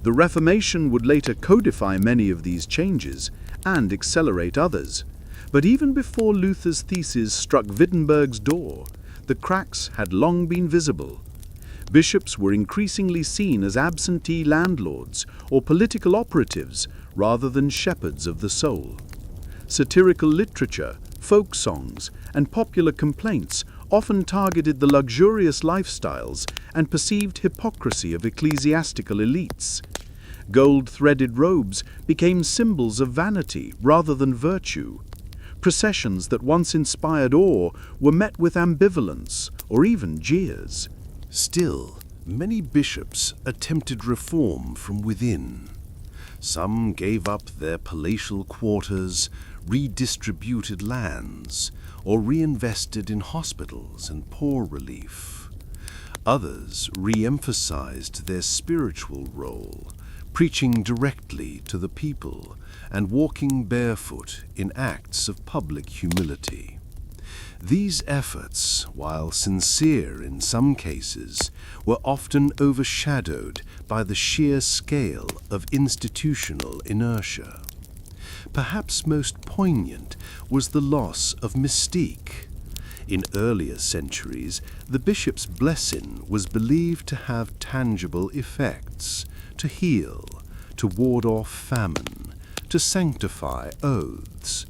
The Reformation would later codify many of these changes and accelerate others. But even before Luther's theses struck Wittenberg's door, the cracks had long been visible. Bishops were increasingly seen as absentee landlords or political operatives rather than shepherds of the soul. Satirical literature, folk songs, and popular complaints often targeted the luxurious lifestyles and perceived hypocrisy of ecclesiastical elites. Gold-threaded robes became symbols of vanity rather than virtue. Processions that once inspired awe were met with ambivalence or even jeers. Still, many bishops attempted reform from within. Some gave up their palatial quarters, redistributed lands, or reinvested in hospitals and poor relief. Others re-emphasized their spiritual role, preaching directly to the people and walking barefoot in acts of public humility. These efforts, while sincere in some cases, were often overshadowed by the sheer scale of institutional inertia. Perhaps most poignant was the loss of mystique. In earlier centuries, the bishop's blessing was believed to have tangible effects, to heal, to ward off famine, to sanctify oaths.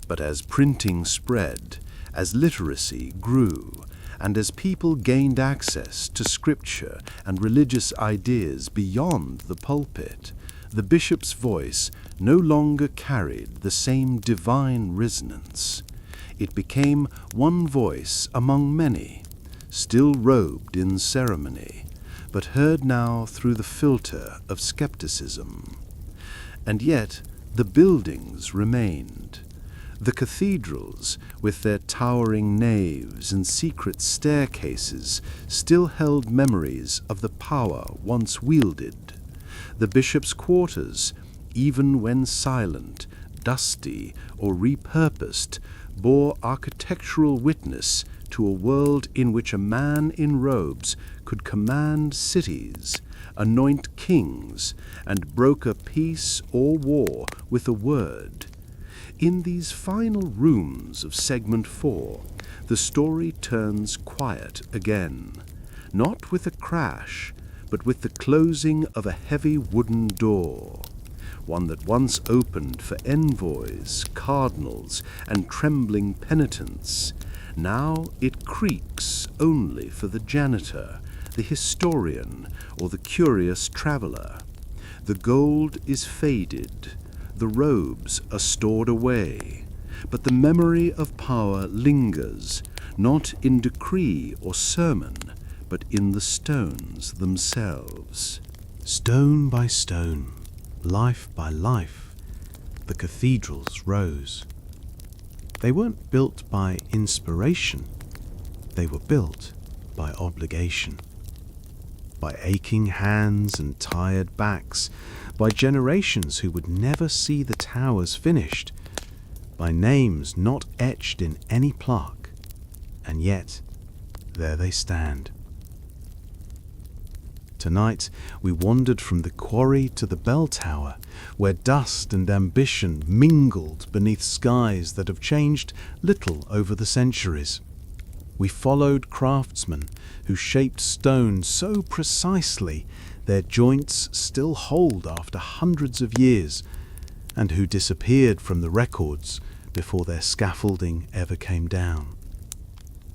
But as printing spread, as literacy grew, and as people gained access to scripture and religious ideas beyond the pulpit, the bishop's voice no longer carried the same divine resonance. It became one voice among many, still robed in ceremony, but heard now through the filter of skepticism. And yet the buildings remained. The cathedrals, with their towering naves and secret staircases, still held memories of the power once wielded. The bishop's quarters, even when silent, dusty, or repurposed, bore architectural witness to a world in which a man in robes could command cities, anoint kings, and broker peace or war with a word. In these final rooms of Segment 4, the story turns quiet again, not with a crash, but with the closing of a heavy wooden door, one that once opened for envoys, cardinals, and trembling penitents. Now it creaks only for the janitor, the historian, or the curious traveller. The gold is faded, the robes are stored away, but the memory of power lingers, not in decree or sermon, but in the stones themselves. Stone by stone, life by life, the cathedrals rose. They weren't built by inspiration, they were built by obligation. By aching hands and tired backs, by generations who would never see the towers finished, by names not etched in any plaque, and yet there they stand. Tonight we wandered from the Quarry to the bell tower, where dust and ambition mingled beneath skies that have changed little over the centuries. We followed craftsmen who shaped stone so precisely their joints still hold after hundreds of years, and who disappeared from the records before their scaffolding ever came down.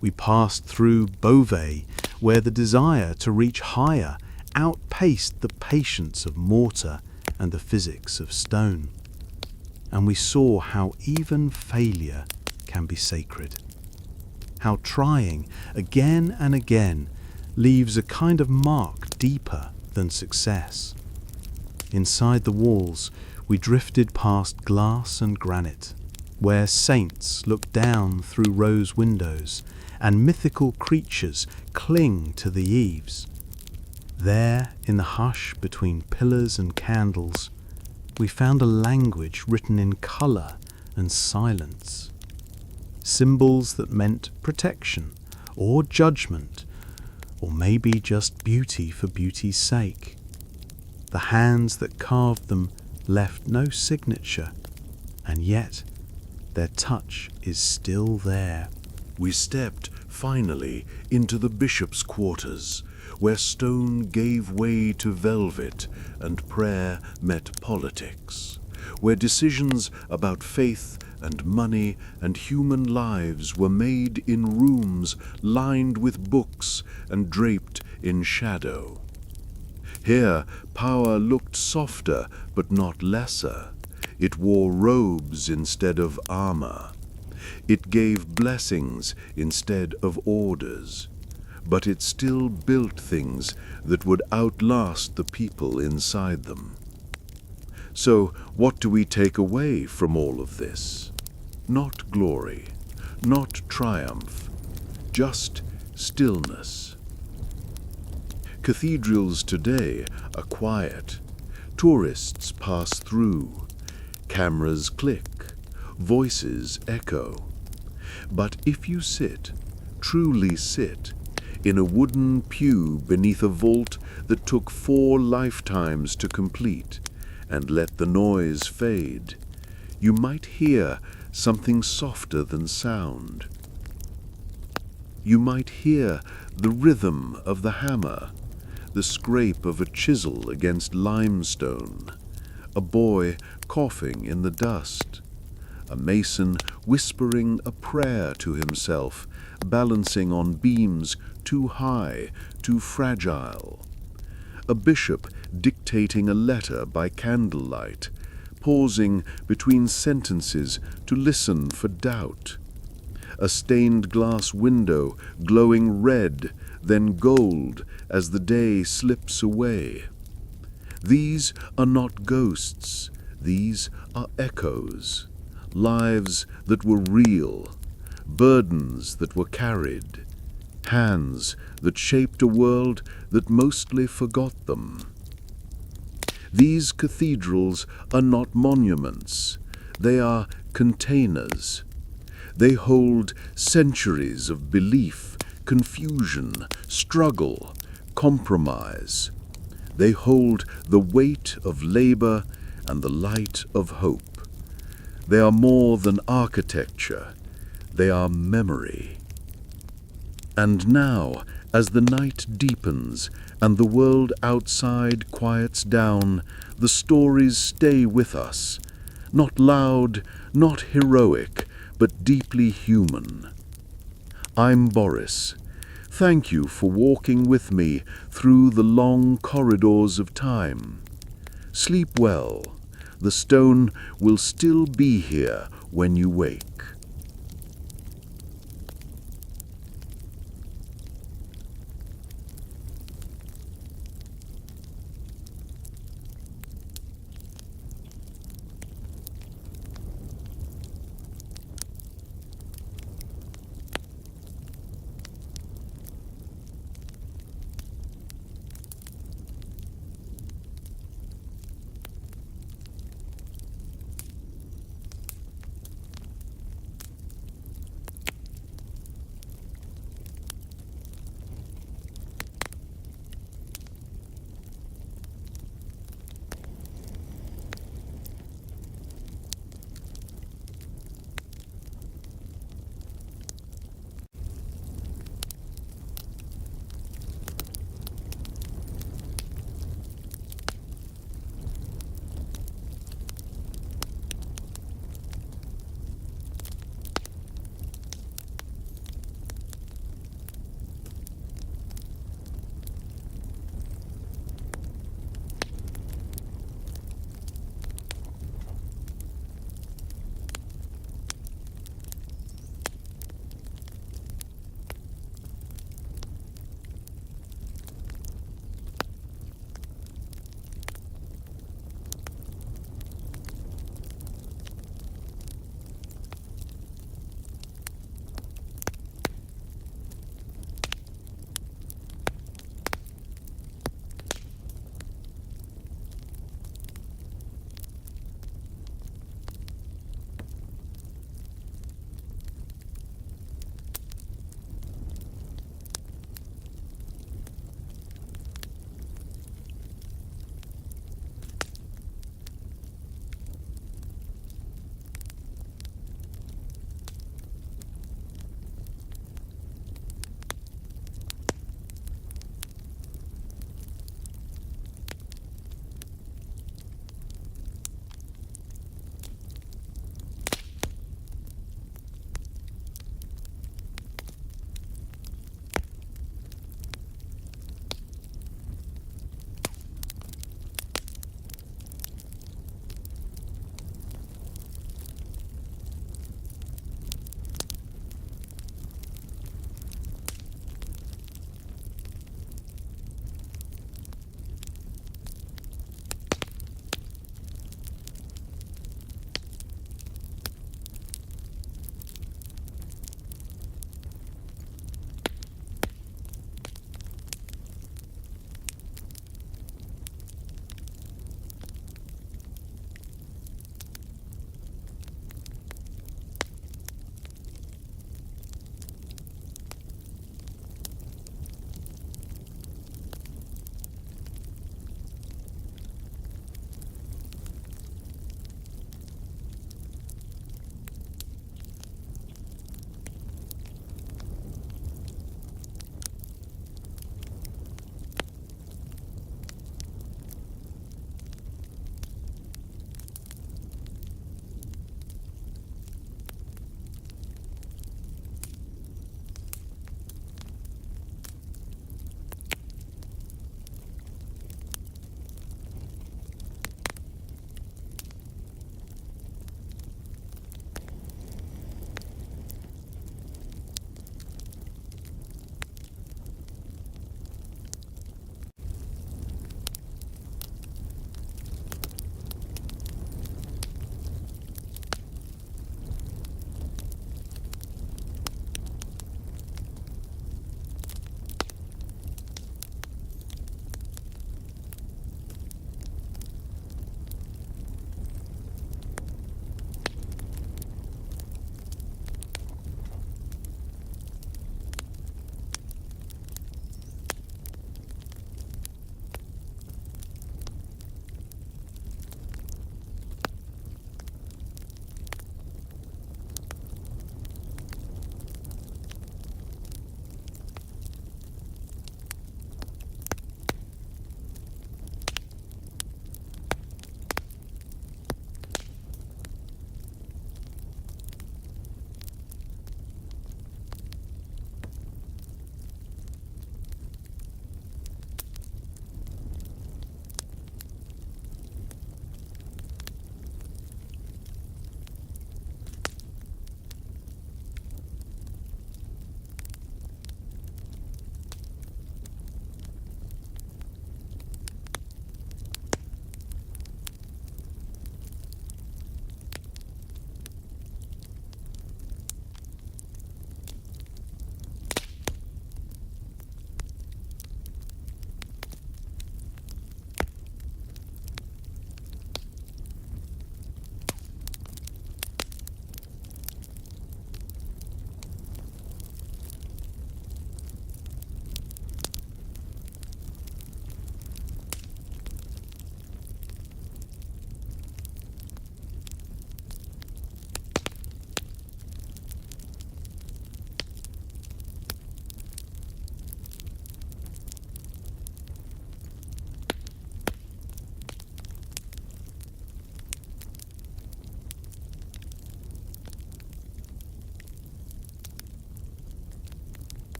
We passed through Beauvais, where the desire to reach higher outpaced the patience of mortar and the physics of stone. And we saw how even failure can be sacred. How trying again and again leaves a kind of mark deeper than success. Inside the walls, we drifted past glass and granite, where saints look down through rose windows and mythical creatures cling to the eaves. There, in the hush between pillars and candles, we found a language written in colour and silence. Symbols that meant protection, or judgment, or maybe just beauty for beauty's sake. The hands that carved them left no signature, and yet their touch is still there. We stepped, finally, into the bishop's quarters, where stone gave way to velvet and prayer met politics, where decisions about faith and money and human lives were made in rooms lined with books and draped in shadow. Here power looked softer but not lesser. It wore robes instead of armor. It gave blessings instead of orders. But it still built things that would outlast the people inside them. So what do we take away from all of this? Not glory, not triumph, just stillness. Cathedrals today are quiet. Tourists pass through. Cameras click. Voices echo. But if you sit, truly sit, in a wooden pew beneath a vault that took 4 lifetimes to complete, and let the noise fade, you might hear something softer than sound. You might hear the rhythm of the hammer, the scrape of a chisel against limestone, a boy coughing in the dust, a mason whispering a prayer to himself, balancing on beams too high, too fragile, a bishop dictating a letter by candlelight, pausing between sentences to listen for doubt, a stained glass window glowing red, then gold as the day slips away. These are not ghosts, these are echoes, lives that were real, burdens that were carried, hands that shaped a world that mostly forgot them. These cathedrals are not monuments, they are containers. They hold centuries of belief, confusion, struggle, compromise. They hold the weight of labor and the light of hope. They are more than architecture, they are memory. And now, as the night deepens and the world outside quiets down, the stories stay with us, not loud, not heroic, but deeply human. I'm Boris. Thank you for walking with me through the long corridors of time. Sleep well. The stone will still be here when you wake.